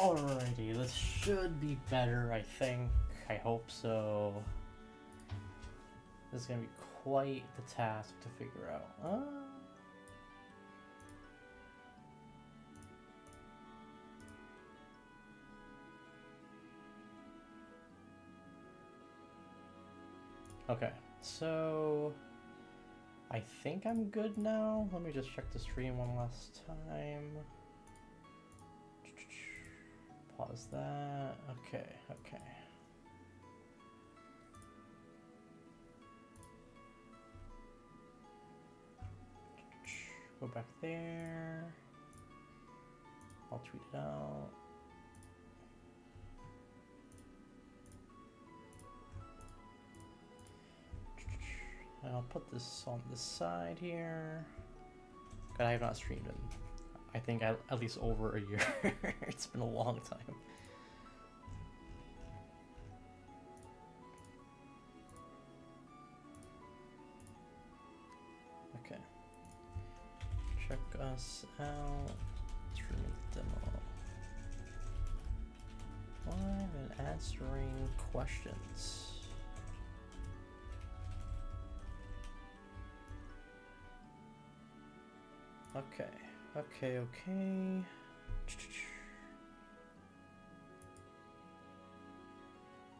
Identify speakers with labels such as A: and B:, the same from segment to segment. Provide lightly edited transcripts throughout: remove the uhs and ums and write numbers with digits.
A: Alrighty, this should be better, I think. I hope so. This is gonna be quite the task to figure out. Okay, so I think I'm good now. Let me just check the stream one last time. Pause that. Okay, okay. Go back there. I'll tweet it out. And I'll put this on this side here. God, I have not streamed in, I think, at least over a year. It's been a long time. Okay. Check us out. Streaming demo. Live and answering questions. Okay, okay, okay.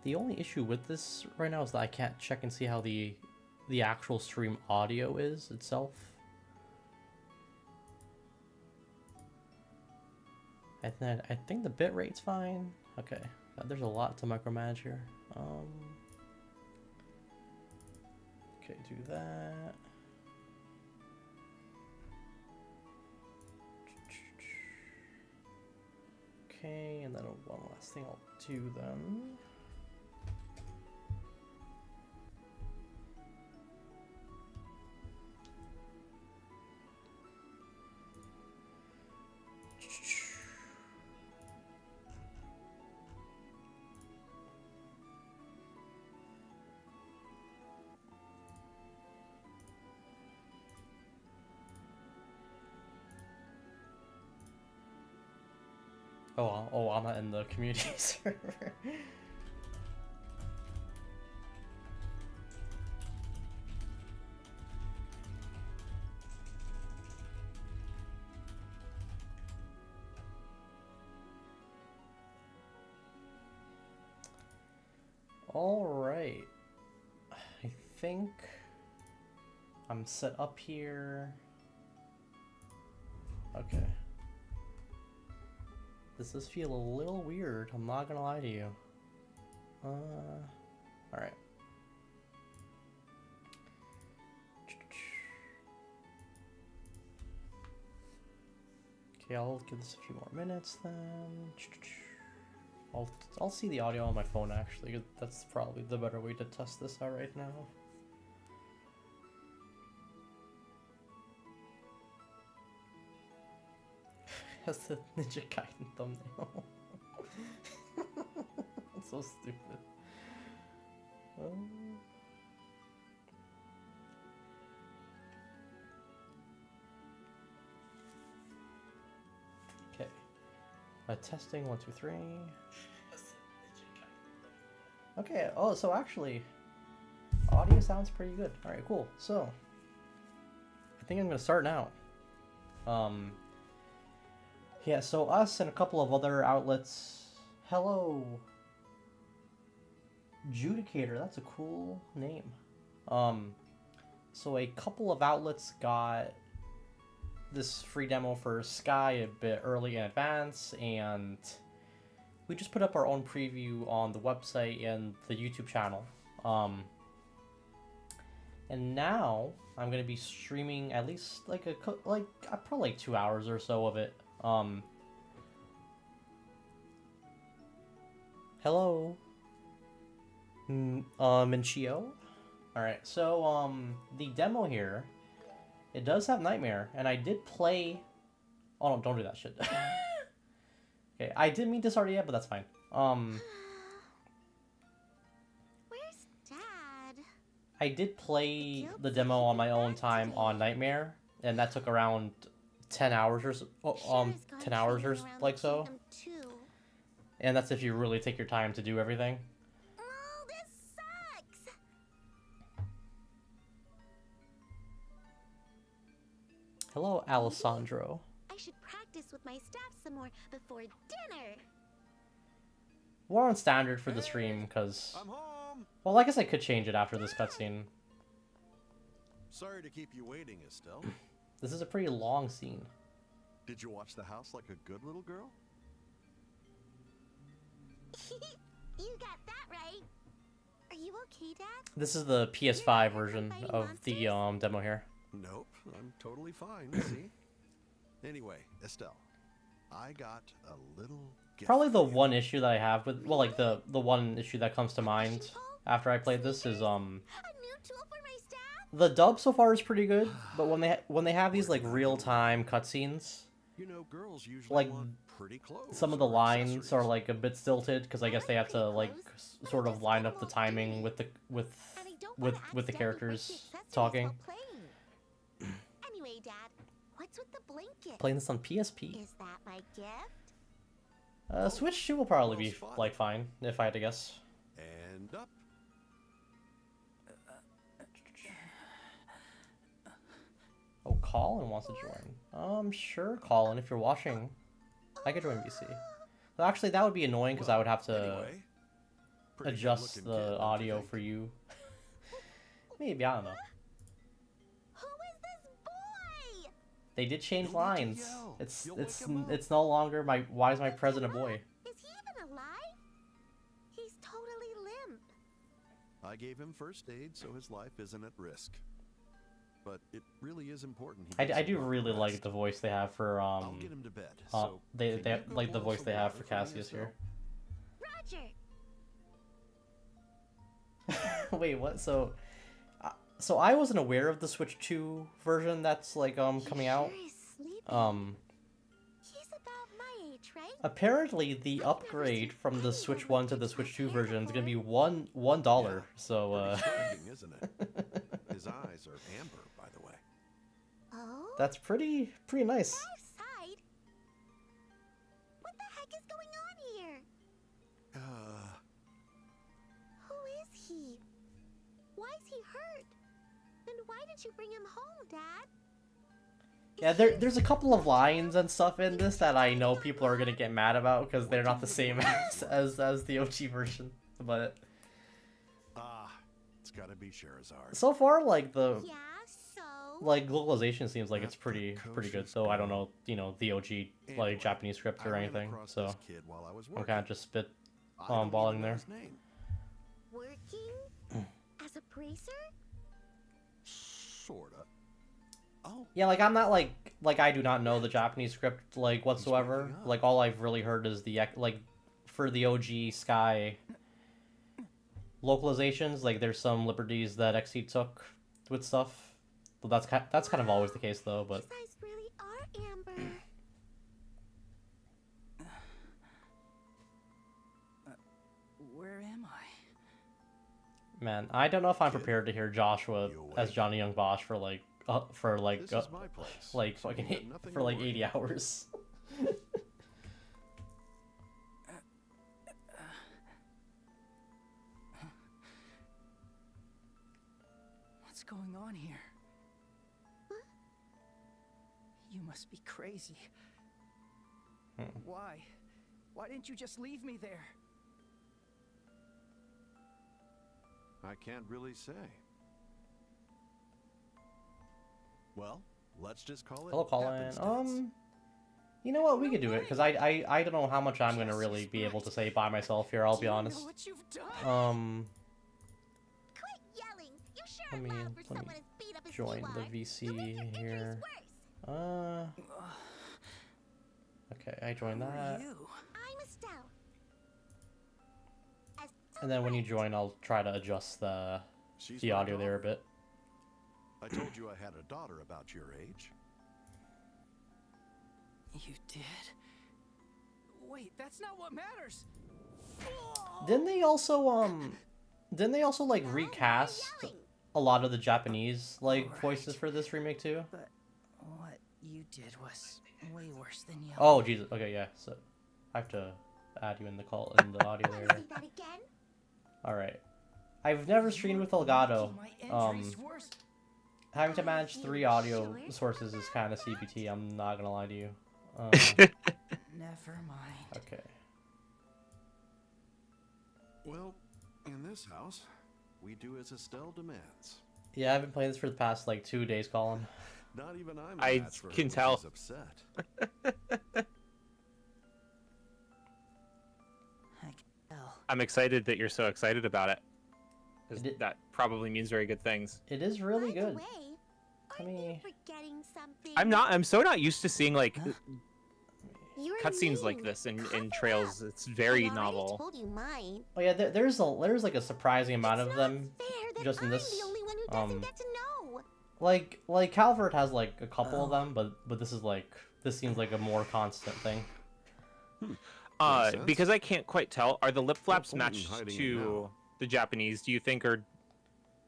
A: The only issue with this right now is that I can't check and see how the actual stream audio is itself. And then I think the bit rate's fine. Okay, there's a lot to micromanage here. Okay, do that. Okay, and then one last thing I'll do then. Oh, I'm not in the community server. All right, I think I'm set up here. Okay. This does feel a little weird, I'm not gonna lie to you. Alright. Okay, I'll give this a few more minutes then. I'll see the audio on my phone actually. That's probably the better way to test this out right now. Has the Ninja Gaiden thumbnail. It's so stupid. Okay. Testing 1, 2, 3. Okay. Oh, so actually, audio sounds pretty good. All right, cool. So, I think I'm gonna start now. Yeah, so us and a couple of other outlets. Hello, Judicator, that's a cool name. So a couple of outlets got this free demo for Sky a bit early in advance, and we just put up our own preview on the website and the YouTube channel. And now I'm gonna be streaming at least probably like 2 hours or so of it. Hello, Minchio. Alright, so, the demo here, it does have Nightmare, and I did play... Oh, no, don't do that shit. Okay, I didn't mean to start it yet, but that's fine.
B: Where's Dad?
A: I did play the demo on my own time on Nightmare, and that took around 10 hours or so, 10 hours or like so. And that's if you really take your time to do everything.
B: Oh, this sucks.
A: Hello, Alessandro.
B: I should practice with my staff some more before dinner.
A: We're on standard for the stream, because...
C: I'm home.
A: Well, I guess I could change it after this cutscene.
C: Sorry to keep you waiting, Estelle.
A: This is a pretty long scene.
C: Did you watch the house like a good little girl?
B: You got that right. Are you okay, Dad?
A: This is the PS5 version of the demo here.
C: Nope, I'm totally fine, see? Anyway, Estelle, I got a little gift
A: Probably the
C: for you.
A: one issue that I have with, well, like the one issue that comes to mind after I played this is
B: A new tool for my staff?
A: the dub so far is pretty good, but when they have these like real-time cutscenes,
C: You know, girls usually
A: like,
C: want pretty clothes.
A: some of the
C: or
A: lines
C: accessories.
A: are like a bit stilted because I guess they have to like sort of line up the timing with the
B: And I don't wanna
A: with the
B: accidentally break
A: characters
B: the accessories
A: talking.
B: while playing. Anyway, Dad, what's with the blanket?
A: Playing this on PSP.
B: Is that my gift?
A: Switch 2 will probably be
C: Well, fun.
A: like fine if I had to guess.
C: And up.
A: Oh, Colin wants to join. Sure, Colin, if you're watching, I could join VC. Well, actually, that would be annoying because I would have to
C: Anyway, pretty
A: adjust
C: good-looking kid,
A: the
C: don't you
A: audio
C: think?
A: for you. Maybe, I don't know.
B: Who is this boy?
A: They did change
C: No need to
A: lines.
C: yell.
A: It's
C: You'll wake
A: it's
C: him up.
A: it's no longer my why is my president a boy?
B: Is he even alive? He's totally limp.
C: I gave him first aid, so his life isn't at risk. But it really is important. He
A: I
C: gets a
A: do
C: proper
A: really like
C: rest.
A: the voice they have for
C: I'll get him to bed.
A: uh,
C: So
A: they
C: can
A: they
C: you go
A: like the
C: boil
A: voice
C: some
A: they have
C: water
A: for
C: for me,
A: Cassius here.
B: Roger.
A: Wait, what? So I wasn't aware of the Switch 2 version that's like coming out.
B: Sure is sleepy. He's about my age, right?
A: Apparently the upgrade from the Switch 1 to the Switch 2 version is gonna be $1.
C: Yeah.
A: So
C: Pretty striking, isn't it? His eyes are amber, by the way.
B: Oh?
A: that's pretty nice.
B: Outside? What the heck is going on here? Who is he? Why is he hurt? And why did you bring him home, Dad?
A: Yeah, there's a couple of lines and stuff in this that I know people are gonna get mad about because they're not the same as the OG version. But
C: It's gotta be Sherazard.
A: so far, like the
B: Yeah, so?
A: localization seems like it's
C: That
A: pretty good.
C: precocious
A: Though I don't
C: girl.
A: know, the OG
C: Anyway,
A: like Japanese script
C: I
A: or
C: ran
A: anything.
C: across
A: So
C: this kid while I was
A: I'm
C: working.
A: kind of just spit
C: I don't
A: balling
C: even know
A: there.
C: his name.
B: Working? As a bracer?
C: Sorta. Oh,
A: Yeah, like I'm not like I do not know the Japanese script like whatsoever.
C: waking up.
A: Like all I've really heard is the like for the OG Sky localizations. Like there's some liberties that XE took with stuff. But that's kind of always the case though. But
B: His eyes really are amber.
D: Where am I?
A: man, I don't know if I'm
C: Kid,
A: prepared to hear Joshua
C: you
A: as
C: awake?
A: Johnny Young Bosch for like
C: this is my place.
A: like
C: so you
A: fucking
C: got nothing
A: for
C: to
A: like
C: worry
A: 80
C: about.
A: hours.
D: What's going on here? You must be crazy. Why? Why didn't you just leave me there?
C: I can't really say. Well, let's just call it.
A: Hello, Colin.
C: happenstance.
A: You know what? We could do it because I don't know how much I'm gonna really be able to say by myself here. I'll
D: Do
A: be
D: you
A: honest.
D: know what you've done?
B: Quit yelling. You sure
A: Let
B: are
A: me-
B: loud for
A: let me
B: someone as beat up as
A: join
B: you
A: the
B: are.
A: VC
B: You'll make your injuries
A: here.
B: worse.
A: Okay, I joined
D: Who are
A: that.
D: you?
B: I'm Estelle.
A: And then when you join, I'll try to adjust
C: She's
A: the
C: my
A: audio there a
C: daughter.
A: bit.
C: I told you I had a daughter about your age.
D: You did? Wait, that's not what matters.
A: Didn't they also like recast a lot of the Japanese like
D: Alright.
A: voices for this remake too?
D: But what you did was way worse than yelling.
A: Oh Jesus. Okay, yeah. So I add you in the call in the audio there.
B: Say that again?
A: All right. I've never streamed with Elgato.
D: My entries worse.
A: Having to manage 3 audio sources is kind of CBT. I'm not gonna lie to you.
D: Never mind.
A: Okay.
C: Well, in this house, we do as Estelle demands.
A: Yeah, I've been playing this for the past like 2 days, Colin.
C: Not even I'm a
E: I
C: match for her
E: can
C: when
E: tell.
C: she's upset.
D: I can tell.
E: I'm excited that you're so excited about it. 'Cause
A: It-
E: that probably means very good things.
A: It is really
B: By the
A: good.
B: way,
A: I
B: are you
A: mean-
B: forgetting something?
E: I'm so not used to seeing like
B: Your
E: cutscenes like
B: name.
E: this in
B: Cover
E: Trails.
B: up.
E: It's very
B: I already
E: novel.
B: told you mine.
A: Oh yeah, there's like a surprising amount
B: It's
A: of
B: not
A: them.
B: fair that
A: just in
B: I'm
A: this,
B: the only one who doesn't
A: um,
B: get to know.
A: Like Calvert has like a couple of
D: Oh.
A: them, but this seems like a more constant thing.
C: Makes sense.
E: Because I can't quite tell, are the lip flaps
C: point in
E: matched
C: hiding it
E: to
C: now.
E: the Japanese? Do you think, or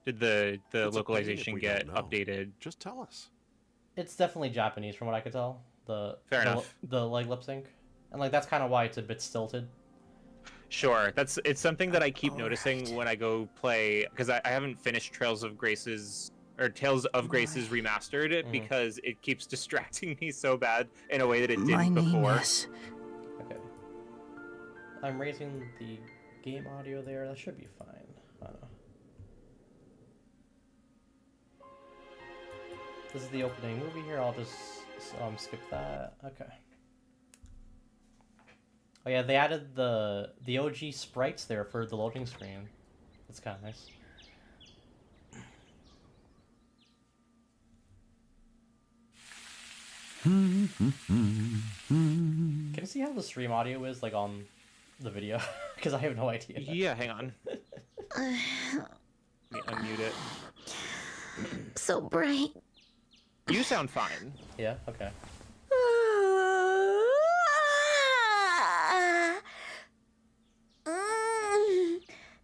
E: did the
C: It's a pain if
E: localization
C: we
E: get
C: don't know.
E: updated?
C: Just tell us.
A: It's definitely Japanese from what I could tell.
E: Fair enough.
A: The like lip sync, and like that's kind of why it's a bit stilted.
E: Sure, it's something that I keep
D: Alright.
E: noticing when I go play, because I haven't finished Trails of Grace's or Tales of Grace's remastered
A: Mhm.
E: because it keeps distracting me so bad in a way that it
D: My
E: didn't
D: name
E: before.
D: is.
A: Okay. I'm raising the game audio there. That should be fine. I don't know. This is the opening movie here. I'll just skip that. Okay. Oh yeah, they added the OG sprites there for the loading screen. That's kind of nice. Can you see how the stream audio is like on the video? Because I have no idea.
E: Yeah, hang on. Let me unmute it.
B: So bright.
E: You sound fine.
A: Yeah. Okay.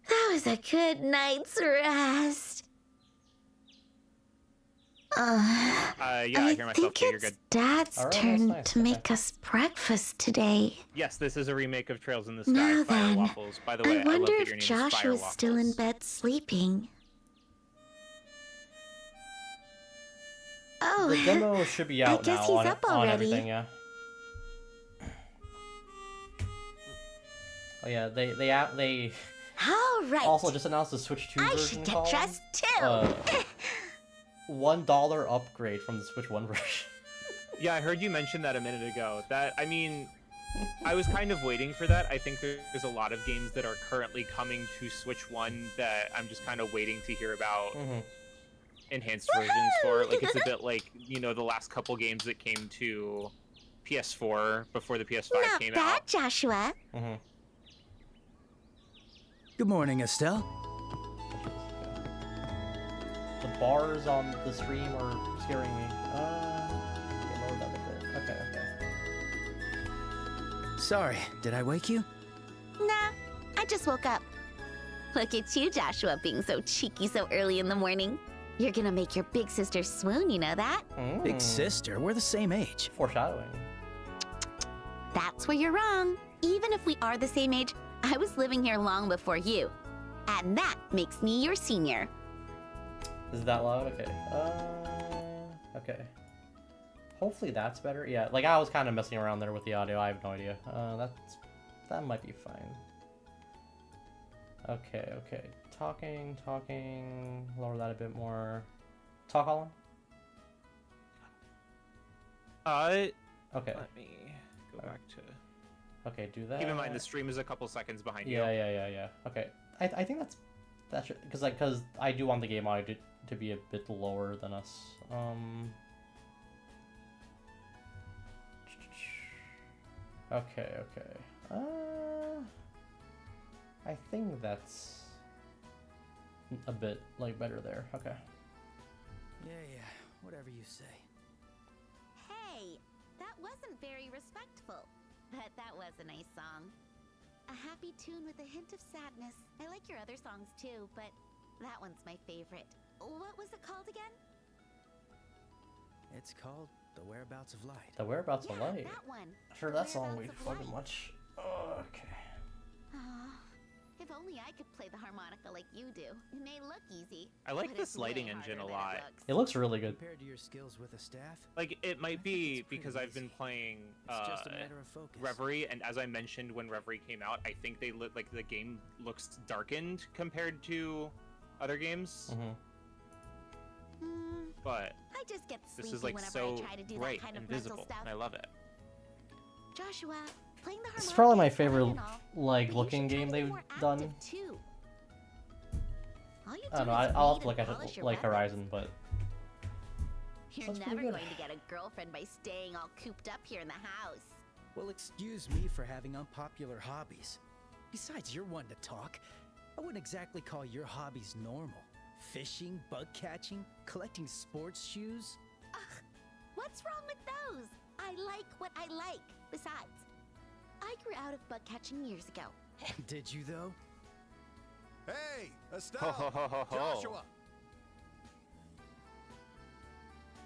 B: That was a good night's rest.
E: Yeah, I hear myself too. You're good.
B: Dad's
A: All right, that's
B: turn
A: nice,
B: to
A: okay.
B: make us breakfast today.
E: Yes, this is a remake of Trails in the Sky.
B: Now
E: Fire
B: then,
E: Waffles. By the way,
B: I
E: I love
B: wonder
E: that your
B: if
E: name is Fire
B: Joshua's still in
E: Waffles.
B: bed sleeping. Oh,
A: The demo should be out
B: guess
A: now
B: he's
A: on,
B: up
A: on
B: already.
A: everything. Yeah. Oh yeah, they
B: all right.
A: also just announced the Switch 2
B: I
A: version.
B: should get
A: Colin.
B: dressed too.
A: $1 upgrade from the Switch 1 version.
E: Yeah, I heard you mention that a minute ago. That, I mean, I was kind of waiting for that. I think there's a lot of games that are currently coming to Switch 1 that I'm just kind of waiting to hear about
A: Mhm.
E: enhanced versions for. Like, it's a bit like, you know, the last couple games that came to PS4 before the PS5
B: Not
E: came
B: bad,
E: out.
B: Joshua.
A: Mhm.
D: Good morning, Estelle.
A: The bars on the stream are scaring me. Okay, lower that a bit. Okay, okay.
D: Sorry, did I wake you?
B: Nah, I just woke up. Look at you, Joshua, being so cheeky so early in the morning. You're gonna make your big sister swoon, you know that?
D: Big
A: Mm.
D: sister, we're the same age.
A: Foreshadowing.
B: That's where you're wrong. Even if we are the same age, I was living here long before you. And that makes me your senior.
A: Is that loud? Okay. Okay. Hopefully that's better. Yeah, like I was kind of messing around there with the audio. I have no idea. That might be fine. Okay, okay. Talking. Lower that a bit more. Talk, Colin? Okay.
E: Let me go back to...
A: Okay, do that.
E: Keep in mind, the stream is a couple seconds behind you.
A: Yeah. Okay. I think that should, because I do want the game audio to be a bit lower than us. Okay. I think that's a bit like better there. Okay.
D: Yeah, whatever you say.
B: Hey, that wasn't very respectful. But that was a nice song. A happy tune with a hint of sadness. I like your other songs too, but that one's my favorite. What was it called again?
D: It's called The Whereabouts of Light.
A: The Whereabouts of
B: Yeah,
A: Light.
B: that one.
A: Sure,
B: The
A: that song we
B: Whereabouts of
A: fucking
B: Light.
A: much. Okay.
B: Aw, if only I could play the harmonica like you do. It may look easy.
E: I like
B: but
E: this
B: it's
E: lighting
B: way
E: engine a
B: harder
E: lot.
B: than it looks.
A: It looks really good.
F: Compared to your skills with a staff,
E: Like, it
F: I
E: might
F: think
E: be
F: it's pretty
E: because I've been
F: easy.
E: playing
F: it's just a matter of focus.
E: Reverie, and as I mentioned when Reverie came out, I think they look like the game looks darkened compared to other games.
A: Mm-hmm.
B: Hmm,
E: But
B: I just get
E: this
B: sleepy
E: is like
B: whenever
E: so
B: I try to do
E: bright
B: that kind
E: and
B: of mental
E: visible,
B: stuff.
E: and I love it.
B: Joshua, playing the harmonica
A: It's probably my
B: is fun
A: favorite
B: and all,
A: like
B: but you
A: looking
B: should try
A: game
B: to be
A: they've
B: more
A: done.
B: active, too. All you
A: I don't
B: do
A: know.
B: is
A: I'll have
B: read
A: to look
B: and
A: at
B: polish
A: it
B: your
A: like
B: weapons.
A: Horizon, but
B: You're
A: That's
B: never
A: pretty good.
B: going to get a girlfriend by staying all cooped up here in the house.
F: Well, excuse me for having unpopular hobbies. Besides, you're one to talk. I wouldn't exactly call your hobbies normal. Fishing, bug catching, collecting sports shoes.
B: Ugh, what's wrong with those? I like what I like. Besides, I grew out of bug catching years ago.
F: Did you, though?
C: Hey, Estelle!
E: Ho, ho, ho, ho, ho.
C: Joshua!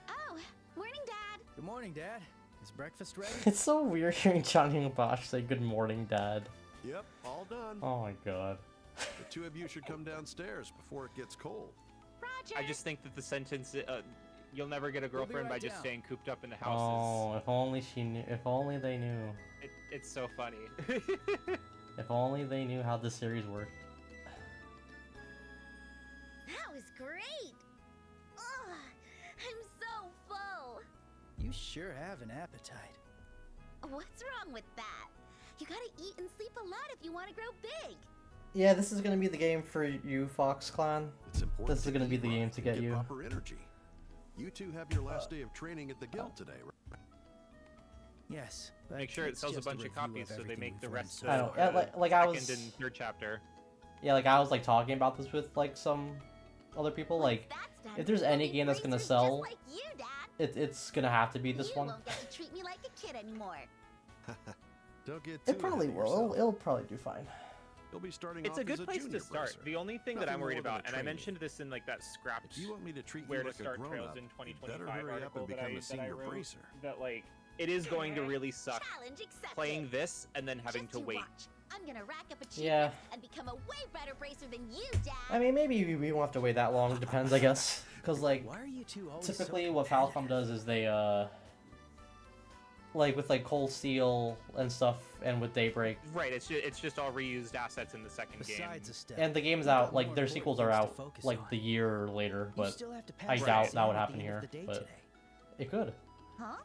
B: Oh, morning, Dad.
F: Good morning, Dad. Is breakfast ready?
A: it's so weird hearing Johnny and Bosch say "Good morning, Dad."
C: Yep, all done.
A: Oh my god.
C: The two of you should come downstairs before it gets cold.
B: Roger.
E: I just think that the sentence, "You'll never get a
F: We'll be
E: girlfriend by
F: right
E: just
F: down.
E: staying cooped up in the house,"
A: Oh, if only she knew. If only they knew.
E: it's so funny.
A: If only they knew how this series worked.
B: That was great. Ugh, I'm so full.
F: You sure have an appetite.
B: What's wrong with that? You gotta eat and sleep a lot if you want to grow big.
A: Yeah, this is gonna be the game for you, Fox Clan.
C: It's important.
A: This is
C: to
A: gonna be
C: eat
A: the
C: right
A: game to get you.
C: proper energy. You two have your last day of training at the guild today, right?
F: Yes. But
E: Make sure it
F: it's
E: sells a
F: just
E: bunch of
F: review
E: copies so they
F: everything
E: make the
F: we've learned
E: rest
F: so
A: I know,
E: of
A: yeah,
F: far.
A: like I
E: second
A: was,
E: and third chapter.
A: yeah, like I was like talking about this with like some other people. Like,
B: That's done.
A: if there's
B: I'll
A: any
B: be
A: game that's gonna
B: bracers
A: sell,
B: just like you, Dad.
A: it's gonna have to be this
B: you
A: one.
B: won't get to treat me like a kid anymore.
C: Don't get too
A: It probably
C: ahead of
A: will.
C: yourself.
A: It'll probably do fine.
C: You'll be starting
E: It's
C: off
E: a good
C: as
E: place
C: junior
E: to start.
C: bracer.
E: The only thing that I'm
C: Nothing
E: worried
C: more than a
E: about, and I
C: trainee.
E: mentioned this in like that scrapped
C: If you want me to treat
E: Where
C: you
E: to
C: like a
E: Start
C: grown
E: Trails
C: up,
E: in
C: you
E: 2025
C: better hurry up
E: article
C: and
E: that
C: become
E: I
C: a senior
E: wrote,
C: bracer.
E: that like it is going to really suck
B: Challenge accepted.
E: playing this and then having
B: Just
E: to
B: you
E: wait.
B: watch. I'm gonna rack up
A: Yeah.
B: achievements and become a way better bracer than you, Dad.
A: I mean, maybe we won't have to wait that long. It depends, I guess. Because like
F: Why are you two always so
A: typically, what
F: competitive?
A: Falcom does is they like with like Cold Steel and stuff, and with Daybreak,
E: Right, it's just all reused assets in the second game.
F: Besides a step,
A: and the game's
F: you've got
A: out. Like
F: more
A: their
F: important
A: sequels are
F: things to
A: out
F: focus
A: like
F: on.
A: the year later,
F: You
A: but
F: still have to
A: I
F: pass
A: doubt
F: the
A: that would
F: exam at
A: happen
F: the end
A: here.
F: of the day
A: But
F: today.
A: it could,
B: Huh?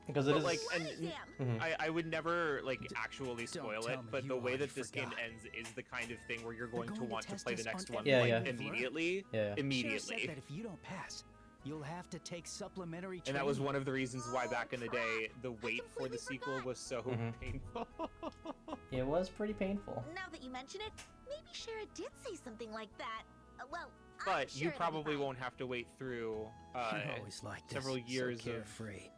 A: because it
E: But,
A: is.
E: like,
B: What
E: and
B: exam?
A: Mhm.
E: I would never like actually
F: don't
E: spoil
F: tell
E: it,
F: me
E: but
F: you
E: the way
F: already
E: that this game
F: forgot.
E: ends is the kind of thing where you're
F: They're
E: going to
F: going to
E: want to
F: test
E: play the
F: us
E: next
F: on
E: one
A: Yeah,
E: like
A: yeah.
E: immediately.
A: Yeah.
F: Sheriff
E: Immediately.
F: said that if you don't pass, you'll have to take supplementary
E: And that was
F: training.
E: one of the reasons why back in the day the wait for
B: completely
E: the sequel
B: forgot.
E: was so
A: Mhm.
E: painful.
A: It was pretty painful.
B: Now that you mention it, maybe Shara did say something like that. Well, I'm
E: But
B: sure
E: you
B: it'll be
E: probably
B: fine.
E: won't have to wait through
F: You're always like this,
E: several years
F: so
E: of
F: carefree.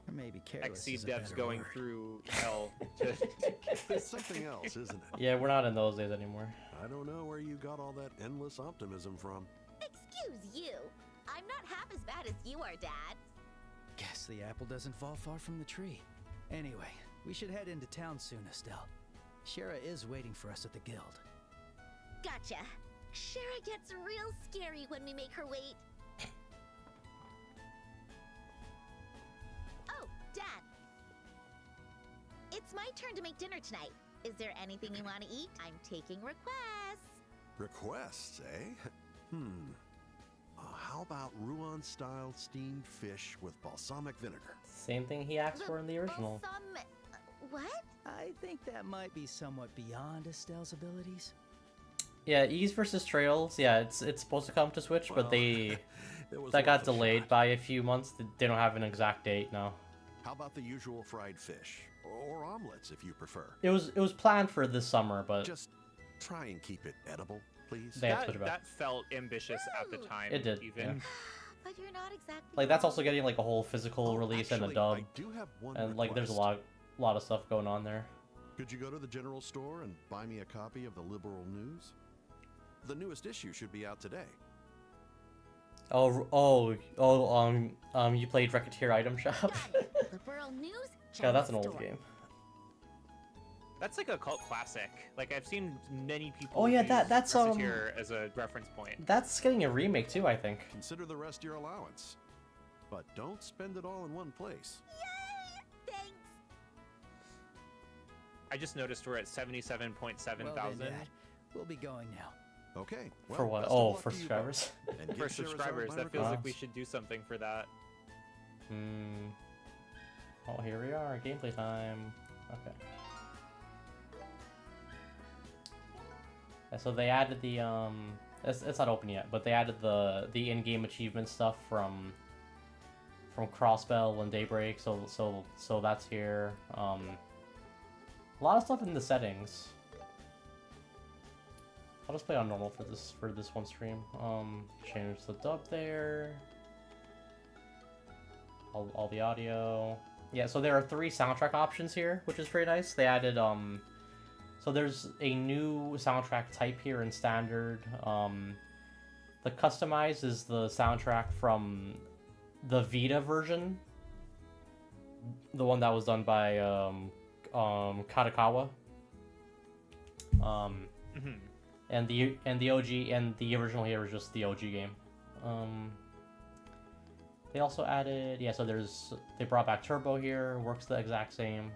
F: Or maybe careless
E: XC
F: is a
E: devs
F: better
E: going
F: word.
E: through hell to
C: It's something else, isn't it?
A: Yeah, we're not in those days anymore.
C: I don't know where you got all that endless optimism from.
B: Excuse you. I'm not half as bad as you are, Dad.
F: Guess the apple doesn't fall far from the tree. Anyway, we should head into town soon, Estelle. Shara is waiting for us at the guild.
B: Gotcha. Shara gets real scary when we make her wait. Oh, Dad. It's my turn to make dinner tonight. Is there anything you want to eat? I'm taking requests.
C: Requests, eh? How about Rouen-style steamed fish with balsamic vinegar?
A: Same thing he asked for in the original.
B: What?
F: I think that might be somewhat beyond Estelle's abilities.
A: Yeah, Ease versus Trails. Yeah, it's supposed to come to Switch, but
C: Well,
A: they
C: it was
A: that got
C: worth a
A: delayed
C: shot.
A: by a few months. They don't have an exact date now.
C: How about the usual fried fish? Or omelets, if you prefer.
A: It was planned for this summer, but
C: Just try and keep it edible, please.
A: They- Yeah, switch it back.
E: that felt ambitious at the time.
A: It did,
E: even.
A: yeah.
B: But you're not exactly.
A: like that's
B: wrong.
A: also getting like a whole physical
C: Oh,
A: release and a
C: actually,
A: dub,
C: I do have one
A: and like there's a
C: request.
A: lot of stuff going on there.
C: Could you go to the general store and buy me a copy of the Liberal News? The newest issue should be out today.
A: You played Racketeer Item Shop?
B: Got it. Liberal News.
A: Yeah, that's an
B: General
A: old
B: store.
A: game.
E: That's like a cult classic. Like I've seen many people.
A: Oh, yeah,
E: use
A: that's
E: Reciteer as a reference point.
A: That's getting a remake too, I think.
C: Consider the rest your allowance. But don't spend it all in one place.
B: Yay! Thanks.
E: I just noticed we're at 77.7
F: Well then,
E: thousand.
F: Dad, we'll be going now.
C: Okay. Well,
A: For what?
C: best of
A: Oh,
C: luck
A: for
C: to you
A: subscribers.
C: both, and
E: For
C: give Charizard
E: subscribers,
C: my
E: that feels like
C: regards.
E: we should do something for that.
A: Oh, here we are. Gameplay time. Okay. Yeah, so they added the it's not open yet, but they added the in-game achievement stuff from Crossbell and Daybreak. So that's here. A lot of stuff in the settings. I'll just play on normal for this one stream. Change the dub there. All the audio. Yeah, so there are 3 soundtrack options here, which is pretty nice. They added so there's a new soundtrack type here in standard. The customized is the soundtrack from the Vita version, the one that was done by Katakawa. And the OG and the original here is just the OG game. They also added, yeah, so they brought back Turbo here, works the exact same.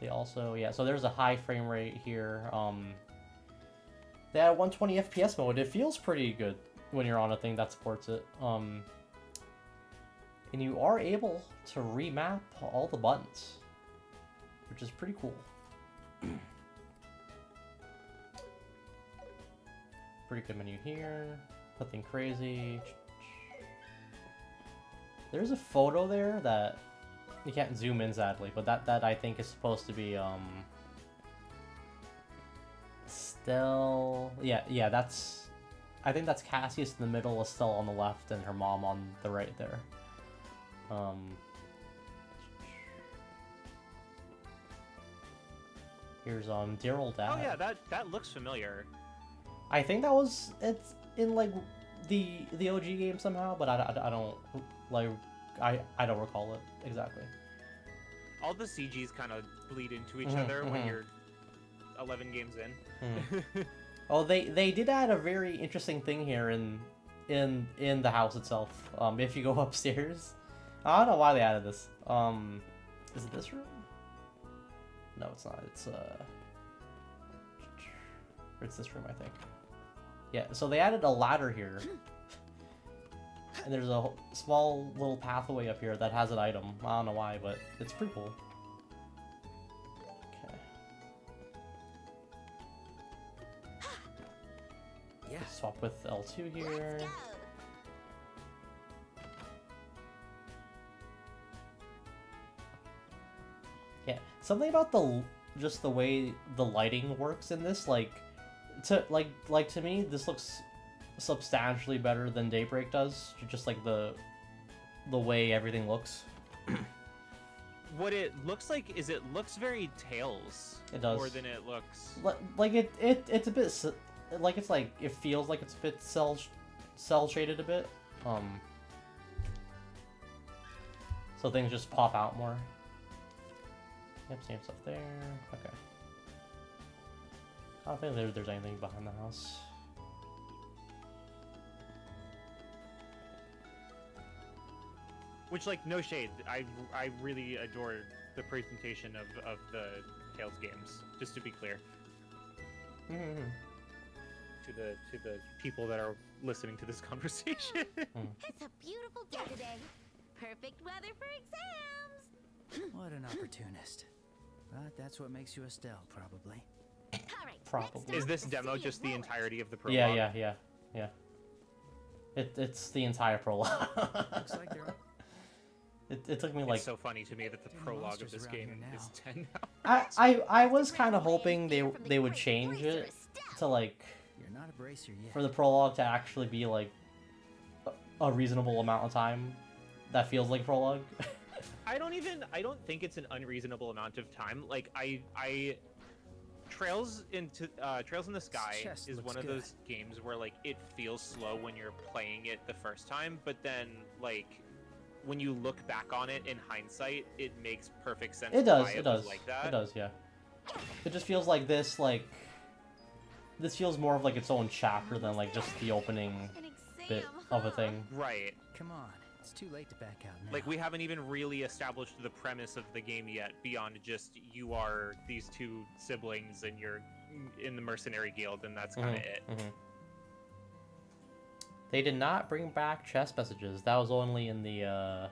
A: They also, yeah, so there's a high frame rate here. They had 120 FPS mode. It feels pretty good when you're on a thing that supports it. And you are able to remap all the buttons, which is pretty cool. Pretty good menu here. Nothing crazy. There's a photo there that you can't zoom in sadly, but that I think is supposed to be Estelle. Yeah, that's, I think that's Cassius in the middle, Estelle on the left, and her mom on the right there. Here's Daryl Dad.
E: Oh yeah, that looks familiar.
A: I think it's in like the OG game somehow, but I don't like I don't recall it exactly.
E: All the CGs kind of bleed into each other when you're 11 games in.
A: Oh, they did add a very interesting thing here in the house itself. If you go upstairs, I don't know why they added this. Is it this room? No, it's not. It's this room, I think. Yeah, so they added a ladder here. And there's a small little pathway up here that has an item. I don't know why, but it's pretty cool. Okay.
F: Yeah.
A: Swap with L2 here.
B: Let's go.
A: Yeah, something about just the way the lighting works in this, to me, this looks substantially better than Daybreak does. Just like the way everything looks.
E: What it looks like is it looks very Tales.
A: It does.
E: More than it looks.
A: It's a bit it feels like it's a bit cell shaded a bit. So things just pop out more. Yep, same stuff there. Okay. I don't think there's anything behind the house.
E: Which, like, no shade. I really adore the presentation of the Tales games. Just to be clear. To the people that are listening to this conversation.
B: It's a beautiful day today. Perfect weather for exams.
F: What an opportunist. But that's what makes you Estelle, probably.
B: All right.
A: Probably.
E: Is this demo just the entirety of the prologue?
A: Yeah. It's the entire prologue.
F: Looks like there are
A: It took me like.
E: It's so funny to me that the
F: Any
E: prologue of
F: monsters
E: this
F: around
E: game
F: here
E: is
F: now.
E: 10 now.
A: I was kind of hoping they would change it to like
F: You're not a bracer yet.
A: for the prologue to actually be like a reasonable amount of time that feels like prologue.
E: I don't think it's an unreasonable amount of time. Like Trails in the Sky
F: chest
E: is
F: looks
E: one of
F: good.
E: those games where like it feels slow when you're playing it the first time, but then like when you look back on it in hindsight, it makes perfect sense.
A: It does.
E: Why
A: It
E: was
A: does.
E: like that.
A: It does. Yeah. It just feels like this. This feels more of like its own chapter than like just the opening
B: An
A: bit
B: exam,
A: of a
B: huh?
A: thing.
E: Right.
F: Come on, it's too late to back out now.
E: Like, we haven't even really established the premise of the game yet, beyond just you are these two siblings and you're in the mercenary guild, and that's kind of it.
A: They did not bring back chest messages. That was only in the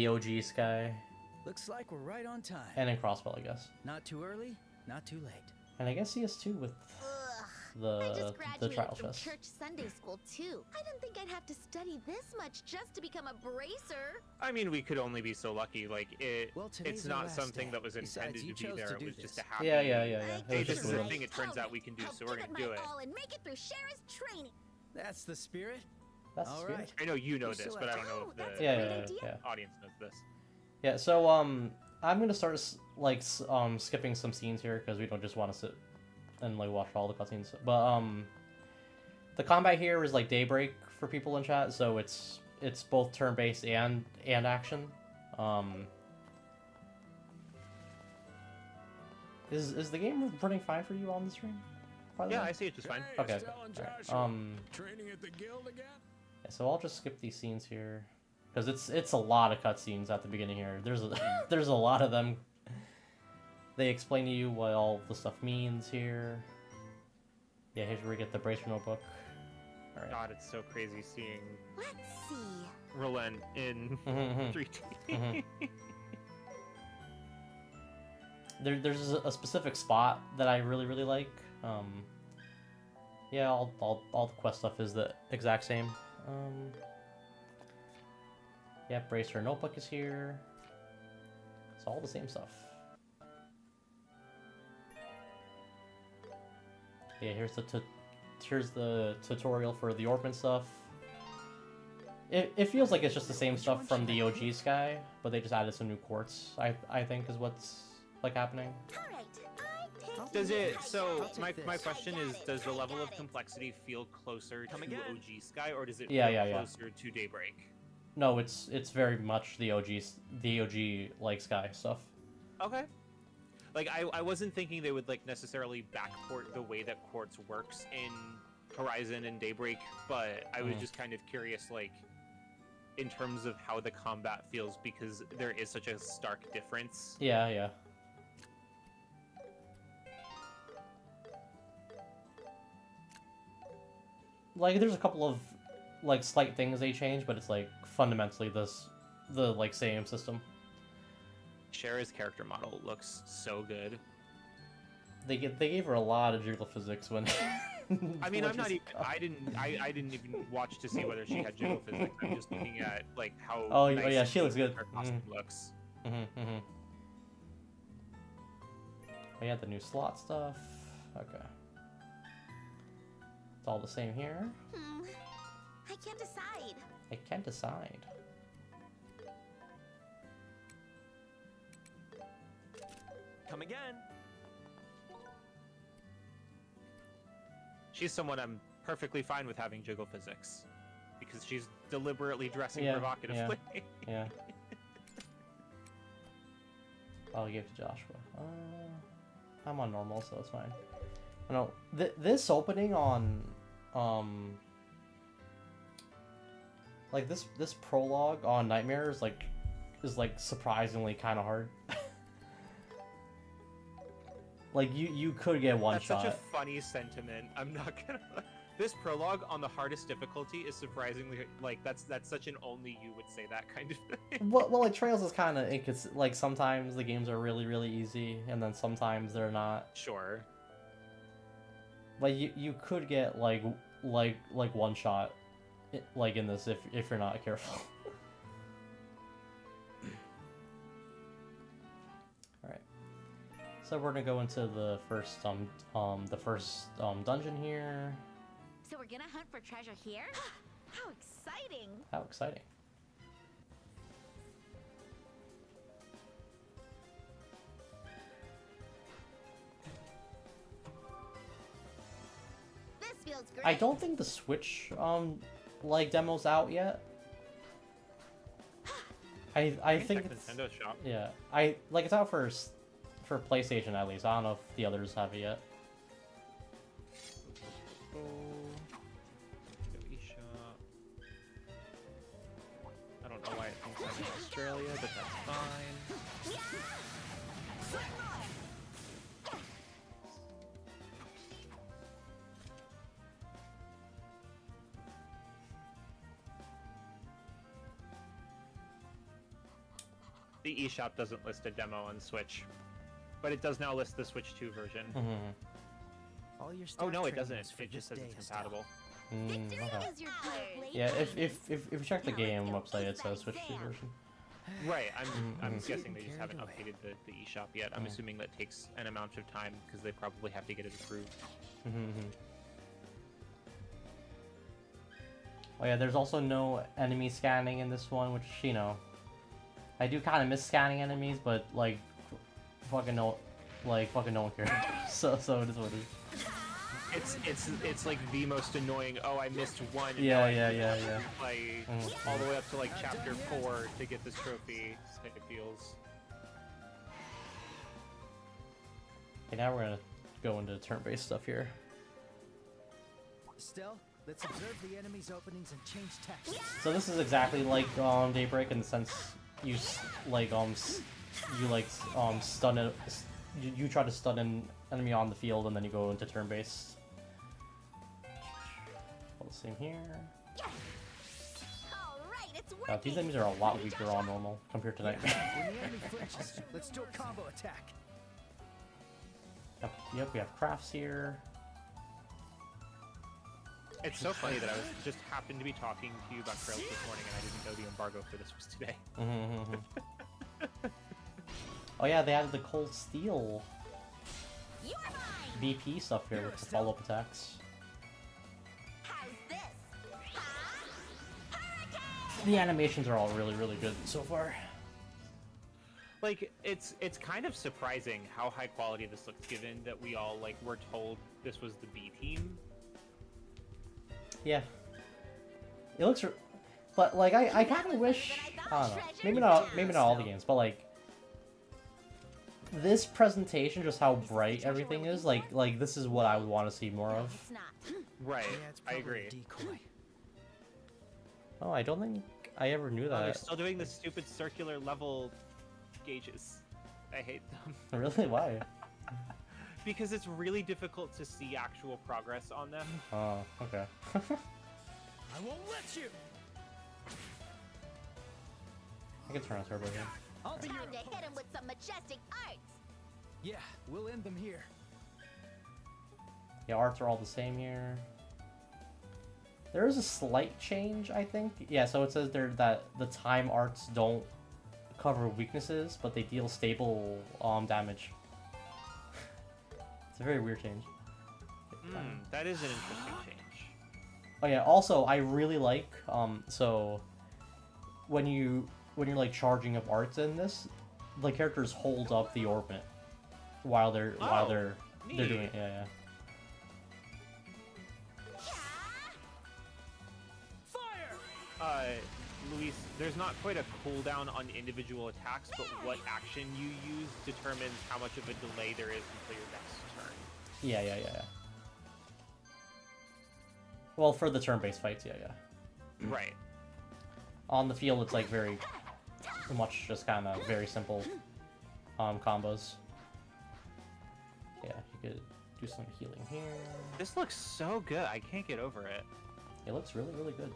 A: OG Sky
F: Looks like we're right on time.
A: and in Crossbell, I guess.
F: Not too early, not too late.
A: And I guess CS2 with
B: Ugh. I
A: the
B: just graduated
A: the trial
B: from
A: chest.
B: church Sunday school too. I didn't think I'd have to study this much just to become a bracer.
E: I mean, we could only be so lucky. Like,
F: Well, today's
E: it's
F: our
E: not
F: last
E: something
F: day.
E: that was
F: Besides,
E: intended
F: you
E: to be
F: chose
E: there.
F: to
E: It
F: do
E: was just a
F: this.
E: happy.
A: Yeah.
E: Hey,
A: It was
E: this
A: just
E: is a
A: weird.
E: thing it turns out we can do,
B: I'll
E: so we're
B: give
E: gonna
B: it
E: do
B: my
E: it.
B: all and make it through Shara's training.
F: That's the spirit.
A: That's
F: All
A: sweet.
F: right.
E: I know you know
F: We
E: this,
F: still
E: but I
F: have-
E: don't know
B: Oh,
E: if
B: that's
E: the
B: a
A: Yeah,
B: great
A: yeah,
B: idea.
A: yeah.
E: audience knows this.
A: Yeah, so I'm gonna start skipping some scenes here because we don't just want to sit and like watch all the cutscenes. But the combat here is like Daybreak for people in chat, so it's both turn-based and action. Is the game running fine for you on the stream? By the
E: Yeah,
A: way?
E: I see it just fine.
A: Okay.
G: Estelle and
A: Alright,
G: Joshua, training at the guild again?
A: yeah, so I'll just skip these scenes here because it's a lot of cutscenes at the beginning here. There's there's a lot of them. They explain to you what all the stuff means here. Yeah, here's where we get the Bracer notebook. All right.
E: God, it's so crazy seeing
B: Let's see.
E: Roland in
A: Mhm,
E: 3D.
A: mhm. There's a specific spot that I really like. Yeah, all the quest stuff is the exact same. Yeah, Bracer notebook is here. It's all the same stuff. Yeah, here's the tutorial for the orphan stuff. It feels like it's just the same stuff from the OG Sky, but they just added some new quartz. I think is what's like happening.
B: All right. I take
E: Does it?
B: I
E: So
B: got
E: my
F: this.
E: question
B: I
E: is,
B: got it.
E: does the
B: I
E: level
B: got
E: of
B: it.
E: complexity feel closer to
F: again.
E: OG Sky, or does it
A: Yeah,
E: feel
A: yeah, yeah.
E: closer to Daybreak?
A: No, it's very much the OG like Sky stuff.
E: Okay. Like, I wasn't thinking they would like necessarily backport the way that quartz works in Horizon and Daybreak, but I was
A: Mhm.
E: just kind of curious, like, in terms of how the combat feels, because there is such a stark difference.
A: Yeah. Like, there's a couple of like slight things they change, but it's like fundamentally the like same system.
E: Shara's character model looks so good.
A: They gave her a lot of jiggle physics when.
E: I mean,
A: when
E: I'm not
A: she's-
E: even. I didn't even watch to see whether she had jiggle physics. I'm just looking at like how.
A: Oh,
E: nice
A: yeah,
E: and
A: she looks good.
E: Her costume looks.
A: Mm-hmm. We had the new slot stuff. Okay. It's all the same here.
B: I can't decide.
A: I can't decide.
D: Come again.
E: She's someone I'm perfectly fine with having jiggle physics, because she's deliberately dressing
A: Yeah,
E: provocatively.
A: Yeah. I'll give it to Joshua. I'm on normal, so it's fine. No, this opening on, like this prologue on Nightmare is like surprisingly kind of hard. Like you could get one
E: That's
A: shot.
E: such a funny sentiment. I'm not gonna. This prologue on the hardest difficulty is surprisingly like that's such an only you would say that kind of thing.
A: Well, like Trails is kind of like sometimes the games are really easy, and then sometimes they're not.
E: Sure.
A: Like you could get like one shot, like in this if you're not careful. All right, so we're gonna go into the first dungeon here.
B: So we're gonna hunt for treasure here? How exciting!
A: How exciting!
B: This feels great.
A: I don't think the Switch like demo's out yet. I think
E: check
A: it's
E: Nintendo Shop.
A: yeah. It's out for PlayStation at least. I don't know if the others have it yet.
E: eShop. I don't know why it thinks I'm in Australia, but that's fine. The eShop doesn't list a demo on Switch, but it does now list the Switch 2 version.
F: All your
E: Oh
F: staff
E: no, it
F: training
E: doesn't.
F: is for
E: It just
F: this
E: says it's
F: day, Estelle.
E: compatible.
B: Victory
A: Okay.
B: is your card.
A: Yeah, if you check the game website, it says Switch 2 version.
E: Right, I'm
A: Mhm.
E: guessing they just haven't
F: Carried away.
E: updated the eShop yet. I'm assuming that takes an amount of time because they probably have to get it approved.
A: Oh yeah, there's also no enemy scanning in this one, which, you know, I do kind of miss scanning enemies, but like, fucking no one cares. so it is what it is.
E: It's like the most annoying. Oh, I missed one. And
A: Yeah,
E: now I
A: yeah,
E: have to
A: yeah, yeah.
E: Play
A: Mhm.
E: all the way up to like chapter 4 to get this trophy. It feels.
A: Okay, now we're gonna go into turn-based stuff here.
F: Estelle, let's observe the enemy's openings and change tactics.
A: So this is exactly like Daybreak in the sense you stun it. You try to stun an enemy on the field and then you go into turn-based. All the same here.
B: All right, it's
A: These
B: working.
A: enemies are a lot weaker on normal compared to Nightmare.
F: When the enemy flinches, let's do a combo attack.
A: Yep, we have crafts here.
E: It's so funny that I was just happened to be talking to you about Trails this morning and I didn't know the embargo for this was today.
A: Oh yeah, they added the cold steel
B: You're mine.
A: BP stuff here with the follow-up attacks.
B: How's this? Huh? Hurricane!
A: The animations are all really, really good so far.
E: Like it's kind of surprising how high quality this looks, given that we all like were told this was the B team.
A: Yeah. It looks, but like I kind of wish, I don't know, maybe not all the games, but like this presentation, just how bright everything is, like this is what I would want to see more of.
B: It's not.
E: Right,
F: Yeah, it's
E: I
F: probably
E: agree.
F: a decoy.
A: Oh, I don't think I ever knew
E: Oh, they're
A: that.
E: still doing the stupid circular level gauges. I hate them.
A: Really? Why?
E: Because it's really difficult to see actual progress on them.
A: Oh, okay.
F: I won't let you.
A: I can turn on turbo here.
F: I'll be
B: Time
F: your
B: to hit him
F: opponent.
B: with some majestic arts.
F: Yeah, we'll end them here.
A: Yeah, arts are all the same here. There is a slight change, I think. Yeah, so it says there that the time arts don't cover weaknesses, but they deal stable damage. It's a very weird change.
E: That is an interesting change.
A: Oh yeah, also I really like so when you're like charging up arts in this, the characters hold up the orbit while they're
E: neat.
A: doing it. Yeah.
F: Fire!
E: Luis, there's not quite a cooldown on individual attacks, but what action you use determines how much of a delay there is until your next turn.
A: Yeah. Well, for the turn-based fights, yeah.
E: Right.
A: On the field, it's like very much just kind of very simple combos. Yeah, you could do some healing here.
E: This looks so good. I can't get over it.
A: It looks really, really good.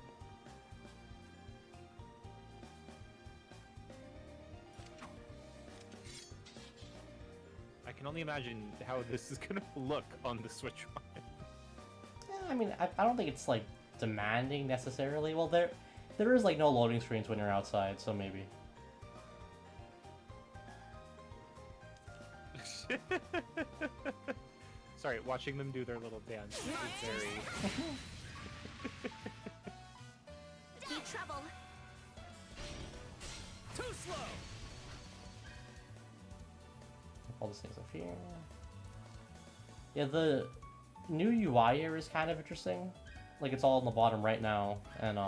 E: I can only imagine how this is gonna look on the Switch One.
A: Yeah, I mean, I don't think it's like demanding necessarily. Well, there is like no loading screens when you're outside, so maybe.
E: Sorry, watching them do their little dance is very...
B: Deep trouble.
F: Too slow!
A: All these things up here. Yeah, the new UI here is kind of interesting. Like, it's all on the bottom right now, and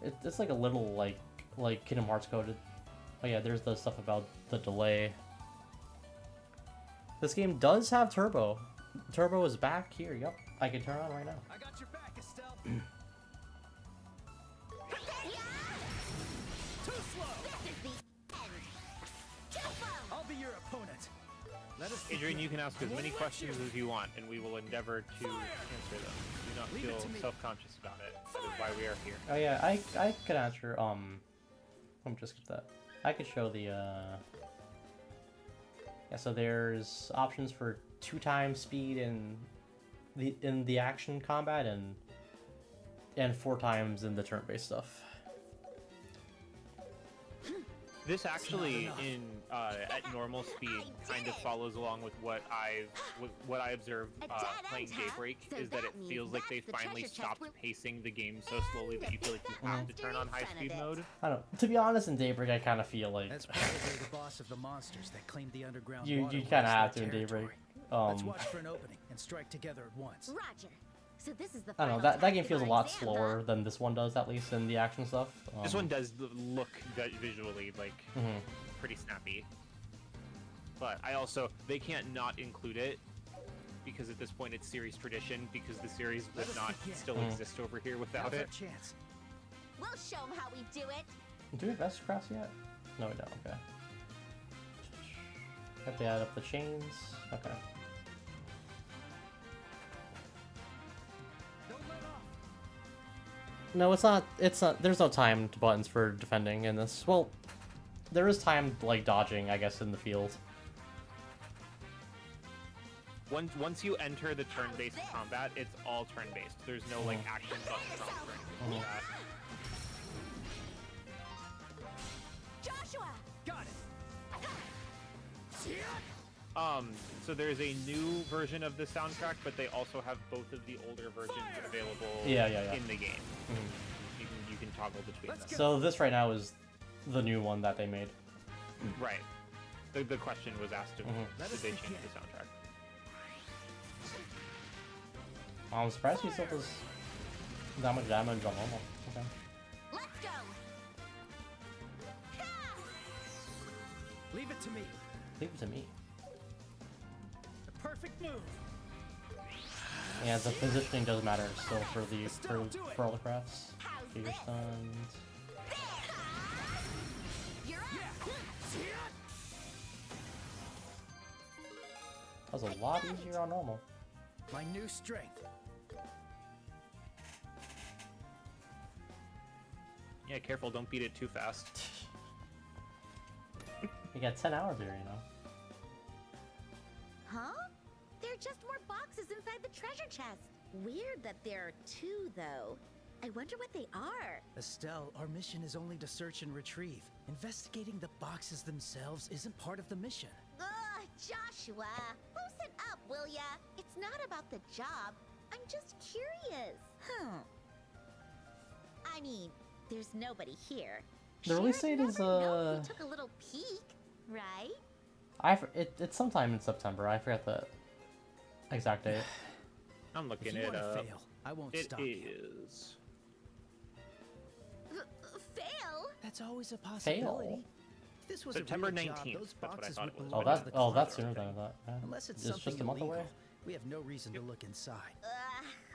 A: It's like a little like Kingdom Hearts coded. Oh yeah, there's the stuff about the delay. This game does have turbo. Turbo is back here. Yep, I can turn it on right now.
F: I got your back, Estelle. Too slow.
B: This is the end. Too slow.
F: I'll be your opponent. Let us
E: Adrian,
F: begin.
E: you can ask as many questions as you want, and we will endeavor to answer them. Do not
F: Leave it to
E: feel
F: me.
E: self-conscious about it. That is why we are here.
A: Oh yeah, I could answer. Let me just get that. I could show the. Yeah, so there's options for 2x speed in the action combat and 4x in the turn-based stuff.
E: This actually, at normal speed, kind of follows along with what I observed playing Daybreak, is that it feels like they finally stopped pacing the game so slowly that you feel like you have to turn on high speed mode.
A: I don't know. To be honest, in Daybreak, I kind of feel like
F: That's probably the boss of the monsters that claimed the underground
A: you
F: waterways
A: kind of
F: as
A: have to
F: their
A: in Daybreak.
F: territory. Let's watch for an opening and strike together at once.
B: Roger. So this is the
A: I don't know.
B: final
A: That
B: task
A: game
B: of
A: feels a
B: our
A: lot
B: exam,
A: slower
B: huh?
A: than this one does, at least in the action stuff.
E: This one does look visually like
A: Mhm.
E: pretty snappy, but they can't not include it because at this point it's series tradition, because the series would
F: Let us
E: not
F: begin.
E: still exist over here without
F: Now's our
E: it.
F: chance.
B: We'll show them how we do it.
A: Do we have S crafts yet? No, we don't. Okay. Have to add up the chains. Okay.
F: Don't let off.
A: No, it's not. It's not. There's no timed buttons for defending in this. Well, there is timed like dodging, I guess, in the field.
E: Once you enter the turn-based combat, it's all turn-based. There's no like action button prompts or anything like that.
B: Joshua.
F: Got it.
E: So there's a new version of the soundtrack, but they also have both of the older versions available
A: Yeah.
E: in the game.
A: Mhm.
E: You can toggle between them.
A: So this right now is the new one that they made.
E: Right. The question was asked of did they change the soundtrack?
A: I'm surprised he still does that much damage on normal. Okay.
B: Let's go.
F: Leave it to me.
A: Leave it to me.
F: The perfect move.
A: Yeah, the positioning does matter still for all the crafts.
B: How's
A: Fear
B: this?
A: stuns.
B: You're up.
A: That was a lot easier on normal.
F: My new strength.
E: Yeah, careful, don't beat it too fast.
A: You got 10 hours here, you know.
B: Huh? There are just more boxes inside the treasure chest. Weird that there are two, though. I wonder what they are.
F: Estelle, our mission is only to search and retrieve. Investigating the boxes themselves isn't part of the mission.
B: Ugh, Joshua. Loosen up, will ya? It's not about the job. I'm just curious. I mean, there's nobody here.
A: The release
B: Sheriff
A: date is,
B: never knows we took a little peek, right?
A: It's sometime in September. I forget the exact date.
E: I'm
F: If
E: looking
F: you
E: it
F: want to
E: up.
F: fail, I won't
E: It
F: stop you.
E: is.
B: Fail?
F: That's always a possibility. If this was
E: September
F: a real job,
E: 19th,
F: those
E: that's what I
F: boxes
E: thought
F: would
E: it was.
F: belong to the
A: That's
F: client.
A: sooner than I thought. Yeah.
F: Unless it's
A: It's
F: something
A: just a month
F: illegal,
A: away.
F: we have no reason to look inside.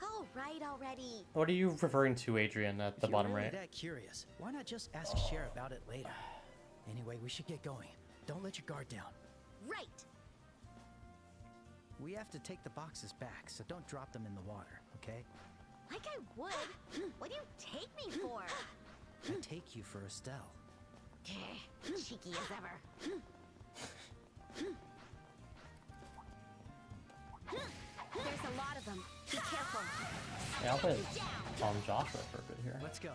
B: All right already.
A: What are you referring to, Adrian, at the
F: If
A: bottom
F: you're really
A: right?
F: that curious, why not just ask Cher about it later? Anyway, we should get going. Don't let your guard down.
B: Right.
F: We have to take the boxes back, so don't drop them in the water, okay?
B: Like I would. What do you take me for?
F: I take you for Estelle.
B: Cheeky as ever. There's a lot of them. Be careful.
A: Yeah, I'll play Joshua for a bit here.
F: Let's go.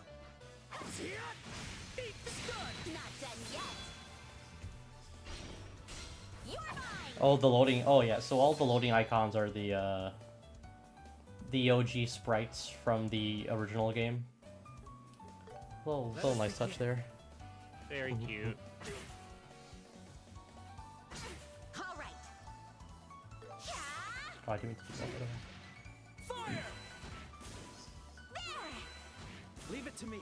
B: Not done yet. You're mine.
A: Oh, the loading. Oh, yeah. So all the loading icons are the OG sprites from the original game. Little nice touch there.
E: Very cute.
B: All right. Yeah.
A: Oh, I didn't mean to do that.
F: Fire!
B: There.
F: Leave it to me.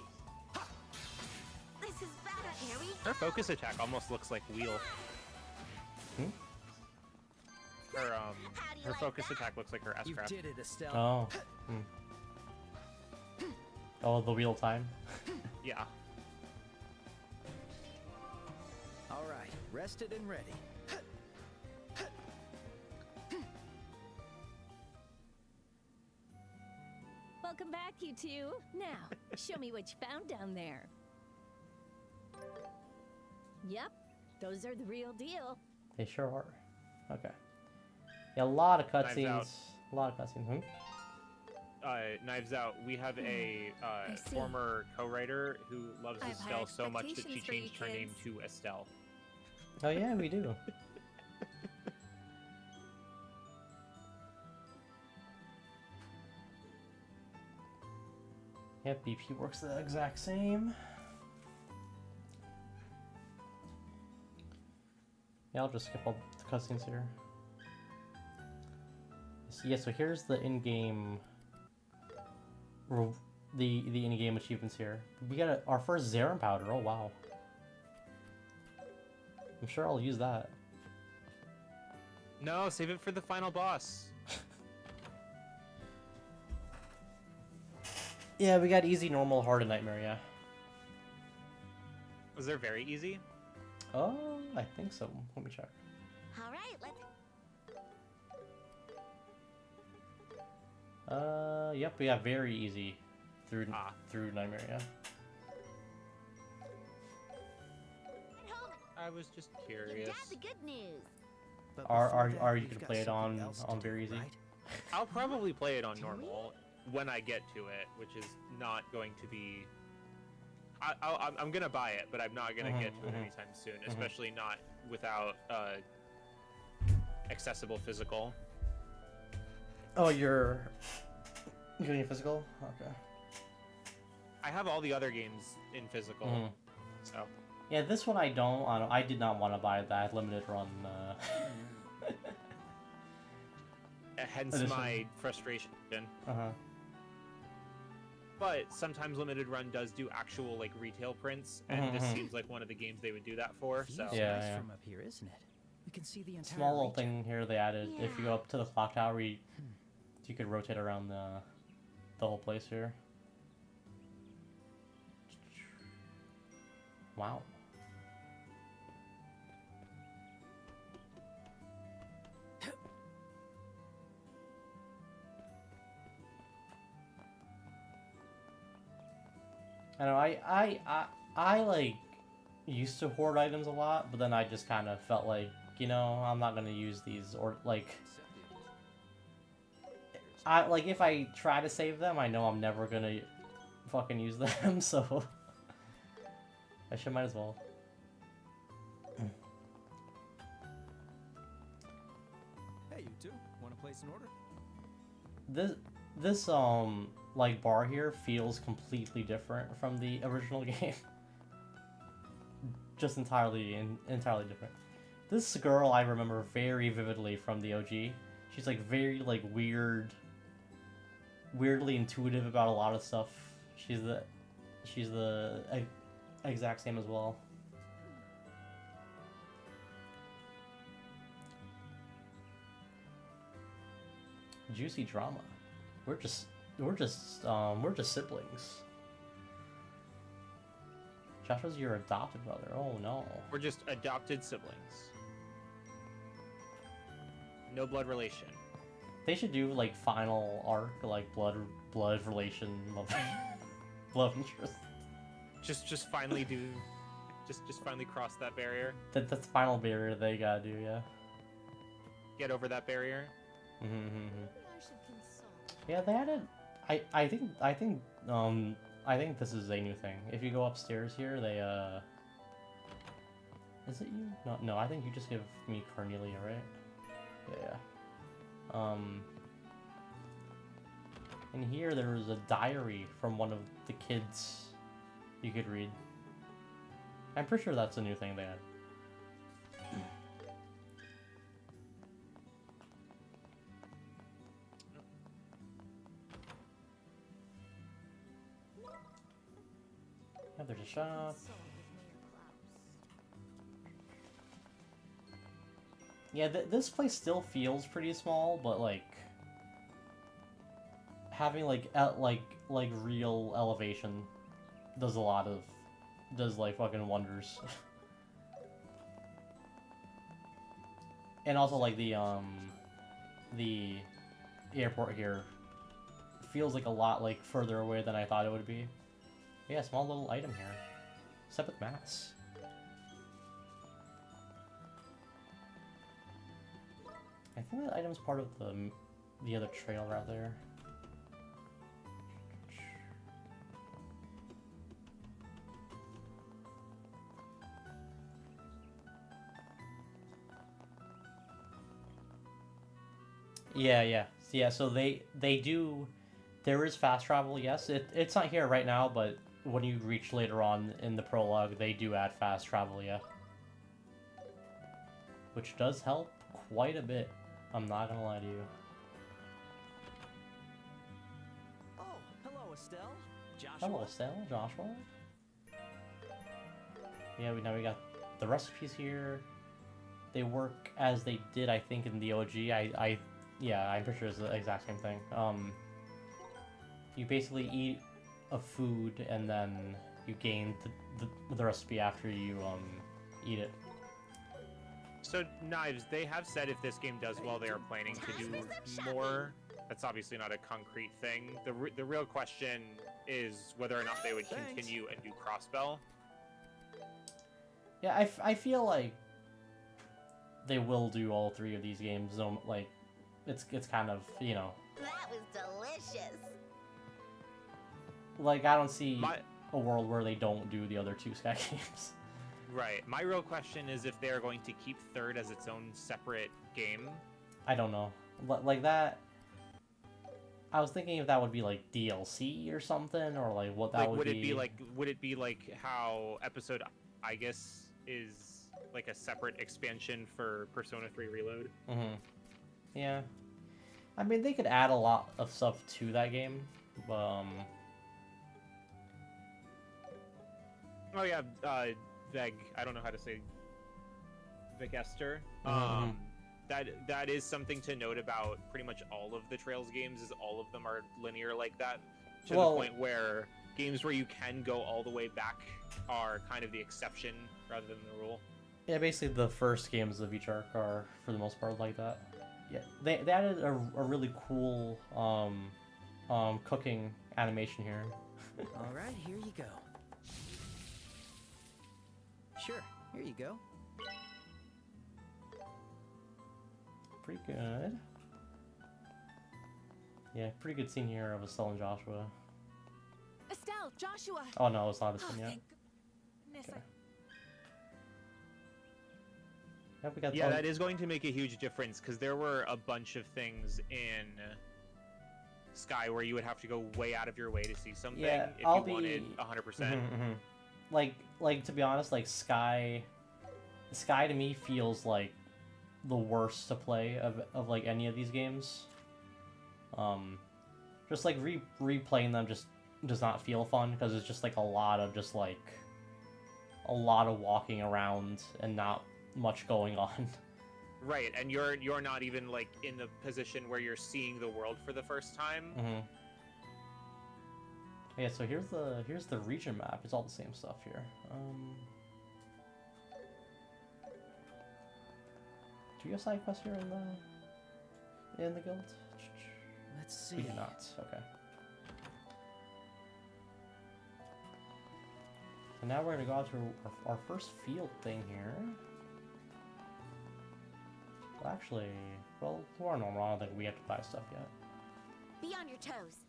B: is better. Here we
E: Her
B: go.
E: focus attack almost looks like Wheel.
A: Hmm?
E: Her
B: How do you
E: her
B: like
E: focus
B: that?
E: attack looks like her
F: You
E: S-Craft.
F: did it, Estelle.
A: Oh. Hmm. Oh, the wheel time.
E: Yeah.
F: All right, rested and ready.
H: Welcome back, you two. Now, show me what you found down there. Yep, those are the real deal.
A: They sure are. Okay. Yeah, a lot of
E: Knives
A: cutscenes.
E: Out.
A: A lot of cutscenes. Hmm?
E: Knives Out. We have a
H: I see.
E: former co-writer who loves
H: I have high
E: Estelle so much that she
H: expectations for you
E: changed her name
H: kids.
E: to Estelle.
A: Oh yeah, we do. Yep, BP works the exact same. Yeah, I'll just skip all the cutscenes here. So, yeah, so here's the in-game, the in-game achievements here. We got our first Zerum powder. Oh wow. I'm sure I'll use that.
E: No, save it for the final boss.
A: Yeah, we got easy, normal, hard, and nightmare. Yeah.
E: Was there very easy?
A: Oh, I think so. Let me check.
B: All right, let's.
A: Yep, we got very easy through through nightmare. Yeah.
B: Get home.
E: I was just
B: Give
E: curious.
B: Dad the good news.
F: But
A: Are
F: before that,
A: you
F: we've
A: gonna
F: got
A: play it
F: something
A: on
F: else to do,
A: very easy?
F: right?
E: I'll probably play it on normal when I get to it, which is not going to be. I'm gonna buy it, but I'm not gonna get to it anytime soon, especially not without accessible physical.
A: Oh, you're doing a physical? Okay.
E: I have all the other games in physical,
A: Mhm.
E: so
A: Yeah, this one I don't. I did not want to buy that limited run.
E: hence
A: Edition.
E: my frustration.
A: Uh-huh.
E: But sometimes limited run does do actual like retail prints, and this seems like one of the games they would do that for. So
F: Feels
A: Yeah,
F: nice
A: yeah.
F: from up here, isn't it? We can see the entire
A: Small little
F: region.
A: thing here they added. If you go up to the clock tower, you could rotate around the whole place here. Wow. I know I like used to hoard items a lot, but then I just kind of felt like, you know, I'm not gonna use these, or like if I try to save them, I know I'm never gonna fucking use them, so I should might as well.
G: Hey, you two. Want to place an order?
A: This like bar here feels completely different from the original game. Just entirely different. This girl I remember very vividly from the OG. She's like very like weirdly intuitive about a lot of stuff. She's the exact same as well. Juicy drama. We're just siblings. Joshua's your adopted brother. Oh no.
E: we're just adopted siblings. No blood relation.
A: They should do like final arc, like blood relation, love interest.
E: Just finally do. Just finally cross that barrier.
A: That's the final barrier they gotta do. Yeah.
E: Get over that barrier.
A: Mm-hmm.
B: I should consult.
A: Yeah, they added. I think this is a new thing. If you go upstairs here, they Is it you? No. I think you just give me Cornelia, right? Yeah. In here, there was a diary from one of the kids you could read. I'm pretty sure that's a new thing they had. Yeah, there's a shop.
B: Console with
A: Yeah, this place still feels pretty small, but like having like real elevation does like fucking wonders. And also like the airport here feels like a lot like further away than I thought it would be. Yeah, small little item here. Separate mass. I think that item's part of the other trail right there. Yeah. So they do. There is fast travel. Yes, it's not here right now, but when you reach later on in the prologue, they do add fast travel. Yeah, which does help quite a bit. I'm not gonna lie to you.
G: Oh, hello, Estelle. Joshua.
A: Hello, Estelle, Joshua. Yeah, now we got the recipes here. They work as they did, I think, in the OG. Yeah, I'm pretty sure it's the exact same thing. You basically eat a food and then you gain the recipe after you eat it.
E: So, Knives, they have said if this game does well, they are planning to do more. That's obviously not a concrete thing. The real question is whether or not they would continue and do crossbell.
A: Yeah, I feel like they will do all three of these games. Like, it's kind of, you know.
B: That was delicious.
A: Like, I don't see a world where they don't do the other two Sky games.
E: Right. My real question is if they're going to keep third as its own separate game.
A: I don't know. Like that. I was thinking if that would be like DLC or something, or like what that would be.
E: Would it be like how Episode I guess is like a separate expansion for Persona 3 Reload?
A: Mm-hmm. Yeah. I mean, they could add a lot of stuff to that game, but
E: Oh yeah, Veg. I don't know how to say Vegester.
A: Mm-hmm.
E: That is something to note about pretty much all of the Trails games. Is all of them are linear like that, to the point where games where you can go all the way back are kind of the exception rather than the rule.
A: Yeah, basically the first games of each arc are for the most part like that. Yeah, they added a really cool cooking animation here.
F: All right, here you go. Sure, here you go.
A: Pretty good. Yeah, pretty good scene here of Estelle and Joshua.
H: Estelle, Joshua.
A: Oh no, it's not this one yet.
H: Thank goodness.
A: Okay. Yep, we got
E: Yeah, that is going to make a huge difference because there were a bunch of things in Sky where you would have to go way out of your way to see something if you wanted 100%.
A: Like to be honest, like Sky to me feels like the worst to play of like any of these games. Just like replaying them just does not feel fun because it's just like a lot of walking around and not much going on.
E: Right, and you're not even like in the position where you're seeing the world for the first time.
A: Mm-hmm. Yeah, so here's the region map. It's all the same stuff here. Do you have side quests here in the guild?
F: Let's see.
A: We do not. Okay. So now we're gonna go out to our first field thing here. Well, actually, well, we're normal. I don't think we have to buy stuff yet.
B: Be on your toes.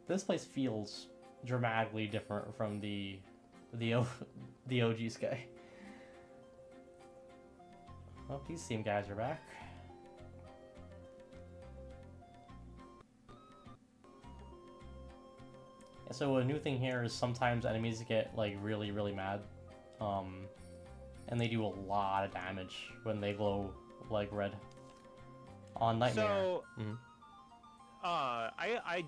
A: This place feels dramatically different from the OG Sky. Well, these same guys are back. And so a new thing here is sometimes enemies get like really mad, and they do a lot of damage when they glow like red. On Nightmare.
E: So, I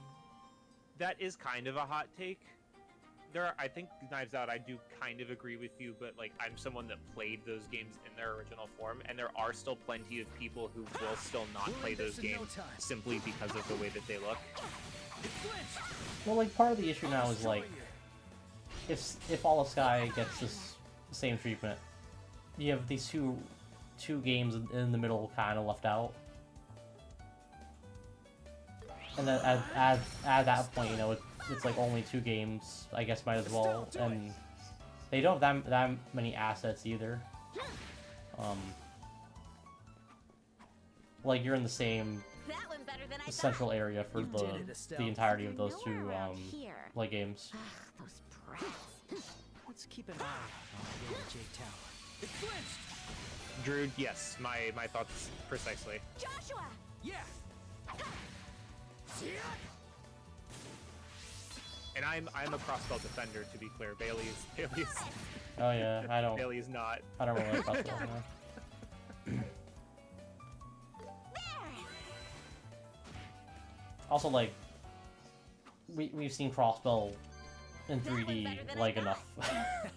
E: that is kind of a hot take. I think Knives Out, I do kind of agree with you, but like I'm someone that played those games in their original form, and there are still plenty of people who will still not play those games simply because of the way that they look.
A: Well, like, part of the issue now is, like, if All of Sky gets this same treatment, you have these two games in the middle kind of left out. And then at that point, you know, it's like only 2 games, I guess might as well, and they don't have that many assets either. Like, you're in the same
B: That went better than I
A: central area for
F: You did it, Estelle.
A: the entirety of those
B: Nowhere
A: 2
B: around here.
A: like games.
B: Ugh, those brats.
F: Let's keep an eye on the old J Tower. It flinched!
E: Drew, yes, my thoughts precisely.
B: Joshua!
F: Yeah!
E: And I'm a crossbell defender, to be clear. Bailey's
A: Oh yeah, I don't
E: Bailey's not.
A: really like crossbow. No. Also, like, we've seen crossbow in 3D like enough.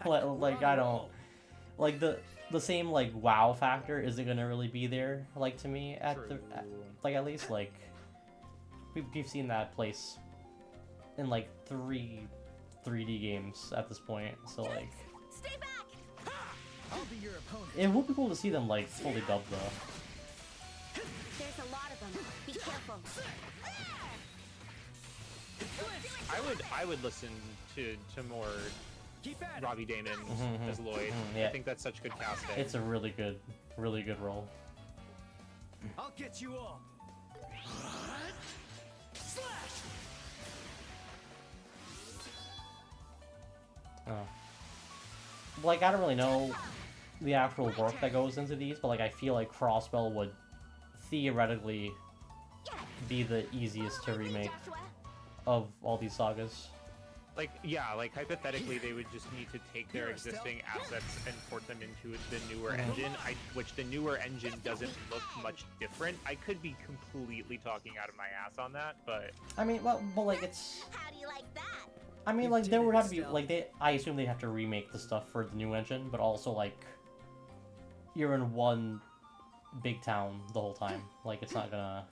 A: like I don't like the same like wow factor isn't gonna really be there, like, to me at
E: True.
A: the like at least like we've seen that place in like 3D games at this point, so like
B: Stay back!
F: I'll be your opponent.
A: it would be cool to see them like fully dubbed though.
B: There's a lot of them. Be careful.
E: I would listen to more
F: Keep at it.
E: Robbie Damon as Lloyd.
A: yeah.
E: I think that's such good casting.
A: It's a really good role.
F: I'll get you all. Slash!
A: Oh. Like, I don't really know the actual work that goes into these, but like I feel like Crossbell would theoretically be the easiest to remake
B: Joshua!
A: of all these sagas.
E: Like, yeah, like hypothetically, they would just need to take their existing assets and port them into the newer engine, which the newer engine doesn't look much different. I could be completely talking out of my ass on that, but
A: I mean, well, but like it's.
B: How do you like that?
A: I mean,
F: You
A: like
F: did
A: there would
F: it,
A: have to be
F: Estelle.
A: like I assume they'd have to remake the stuff for the new engine, but also like you're in one big town the whole time. Like it's not gonna.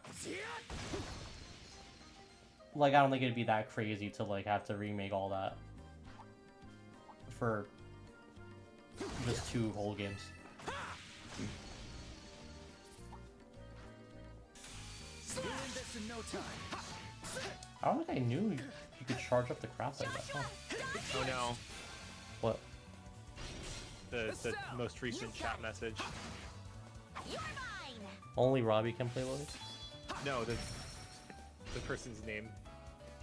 A: Like, I don't think it'd be that crazy to, like, have to remake all that for just 2 whole games.
F: We'll win this in no time.
A: I don't think I knew you could charge up the craft like that. Huh?
E: oh no,
A: What?
E: the most recent chat message.
B: You're mine!
A: Only Robbie can play Lloyd?
E: No, the person's name.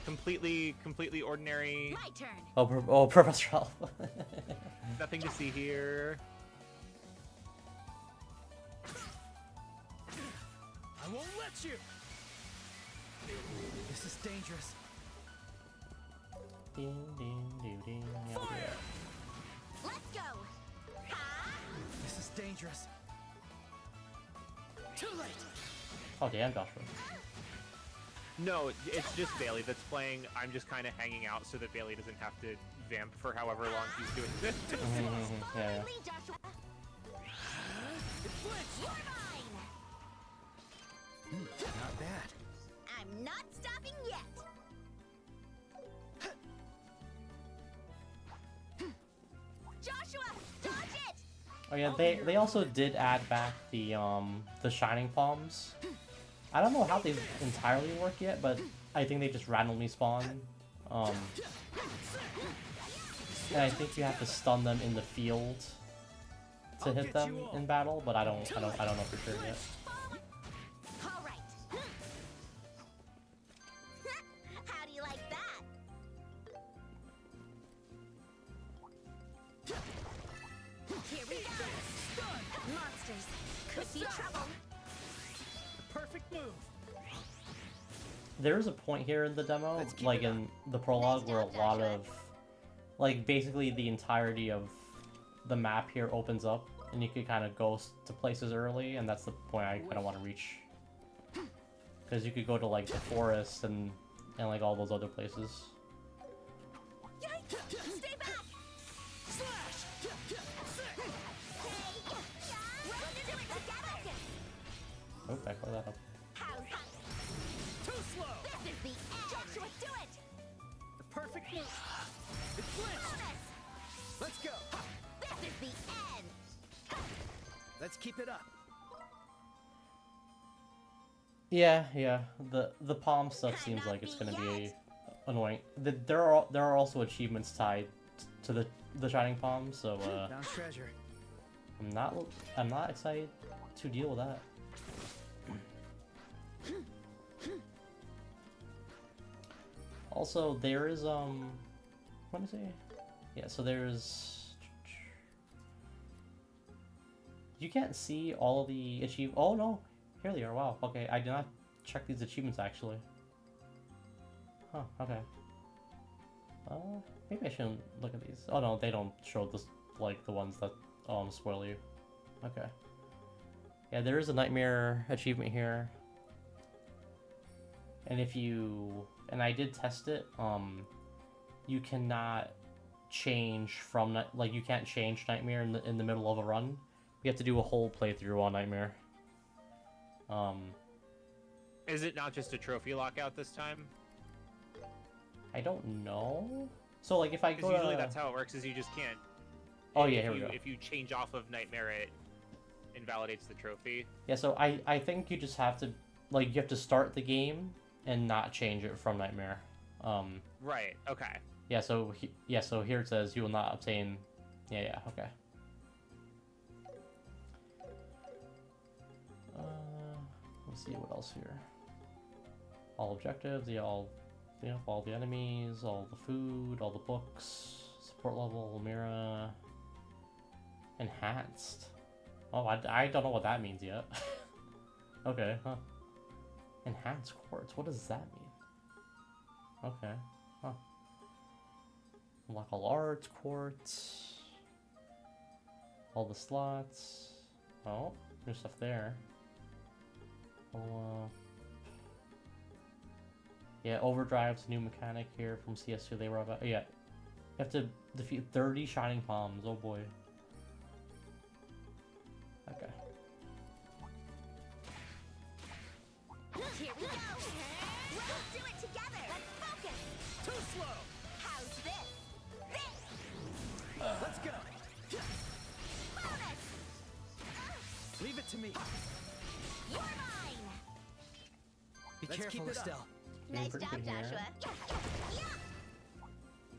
E: Completely ordinary.
B: My turn.
A: Oh, Professor Ralph.
E: Nothing to see here.
F: I won't let you. This is dangerous.
A: Ding, ding, ding, ding. Yeah, I'll do that.
B: Let's go. Ha!
F: This is dangerous. Too late.
A: Oh, damn, Joshua.
E: No, it's just Bailey that's playing. I'm just kind of hanging out so that Bailey doesn't have to vamp for however long he's doing this.
A: Yeah.
B: Lead, Joshua.
F: It flinched.
B: You're mine.
F: Not bad.
B: I'm not stopping yet. Joshua, dodge it!
A: Oh yeah, they also did add back the Shining Palms. I don't know how they entirely work yet, but I think they just randomly spawn. And I think you have to stun them in the field to hit them in battle, but I don't know for sure yet.
B: All right. How do you like that? Here we go. Monsters could be trouble.
F: Perfect move.
A: There's a point here in the demo,
F: Let's keep
A: like
F: it up.
A: in the prologue,
B: Nice
A: where a
B: job,
A: lot
B: Joshua.
A: of, like, basically the entirety of the map here opens up, and you can kind of go to places early, and that's the point I kind of want to reach. Because you could go to, like, the forest and like, all those other places.
B: Yikes!
F: It flinched! Let's go!
B: This is the end!
F: Let's keep it up.
A: Yeah, yeah. The palm stuff seems like it's gonna be annoying. There are also achievements tied to the shining palm, so
F: Found treasure.
A: I'm not excited to deal with that. Also, there is what is it? Yeah, so there's you can't see all of the Oh no, here they are. Wow. Okay, I did not check these achievements actually. Huh. Okay. Maybe I shouldn't look at these. Oh no, they don't show this like the ones that spoil you. Okay. Yeah, there is a nightmare achievement here. And if you I did test it, you cannot change from like you can't change nightmare in the middle of a run. You have to do a whole playthrough on nightmare.
E: Is it not just a trophy lockout this time?
A: I don't know. So like if I go
E: Because usually
A: to...
E: that's how it works. Is you just can't.
A: Oh yeah, here we go.
E: If you change off of nightmare, it invalidates the trophy.
A: Yeah, so I think you just have to like you have to start the game and not change it from nightmare.
E: Right. Okay.
A: Yeah. So so here it says you will not obtain. Yeah. Yeah. Okay. Let's see what else here. All objectives. Yeah. All the enemies. All the food. All the books. Support level. Mira. Enhanced. Oh, I don't know what that means yet. Okay. Huh. Enhanced quartz. What does that mean? Okay. Huh. Unlock all arts, quartz. All the slots. Oh, there's stuff there. Oh, yeah, Overdrive's a new mechanic here from CS2. They were about. Yeah. You have to defeat 30 Shining Palms. Oh boy. Okay.
B: Here we go! Let's do it together! Let's focus!
F: Too slow!
B: How's this?
F: Let's go!
B: Bonus!
F: Leave it to me.
B: You're mine!
F: Be Let's careful, keep it up. Estelle.
B: Nice
A: pretty
B: job,
A: good here.
B: Joshua.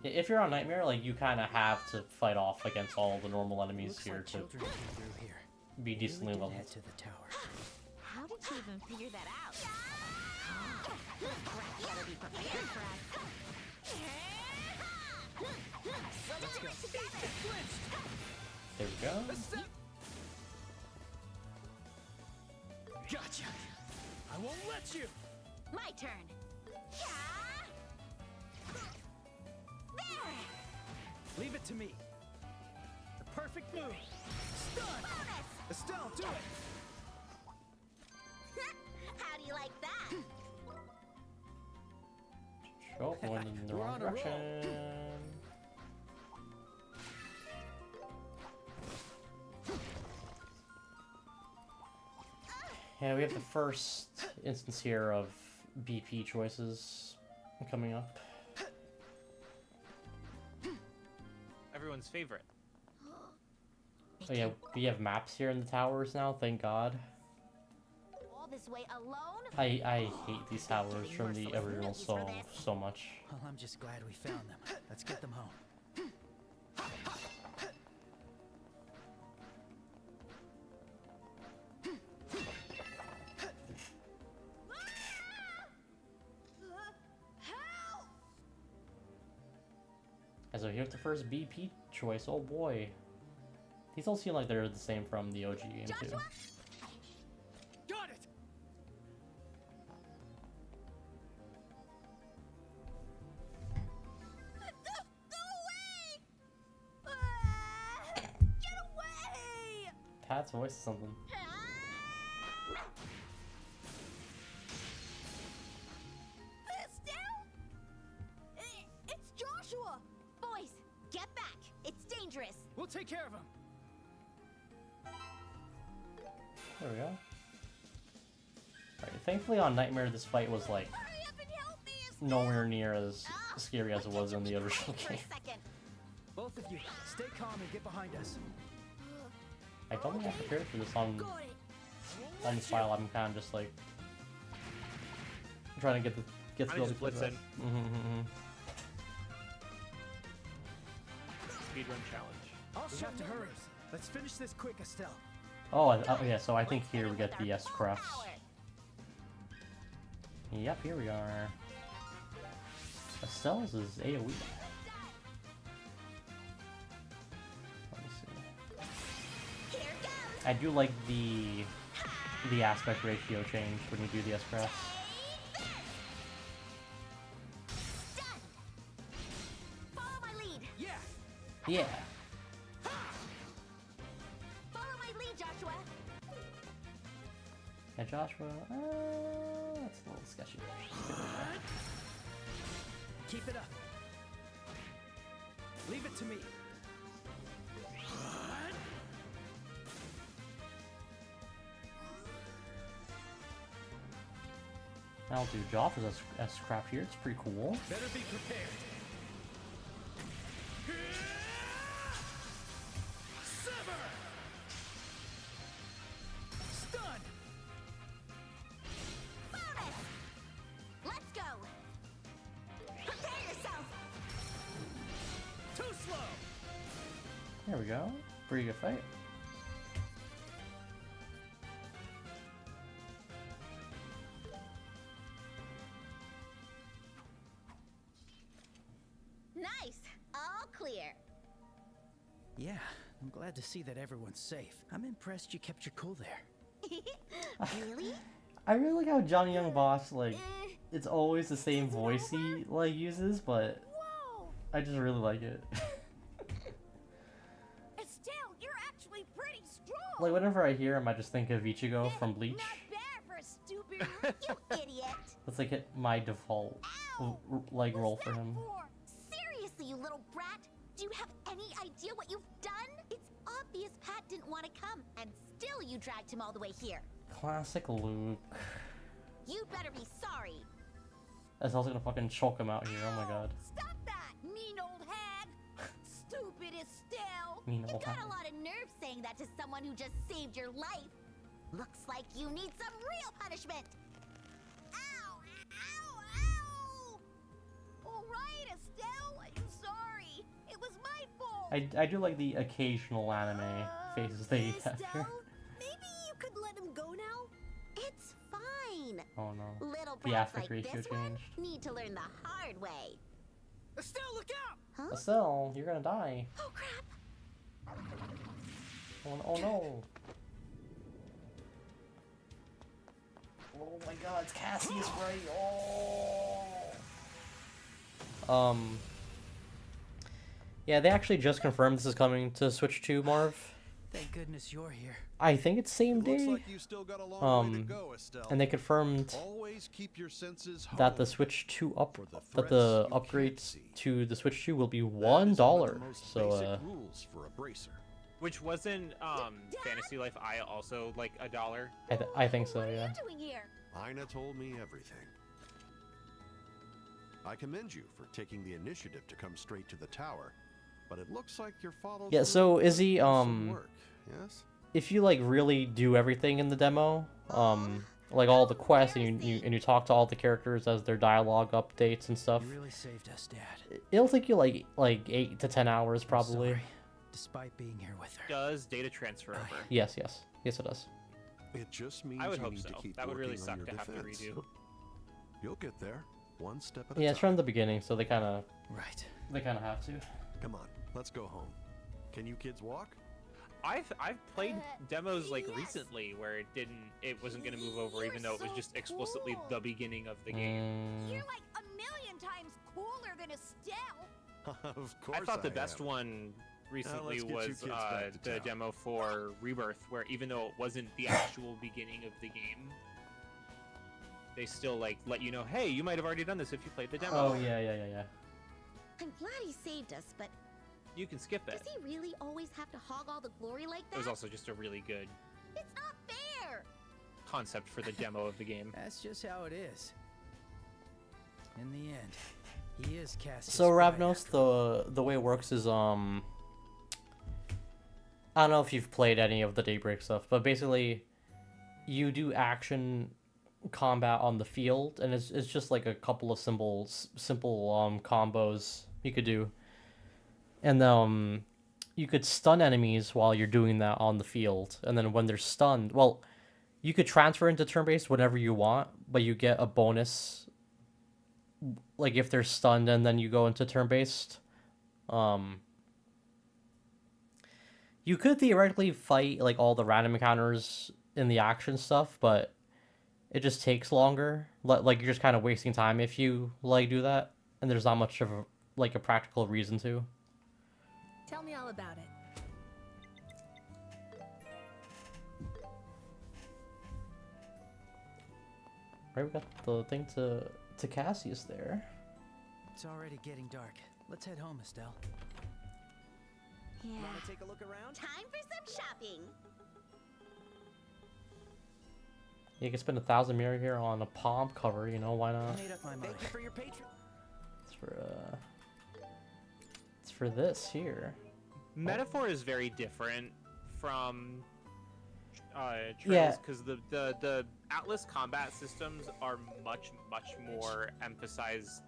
B: Yeah.
A: If you're on Nightmare, like you kind of have to fight off against all the normal enemies
F: Looks
A: here
F: like
A: to
F: children came through here.
A: be
F: Really
A: decently
F: did
A: leveled.
F: head to the tower.
B: How did you even figure that out? Better be prepared for us.
F: Let's go.
A: There we go.
F: Gotcha. I won't let you.
B: My turn. There!
F: Leave it to me. The perfect move. Stun.
B: Bonus!
F: Estelle, do it.
B: How do you like that?
A: Oh, going in the
F: We're
A: wrong
F: on a roll.
A: direction. Yeah, we have the first instance here of BP choices coming up.
E: Everyone's favorite.
A: Oh yeah, we have maps here in the towers now, thank God.
B: All this way alone?
A: I hate these towers from the original so much.
F: Well, I'm just glad we found them. Let's get them home.
A: And so here's the first BP choice. Oh boy. These all seem like they're the same from the OG game too.
F: Got it.
B: Go away! Get away!
A: Pat's voice is something.
B: Estelle? It's Joshua! Boys, get back! It's dangerous!
F: We'll take care of him.
A: There we go. Alright, thankfully on Nightmare this fight was like
B: Hurry up and help me,
A: nowhere near as scary as it was in the original
B: For a
A: game.
B: second.
F: Both of you, stay calm and get behind us.
A: I don't think I'm prepared for this on this file. I'm kind of just like trying to get
E: Kinda
A: through
E: just
A: all the
E: blitzing. Speedrun challenge.
F: We have to hurry. Let's finish this quick, Estelle.
A: Oh, yeah. So I think here we get the S crafts. Yep, here we are. Estelle's is AoE. Let me see.
B: Here goes.
A: I do like the aspect ratio change when you do the S crafts.
B: Done. Follow my lead.
F: Yeah.
A: Yeah.
B: Follow my lead, Joshua.
A: Yeah, Joshua. That's a little sketchy.
F: Keep it up. Leave it to me.
A: I'll do Joshua's S craft here. It's pretty cool.
F: Better be prepared. Sever. Stun.
B: Bonus. Let's go. Prepare yourself.
F: Too slow.
A: There we go. Pretty good fight.
B: Nice. All clear.
F: Yeah, I'm glad to see that everyone's safe. I'm impressed you kept your cool there.
B: Really?
A: I really like how Johnny Young Boss, like, it's always the same voice he, like, uses, but
H: Whoa!
A: I just really like it.
H: Estelle, you're actually pretty strong.
A: Like, whenever I hear him, I just think of Ichigo from Bleach.
H: Not bad for a stupid.
B: You idiot.
A: That's, like, my default, like, role for him.
B: Seriously, you little brat. Do you have any idea what you've done? It's obvious Pat didn't want to come, and still you dragged him all the way here.
A: Classic Luke.
B: You'd better be sorry.
A: Estelle's gonna fucking choke him out here, oh my god.
H: Stop that, mean old hag. Stupid Estelle.
A: Mean
B: You've
A: old
B: got
A: hat.
B: a lot of nerve saying that to someone who just saved your life. Looks like you need some real punishment. Ow! Ow! Ow!
H: All right, Estelle. I'm sorry. It was my fault.
A: I do like the occasional anime faces they have
H: Estelle,
A: here.
H: maybe you could let him go now.
B: It's fine.
A: Oh no.
B: Little
A: The
B: brats
A: aspect
B: like
A: ratio
B: this one
A: changed.
B: need to learn the hard way.
F: Estelle, look out!
B: Huh?
A: Estelle, you're gonna die.
B: Oh crap!
A: Oh no. Oh my god, it's Cassius right. Oh. Yeah, they actually just confirmed this is coming to Switch 2, Marv.
F: Thank goodness you're here.
A: I think it's same
C: Looks
A: day.
C: like you still got a long way to go, Estelle.
A: And they confirmed
C: Always keep your senses
A: that the
C: honed.
A: Switch 2
C: For the
A: that
C: threats
A: the
C: you can't
A: upgrades
C: see.
A: to the Switch 2 will be
C: That
A: $1.
C: is one of the most
A: So
C: basic rules for a bracer.
E: Which wasn't Fantasy Life I also like $1?
A: I think so,
H: What
A: yeah.
H: are you doing here?
C: Ina told me everything. I commend you for taking the initiative to come straight to the tower, but it looks like your father.
A: Yeah, so is he
C: Work, yes?
A: if you like really do everything in the demo, like all the quests and you talk to all the characters as their dialogue updates and stuff,
F: You really saved us, Dad.
A: it'll take you like 8 to 10 hours
F: I'm
A: probably.
F: sorry, despite being here with her.
E: Does data transfer over?
A: Yes, it does.
C: It just means
E: I would
C: you
E: hope
C: need
E: so.
C: to keep
E: That would really
C: working on
E: suck
C: your
E: to have to
C: defense.
E: redo.
C: You'll get there, one step at a
A: Yeah,
C: time.
A: it's from the beginning, so they kind of
F: Right.
A: have to.
C: Come on, let's go home. Can you kids walk?
E: I've played demos like
H: yes.
E: recently where it wasn't gonna move over,
H: You're
E: even though it was
H: so
E: just explicitly
H: cool.
E: the beginning of the game.
H: You're like a million times cooler than Estelle.
C: Of course
E: I thought the best
C: am.
E: one recently
C: let's get you
E: was
C: kids back to
E: the
C: town.
E: demo for Rebirth, where even though it wasn't the actual beginning of the game, they still like let you know, hey, you might have already done this if you played the demo.
A: Oh yeah.
B: I'm glad he saved us, but
E: You can skip
B: does
E: it.
B: he really always have to hog all the glory like
E: It
B: that?
E: was also just a really good
B: It's not fair.
E: concept for the demo of the game.
F: That's just how it is. In the end, he is Cassius.
A: So
F: Pride
A: Ravnos,
F: after all.
A: the way it works is I don't know if you've played any of the Daybreak stuff, but basically you do action combat on the field, and it's just like a couple of simple combos you could do, and you could stun enemies while you're doing that on the field, and then when they're stunned, well, you could transfer into turn-based whenever you want, but you get a bonus like if they're stunned and then you go into turn-based. You could theoretically fight like all the random encounters in the action stuff, but it just takes longer. Like you're just kind of wasting time if you like do that, and there's not much of a practical reason to.
H: Tell me all about it.
A: Right, we got the thing to Cassius there.
F: It's already getting dark. Let's head home, Estelle.
B: Yeah.
G: Want to take a look around?
B: Time for some shopping.
A: You can spend 1,000 mirror here on a palm cover, you know, why not?
F: I made up my mind.
G: Thank you for your patron.
A: It's for this here.
E: Metaphor is very different from Trails,
A: Yeah.
E: because the Atlas combat systems are much more emphasis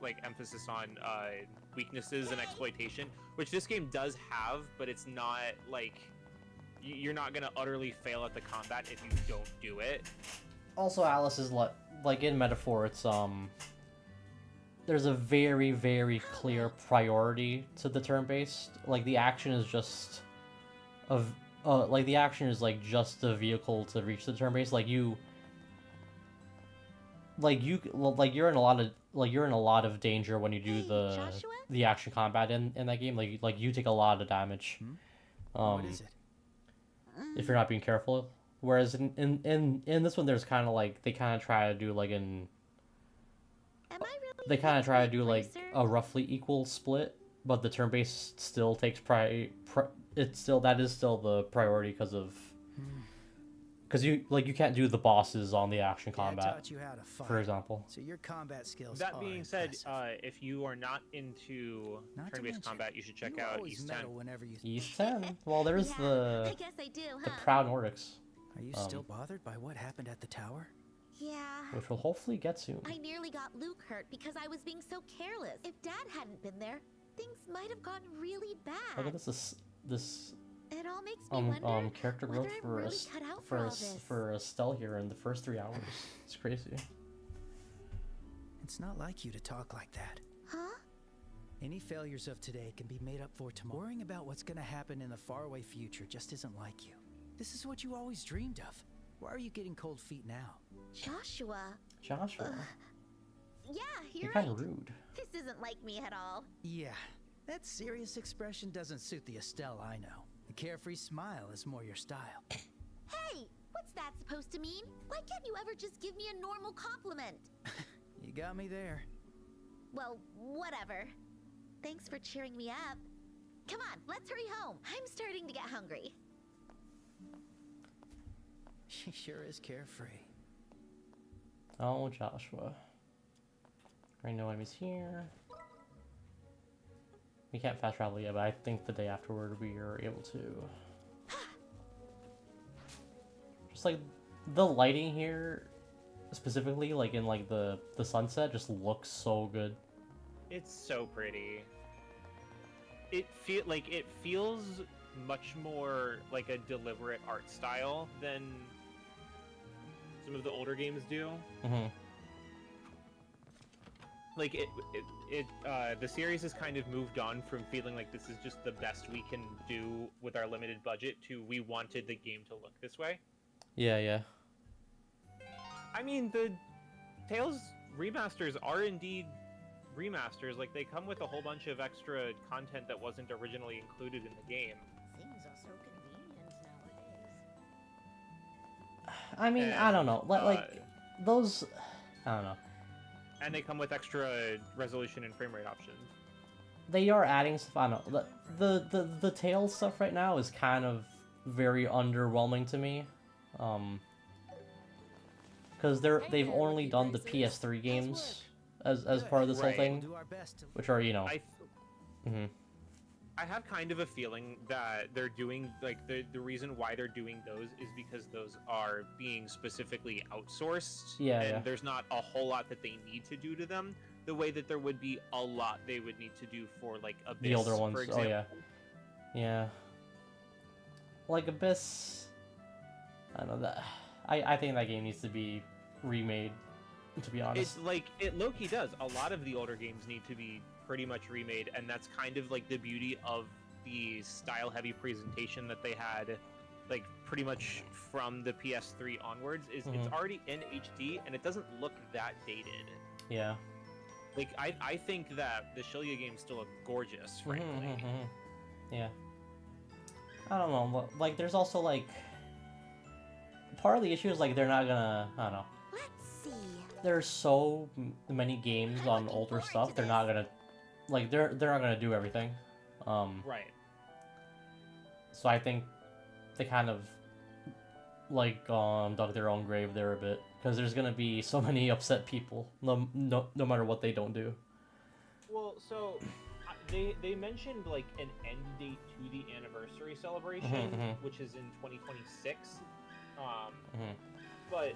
E: on weaknesses and exploitation, which this game does have, but it's not like you're not gonna utterly fail at the combat if you don't do it.
A: Also, Alice is like in Metaphor, it's there's a very clear priority to the turn-based. Like the action is just the action is like just a vehicle to reach the turn-based. You're in a lot of danger when you do
B: Hey, Joshua?
A: the action combat in that game. Like you take a lot of damage.
F: What is it?
A: If you're not being careful. Whereas in this one, there's kind of like they kind of try to do like
B: Am I really
A: they kind of try to do like
B: closer?
A: a roughly equal split, but the turn-based still takes that is still the priority because you can't do the bosses on the action
F: Dad
A: combat,
F: taught you how to fight.
A: for example.
F: So your combat skills
E: That
F: are
E: being said,
F: impressive.
E: if you are not into
F: Not to
E: turn-based
F: mention,
E: combat, you should check
F: you
E: out
F: always
E: East 10.
F: meddle whenever you
A: East 10. Well, there's
B: Yeah, I guess I do,
A: the
B: huh?
A: Proud Nordics,
F: Are you still bothered by what happened at the tower?
B: Yeah.
A: which we'll hopefully get soon.
B: I nearly got Luke hurt because I was being so careless. If Dad hadn't been there, things might have gotten really bad.
A: Look at this
B: It all makes me wonder
A: character
B: whether
A: growth
B: I'm really cut out for all this.
A: for Estelle here in the first 3 hours. It's crazy.
F: It's not like you to talk like that.
B: Huh?
F: Any failures of today can be made up for tomorrow. Worrying about what's going to happen in the faraway future just isn't like you. This is what you always dreamed of. Why are you getting cold feet now?
B: Joshua.
A: Joshua,
B: Yeah,
A: you're
B: you're
A: kind
B: right.
A: of rude.
B: This isn't like me at all.
F: Yeah, that serious expression doesn't suit the Estelle I know. The carefree smile is more your style.
B: Hey, what's that supposed to mean? Why can't you ever just give me a normal compliment?
F: You got me there.
B: Well, whatever. Thanks for cheering me up. Come on, let's hurry home. I'm starting to get hungry.
F: She sure is carefree.
A: Oh, Joshua. Right, no enemies here. We can't fast travel yet, but I think the day afterward we are able to. Just like the lighting here, specifically, like in like the sunset, just looks so good.
E: It's so pretty. It feels much more like a deliberate art style than some of the older games do.
A: Mm-hmm.
E: Like the series has kind of moved on from feeling like this is just the best we can do with our limited budget to we wanted the game to look this way.
A: Yeah.
E: I mean, the Tales remasters are indeed remasters. Like, they come with a whole bunch of extra content that wasn't originally included in the game.
H: Things are so convenient nowadays.
A: I mean, I don't know. Like those, I don't know.
E: And they come with extra resolution and frame rate options.
A: They are adding stuff. I don't know. The Tales stuff right now is kind of very underwhelming to me. Because they've only done the PS3 games, as part of this whole
E: Right.
A: thing,
F: We'll do our best to
A: which are, you know, hmm
E: I have kind of a feeling that they're doing like the reason why they're doing those is because those are being specifically outsourced,
A: Yeah,
E: and
A: yeah.
E: there's not a whole lot that they need to do to them. The way that there would be a lot they would need to do for like Abyss,
A: the older ones.
E: for
A: Oh
E: example.
A: yeah, yeah. Like Abyss, I don't know that. I think that game needs to be remade. To be honest,
E: It's like it low-key does. A lot of the older games need to be pretty much remade, and that's kind of like the beauty of the style-heavy presentation that they had, like pretty much from the PS3 onwards. Is It's already in HD, and it doesn't look that dated.
A: yeah.
E: Like I think that the Shilia games still look gorgeous, frankly.
A: Yeah. I don't know. Like, there's also like part of the issue is like they're not gonna. I don't know.
B: Let's see.
A: There's so many games on
B: looking
A: older
B: forward
A: stuff.
B: to
A: They're
B: this.
A: not gonna like they're not gonna do everything.
E: Right.
A: So I think they kind of like dug their own grave there a bit because there's gonna be so many upset people no matter what they don't do.
E: Well, so they mentioned like an end date to the anniversary celebration, which is in 2026. But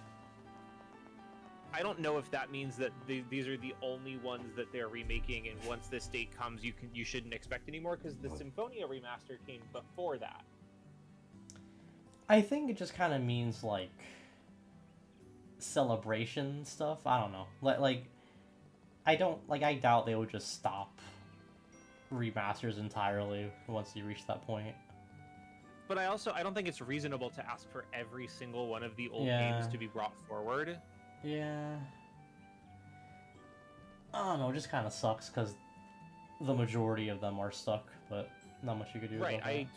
E: I don't know if that means that these are the only ones that they're remaking, and once this date comes, you shouldn't expect any more because the Symphonia remaster came before that.
A: I think it just kind of means like celebration stuff. I don't know. Like I doubt they would just stop remasters entirely once you reach that point.
E: But I don't think it's reasonable to ask for every single one of the old
A: Yeah.
E: games to be brought forward.
A: Yeah. I don't know, it just kind of sucks because the majority of them are stuck, but not much you could do
E: Right,
A: about that.
E: I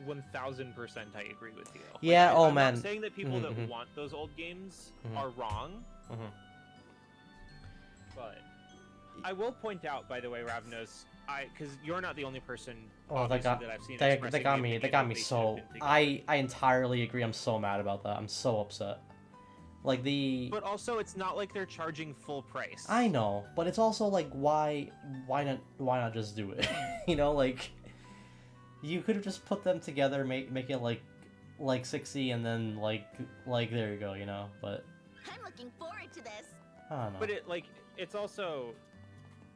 E: 1000% I agree with you.
A: Yeah,
E: I'm
A: man.
E: not saying that people that
A: Mhm.
E: want those old games
A: Mhm.
E: are wrong, but I will point out, by the way, Ravnos, because you're not the only person
A: Oh, that
E: obviously, that I've seen
A: that
E: expressing
A: got
E: the
A: me. That
E: opinion
A: got
E: that
A: me
E: they should
A: so.
E: have been together.
A: I entirely agree. I'm so mad about that. I'm so upset. Like
E: But also, it's not like they're charging full price.
A: I know, but it's also like why not just do it? You know, like you could have just put them together, make it like 60, and then like there you go, you know. But
B: I'm looking forward to this.
A: I don't know.
E: But it's also,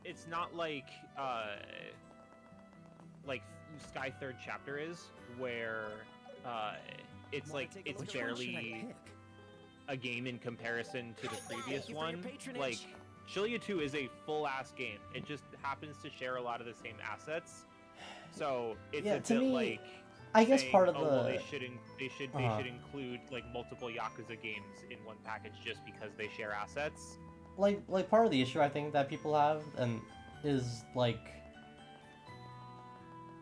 E: it's not like Sky Third Chapter is, where it's
G: Wanna
E: like
G: take a
E: it's
G: look at what should I
E: barely
G: pick?
E: a game in comparison to the previous
G: Thank you for your
E: one.
G: patronage.
E: Like Shilia 2 is a full-ass game. It just happens to share a lot of the same assets. So it's
A: Yeah,
E: a
A: to
E: bit
A: me,
E: like
A: I guess
E: saying,
A: part of
E: oh, well,
A: the-
E: they should include like multiple Yakuza games in one package just because they share assets.
A: like part of the issue I think that people have and is like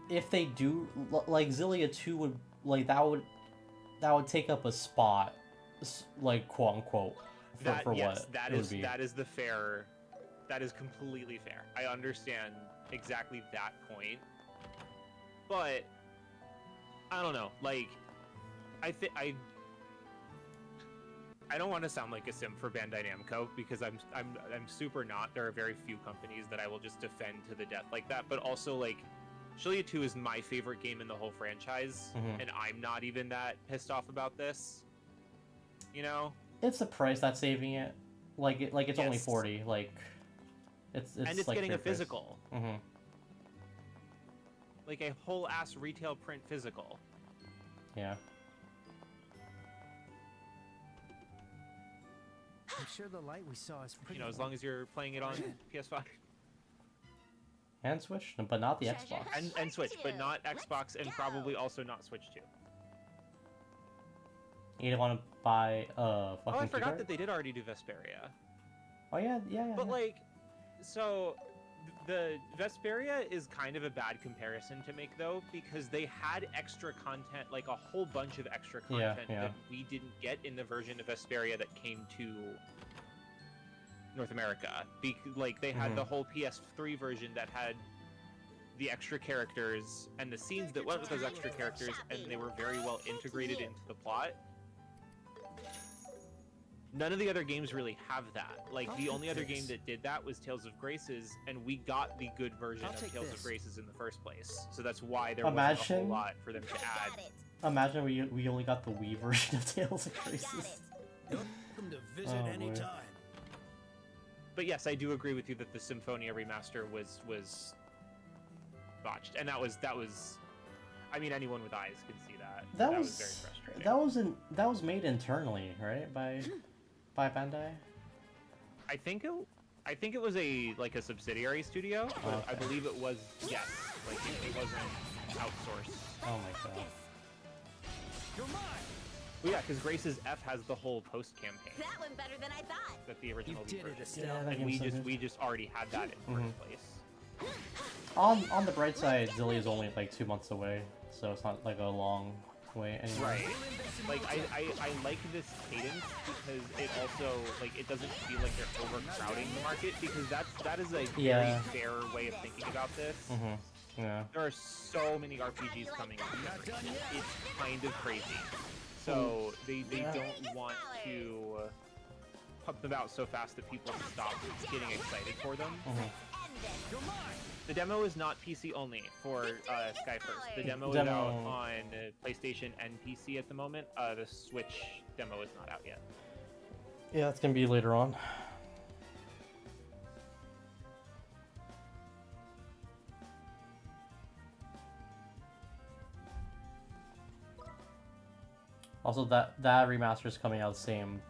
A: if they do like Xillia 2 would like that would take up a spot like quote unquote for
E: Yes,
A: what
E: that
A: it would
E: is
A: be.
E: that is completely fair. I understand exactly that point. But I don't know, like I don't want to sound like a simp for Bandai Namco because I'm super not. There are very few companies that I will just defend to the death like that, but also like Shilia 2 is my favorite game in the whole franchise, and I'm not even that pissed off about this. You know?
A: It's the price that's saving it. Like it's only
E: Yes.
A: 40. Like it's
E: And it's
A: like
E: getting
A: fair
E: a
A: price.
E: physical. Like a whole ass retail print physical.
A: Yeah.
F: I'm sure the light we saw is pretty.
E: You know, as long as you're playing it on PS5
A: And Switch, but not the
B: Treasure
A: Xbox.
B: hunt.
E: and Switch, but not
B: Let's
E: Xbox and
B: go.
E: probably also not Switch 2.
A: You don't want to buy a fucking
E: Oh, I forgot
A: keyboard?
E: that they did already do Vesperia.
A: Oh yeah.
E: But like, so the Vesperia is kind of a bad comparison to make though, because they had extra content, like a whole bunch of extra
A: Yeah,
E: content
A: yeah.
E: that we didn't get in the version of Vesperia that came to North America. Like they had the whole PS3 version that had the extra characters and the scenes that went with those extra characters, and they were very well integrated into the plot. None of the other games really have that. Like,
F: I'll
E: the only
F: take
E: other game
F: this.
E: that did that was Tales of Graces, and we got the good version
F: I'll
E: of
F: take
E: Tales
F: this.
E: of Graces in the first place. So that's why there wasn't a
A: Imagine-
E: whole lot for them to add.
B: Got it.
A: Imagine we only got the Wii version of Tales of
B: I got
A: Graces.
B: it.
F: Welcome to visit
A: Oh, boy.
F: anytime.
E: But yes, I do agree with you that the Symphonia remaster was botched, and that was. I mean, anyone with eyes can see that.
A: That
E: was
A: was
E: very frustrating.
A: that was made internally, right? By Bandai.
E: I think it was a subsidiary studio, but I
A: Okay.
E: believe it was yes, like it wasn't outsourced.
A: Oh my god.
F: You're mine.
E: Well, yeah, because Grace's F has the whole post campaign
B: That went better than I thought.
E: that the
F: You
E: original
F: did
E: Wii
F: it,
E: version.
F: Estelle.
A: that
E: And we
A: game's so
E: just
A: good.
E: we just already had that in first place.
A: On the bright side, Zilly is only like 2 months away, so it's not like a long way anyway.
E: Right. Like I like this cadence because it also like it doesn't feel like they're overcrowding the market because that is a
A: Yeah.
E: very fair way of thinking about this.
A: Mhm. Yeah.
E: There are so many RPGs coming out.
F: Not done yet.
E: It's kind of crazy. So they
A: Yeah.
E: don't want to pump them out so fast that people stop getting excited for them.
A: Mhm.
B: End it.
F: You're mine.
E: The demo is not PC only for Sky First. The demo is
A: Demo.
E: out on PlayStation and PC at the moment. The Switch demo is not out yet.
A: Yeah, that's gonna be later on. Also, that remaster is coming out the same.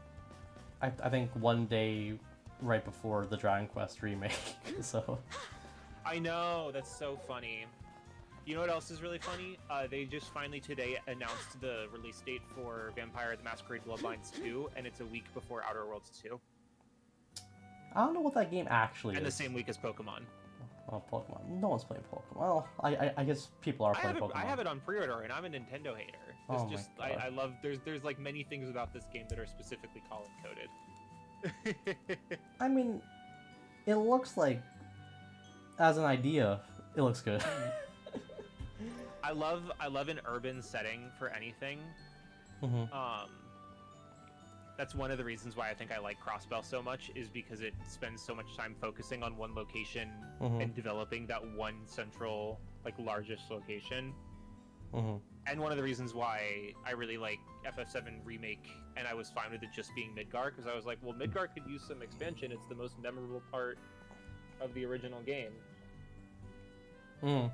A: I think one day right before the Dragon Quest remake. So
E: I know, that's so funny. You know what else is really funny? They just finally today announced the release date for Vampire the Masquerade Bloodlines 2, and it's a week before Outer Worlds 2.
A: I don't know what that game actually
E: And the
A: is.
E: same week as Pokemon.
A: Oh, Pokemon. No one's playing Pokemon. Well, I guess people are playing Pokemon.
E: I have it on pre-order, and I'm a Nintendo hater. It's
A: Oh my
E: just
A: God.
E: I love there's like many things about this game that are specifically Colin coded.
A: I mean, it looks like, as an idea, it looks good.
E: I love an urban setting for anything.
A: Hmm.
E: That's one of the reasons why I think I like Crossbell so much, is because it spends so much time focusing on one location
A: Mhm.
E: and developing that one central, like, largest location.
A: Hmm.
E: And one of the reasons why I really like FF7 Remake, and I was fine with it just being Midgar, because I was like, well, Midgar could use some expansion. It's the most memorable part of the original game.
A: Hmm.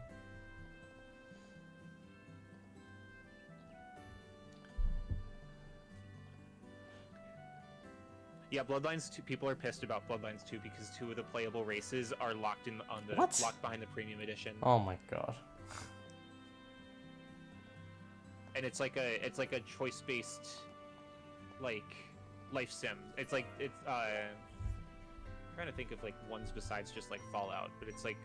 E: Yeah, Bloodlines 2. People are pissed about Bloodlines 2 because 2 of the playable races are locked
A: What?
E: locked behind the premium edition.
A: Oh my god.
E: And it's like a choice-based, like, life sim. It's like I'm trying to think of like ones besides just like Fallout, but it's like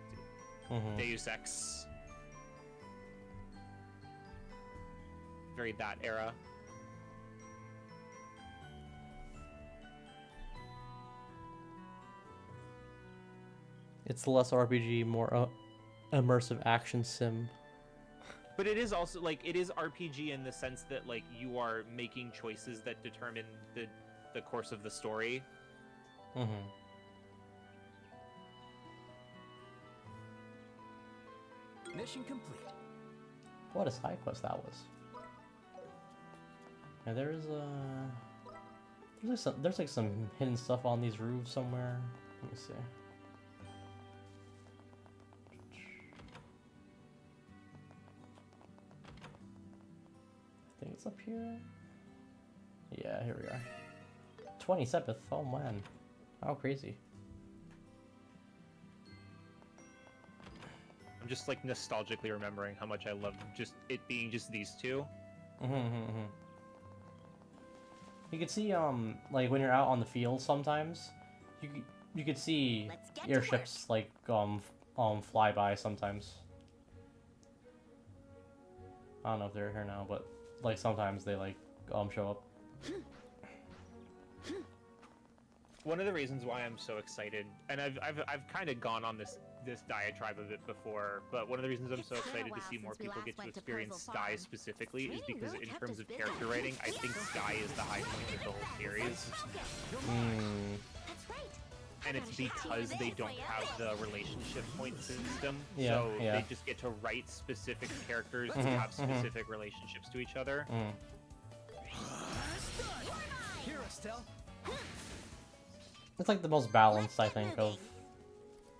A: Hmm.
E: Deus Ex. Very that era.
A: It's less RPG, more immersive action sim.
E: But it is also like it is RPG in the sense that like you are making choices that determine the course of the story.
A: Hmm.
F: Mission complete.
A: What a side quest that was. Yeah, there's like some hidden stuff on these roofs somewhere. Let me see. I think it's up here. Yeah, here we are. 27th. Oh man, how crazy.
E: I'm just like nostalgically remembering how much I loved just it being just these two.
A: Mm-hmm. You could see like when you're out on the field sometimes, you could see
B: Let's get to
A: airships like fly by sometimes. I don't know if they're here now, but like sometimes they like show up.
E: One of the reasons why I'm so excited, and I've kind of gone on this this diatribe of it before, but one of the reasons I'm so
B: It's been a
E: excited to
B: while
E: see more
B: since we
E: people
B: last
E: get to
B: went to
E: experience
B: Puzzle
E: Sky
B: Farm.
E: specifically is
B: Training
E: because
B: really
E: in
B: kept
E: terms
B: us
E: of
B: busy.
E: character writing, I think Sky is the high point of the whole series.
A: Hmm.
B: That's right.
E: And it's because they don't have the relationship point system,
A: Yeah,
E: so
A: yeah.
E: they just get to write specific characters who
A: Mhm,
E: have
A: mhm.
E: specific relationships to each other.
A: Mm.
F: Here, Estelle.
A: It's like the most balanced, I think, of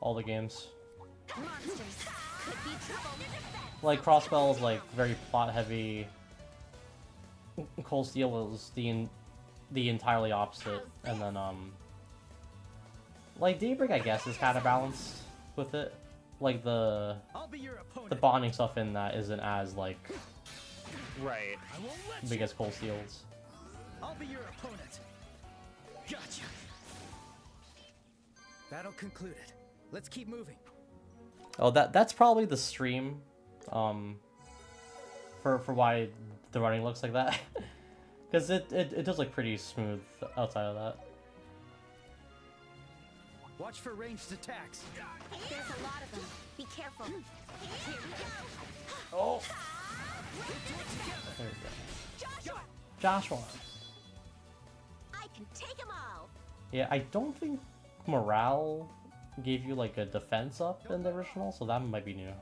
A: all the games.
B: Monsters could be trouble.
A: Like Crossbell is like very plot heavy. Cold Steel is the entirely opposite, and then like Daybreak, I guess, is kind of balanced with it. Like the
F: I'll be your opponent.
A: bonding stuff in that isn't as like
E: Right.
F: I won't let
A: big
F: you.
A: as Cold Steel's.
F: I'll be your opponent. Gotcha. Battle concluded. Let's keep moving.
A: Oh, that's probably the stream, for why the running looks like that, because it does look pretty smooth outside of that.
F: Watch for ranged attacks.
B: There's a lot of them. Be careful. Here we go.
A: Oh,
F: We'll do it together.
A: there we go.
B: Joshua,
A: Joshua.
B: I can take them all.
A: Yeah, I don't think morale gave you like a defense up in the original, so that might be new.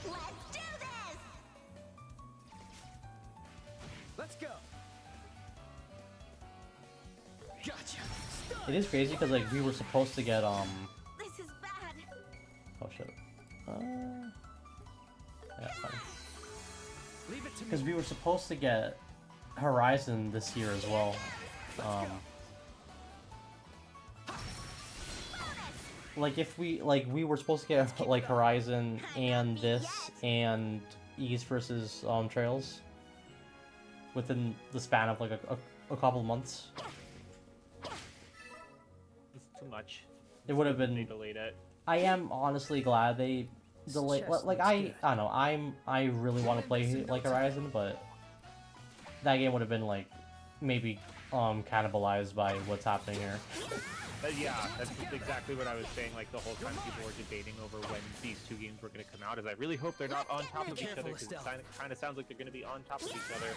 B: Let's do this.
F: Let's go. Gotcha.
A: It is crazy because like we were supposed to get
B: This is bad.
A: oh shit. Yeah, fine.
F: Leave it to
A: Because
F: me.
A: we were supposed to get Horizon this year as well. Like if we were supposed to get like Horizon and this and East versus Trails within the span of like a couple months.
E: It's too much.
A: It would have
E: They
A: been.
E: delayed it.
A: I am honestly glad they delayed.
F: chest
A: Like
F: looks
A: I
F: good.
A: don't know. I really want to play like Horizon, but that game would have been like maybe cannibalized by what's happening here.
E: Yeah, that's exactly what I was saying. Like the whole time people were debating over when these two games were going to come out. Is I really hope they're not on top of each
F: Careful,
E: other because it
F: Estelle.
E: kind of sounds like they're going to be on top of each other.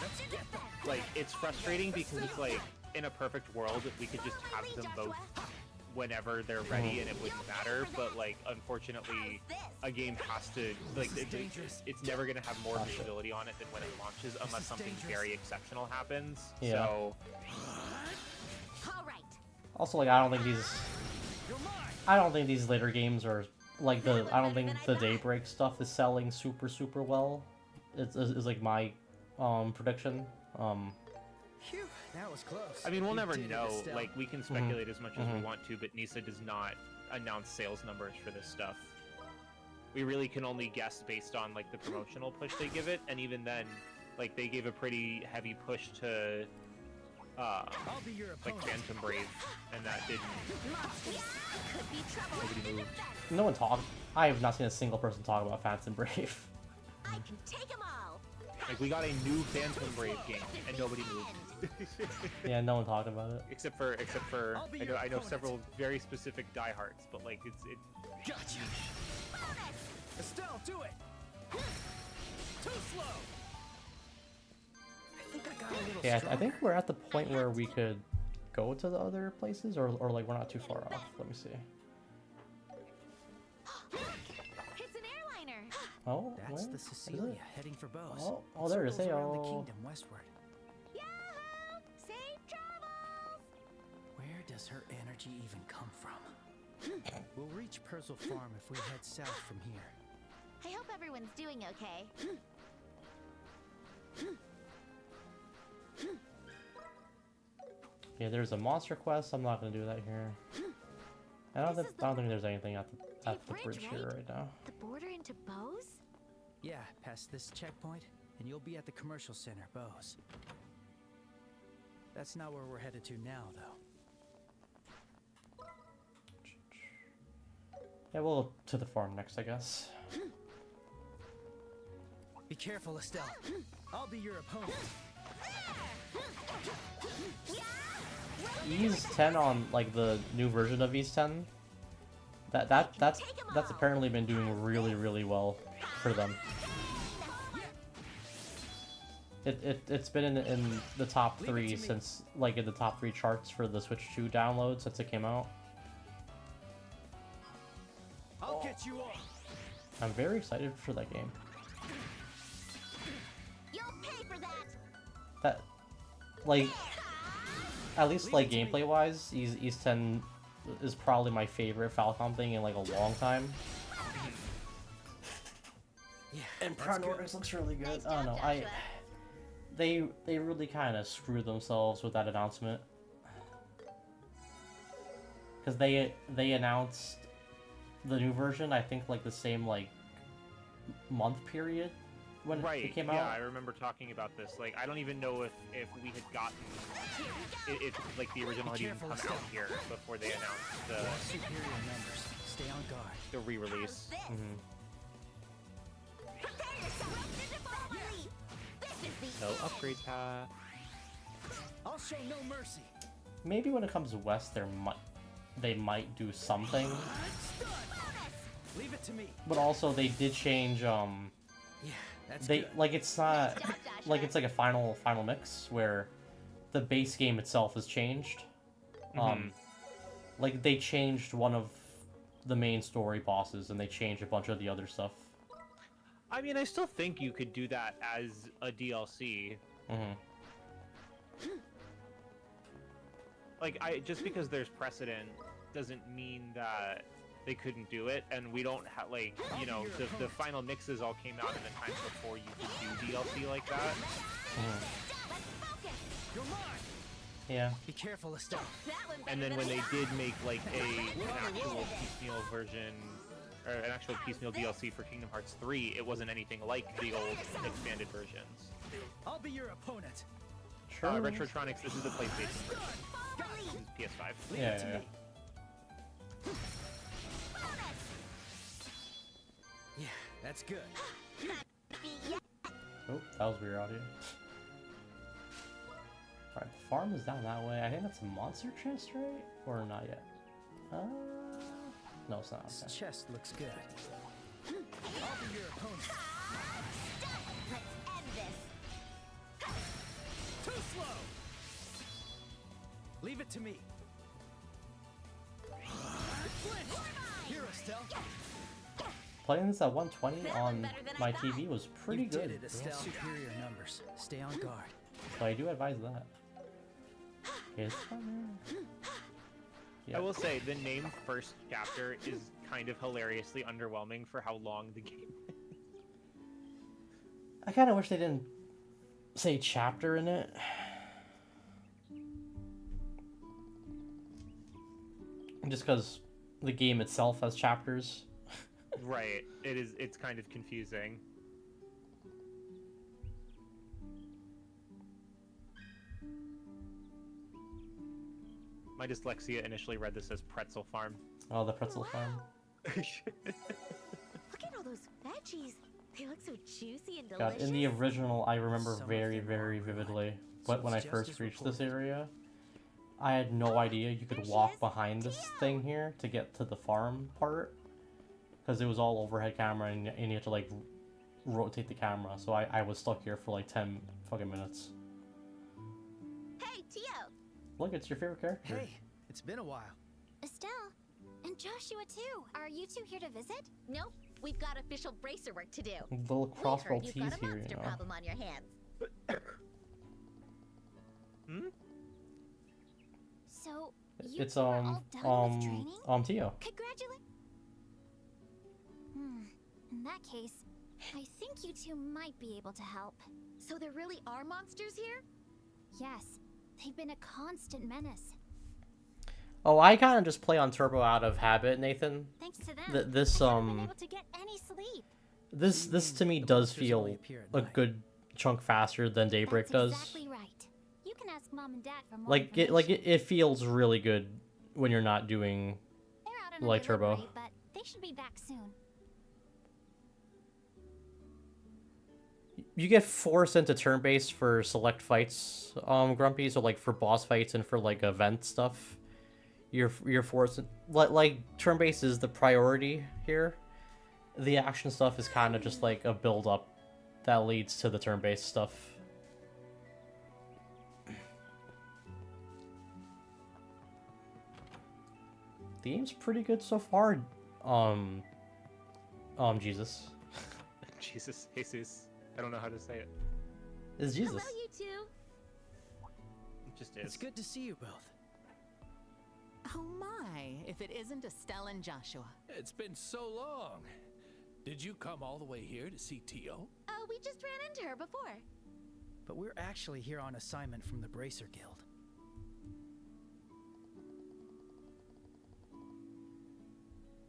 F: Let's get them.
E: Like it's frustrating because it's like in a perfect world we could just have them both whenever they're ready and it wouldn't matter. But like unfortunately, a game has to like
F: This is dangerous.
E: it's never going to have more
A: Oh, shit.
E: visibility on it than when it launches unless
F: is
E: something
F: dangerous.
E: very exceptional happens.
A: Yeah.
E: So
B: All right.
A: Also, like I don't think
F: You're mine.
A: these later games are like the. I don't think the Daybreak stuff is selling super well. It's like my prediction.
F: Phew, that was close.
E: I mean, we'll
F: You
E: never
F: did it,
E: know.
F: Estelle.
E: Like, we can speculate as much as we want to, but Nisa does not announce sales numbers for this stuff. We really can only guess based on, like, the promotional push they give it, and even then, like, they gave a pretty heavy push to,
F: I'll be your
E: like,
F: opponent.
E: Phantom Brave, and that didn't...
B: Monsters could be trouble.
E: Nobody moved.
A: No one talked. I have not seen a single person talk about Phantom Brave.
B: I can take them all.
E: Like, we got a new Phantom Brave game, and nobody moved.
A: Yeah, no one talked about it.
E: except for,
F: I'll be
E: I
F: your
E: know
F: opponent.
E: several very specific diehards, but, like, it
F: Gotcha. Estelle, do it. Too slow. I think I got a little
A: Yeah, I
F: stronger.
A: think we're at the point where we could go to the other places, or like we're not too far off. Let me see.
B: Look, it's an airliner.
A: Oh,
F: That's
A: wait,
F: the
A: is it?
F: Cecilia heading for Bose.
A: Oh, there it is.
F: Circles
A: Hey,
F: around the
A: oh.
F: kingdom westward.
B: Yahoo! Safe travels.
F: Where does her energy even come from? We'll reach Purzel Farm if we head south from here.
B: I hope everyone's doing okay.
A: Yeah, there's a monster quest. I'm not gonna do that here. I don't think there's anything at the
B: Bridge,
A: bridge here
B: right?
A: right now.
B: The border into Bose?
F: Yeah, past this checkpoint, and you'll be at the commercial center, Bose. That's not where we're headed to now, though.
A: Yeah, we'll go to the farm next, I guess.
F: Be careful, Estelle. I'll be your opponent.
A: Ease 10 on like the new version of Ease 10 That's apparently been doing really well for them. It's been in the top 3 since, like, in the top 3 charts for the Switch 2 download since it came out.
F: I'll get you all.
A: I'm very excited for that game.
B: You'll pay for that.
A: That, like, at least like gameplay wise, East 10 is probably my favorite Falcom thing in like a long time.
F: Yeah,
A: And
F: that's
A: Prime
F: good.
A: Nordics looks really good.
B: Nice
A: I don't know.
B: job, Joshua.
A: They really kind of screwed themselves with that announcement. Because they announced the new version, I think, like the same like month period when it came out.
E: Yeah, I remember talking about this. Like, I don't even know if we had gotten if like the original had even come out here before they announced the
F: Superior numbers. Stay on guard.
E: the re-release.
A: Mhm.
B: Prepare yourself to defy. This is the
E: So upgrade path.
F: I'll show no mercy.
A: Maybe when it comes to West, they might do something,
F: Leave it to me.
A: but also they did change.
F: Yeah, that's
A: They
F: good.
A: like it's not
B: Nice job, Joshua.
A: like it's like a final mix where the base game itself has changed. Like they changed one of the main story bosses and they changed a bunch of the other stuff.
E: I mean, I still think you could do that as a DLC.
A: Hmm.
E: Like, just because there's precedent doesn't mean that they couldn't do it, and we don't have, like, you know, the final mixes all came out in the time before you could do DLC like that.
A: Hmm.
B: Let's focus.
F: You're mine.
A: Yeah.
F: Be careful, Estelle.
B: That one
E: And
B: better
E: then when
B: than
E: they
B: the
E: did make, like, an actual piecemeal version, or an actual piecemeal DLC for Kingdom Hearts 3, it wasn't anything like the old expanded versions.
F: I'll be your opponent.
A: Sure.
E: Retrotronics, this is the PlayStation version. This is PS5.
F: Leave
A: Yeah,
F: it to
A: yeah,
F: me. Yeah, that's good.
A: Oh, that was weird audio. Alright, the farm is down that way. I think that's a monster chest, right? Or not yet? No, it's not.
F: This
A: Okay.
F: chest looks good. I'll be your opponent.
B: Let's end this.
F: Too slow. Leave it to me. Here, Estelle.
A: Playing this at 120
B: That
A: on
B: was better than I
A: my
B: thought.
A: TV was pretty
F: You
A: good.
F: did it, Estelle. Superior numbers. Stay on guard.
A: So I do advise that. It's fun. Yeah.
E: I will say, the name First Chapter is kind of hilariously underwhelming for how long the game is.
A: I kind of wish they didn't say chapter in it. Just because the game itself has chapters.
E: Right. It's kind of confusing. My dyslexia initially read this as Pretzel Farm.
A: Oh, the pretzel farm.
B: Look at all those veggies. They look so juicy and
A: God,
B: delicious.
A: in the original, I remember
F: Some of
A: very,
F: them
A: very
F: are
A: vividly.
F: so
A: But when I
F: it's just
A: first
F: as
A: reached this
F: reported.
A: area, I had no idea you could
B: There she
A: walk
B: is.
A: behind this thing here to get to the farm part. Because it was all overhead camera and you had to like rotate the camera. So I was stuck here for like 10 fucking minutes.
B: Hey, Tio.
A: Look, it's your favorite character.
F: Hey, it's been a while.
B: Estelle. And Joshua, too. Are you two here to visit? Nope. We've got official bracer work to do.
A: Little
B: We
A: crossbow
B: heard you've
A: tease
B: got a
A: here,
B: monster
A: you know.
B: problem on your hands.
E: Hmm?
H: So, you
A: It's
H: two are all done with training?
A: Tio.
H: Congratulate. In that case, I think you two might be able to help.
B: So there really are monsters here?
H: Yes, they've been a constant menace.
A: Oh, I kind of just play on turbo out of habit, Nathan.
H: Thanks to them,
A: This
H: I haven't been able to get any sleep.
A: this to me
F: The
A: does
F: monsters
A: feel
F: only appear at
A: a
F: night.
A: good chunk faster than Daybreak
H: That's
A: does.
H: exactly right. You can ask Mom and Dad for more
A: Like it feels really good when you're not doing.
H: They're out on a
A: like turbo.
H: delivery, but they should be back soon.
A: You get forced into turn-based for select fights, Grumpy. So like for boss fights and for like event stuff, you're forced like turn-based is the priority here. The action stuff is kind of just like a build-up that leads to the turn-based stuff. The game's pretty good so far. Jesus.
E: Jesus. I don't know how to say it.
A: It's Jesus.
B: Hello, you two.
E: It just is.
F: It's good to see you both.
I: Oh my, if it isn't Estelle and Joshua.
J: It's been so long. Did you come all the way here to see Tio?
B: Oh, we just ran into her before.
F: But we're actually here on assignment from the Bracer Guild.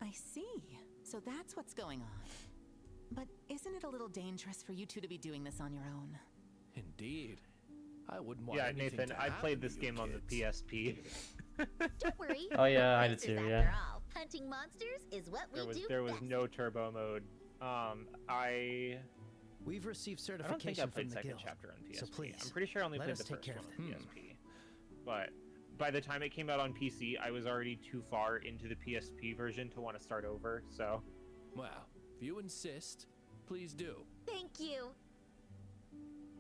I: I see. So that's what's going on. But isn't it a little dangerous for you two to be doing this on your own?
J: Indeed. I wouldn't want
E: Yeah,
J: anything
E: Nathan,
J: to
E: I
J: happen
E: played
J: to
E: this
J: you
E: game on the
J: kids.
E: PSP.
B: Don't worry.
A: Oh yeah, I did
B: Racers
A: too.
B: after
A: Yeah.
B: all. Hunting monsters is what we do
E: There was
B: best.
E: no turbo mode. I
F: We've received
E: don't think I
F: certification
E: played
F: from the
E: second
F: guild.
E: chapter on PSP.
F: So please,
E: I'm pretty sure I only
F: let
E: played
F: us
E: the
F: take
E: first
F: care
E: one
F: of
E: on
F: them.
E: PSP. But by the time it came out on PC, I was already too far into the PSP version to want to start over. So
J: Well, if you insist, please do.
B: Thank you.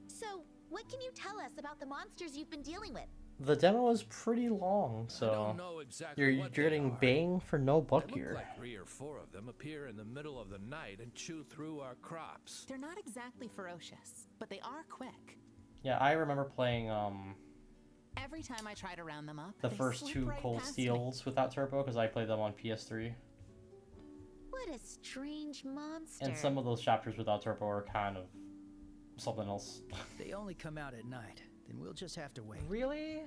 B: So, what can you tell us about the monsters you've been dealing with?
A: The demo is pretty long,
J: I
A: so
J: don't know exactly
A: you're
J: what they
A: getting
J: are.
A: bang for no buck
J: They
A: here.
J: look like 3 or 4 of them appear in the middle of the night and chew through our crops.
I: They're not exactly ferocious, but they are quick.
A: Yeah, I remember playing
I: Every time I try to round them up,
A: the
I: they
A: first
I: slip
A: 2
I: right
A: Cold
I: past me.
A: Steels without turbo because I played them on PS3,
B: What a strange monster.
A: and some of those chapters without turbo are kind of something else.
F: They only come out at night. Then we'll just have to wait.
E: really,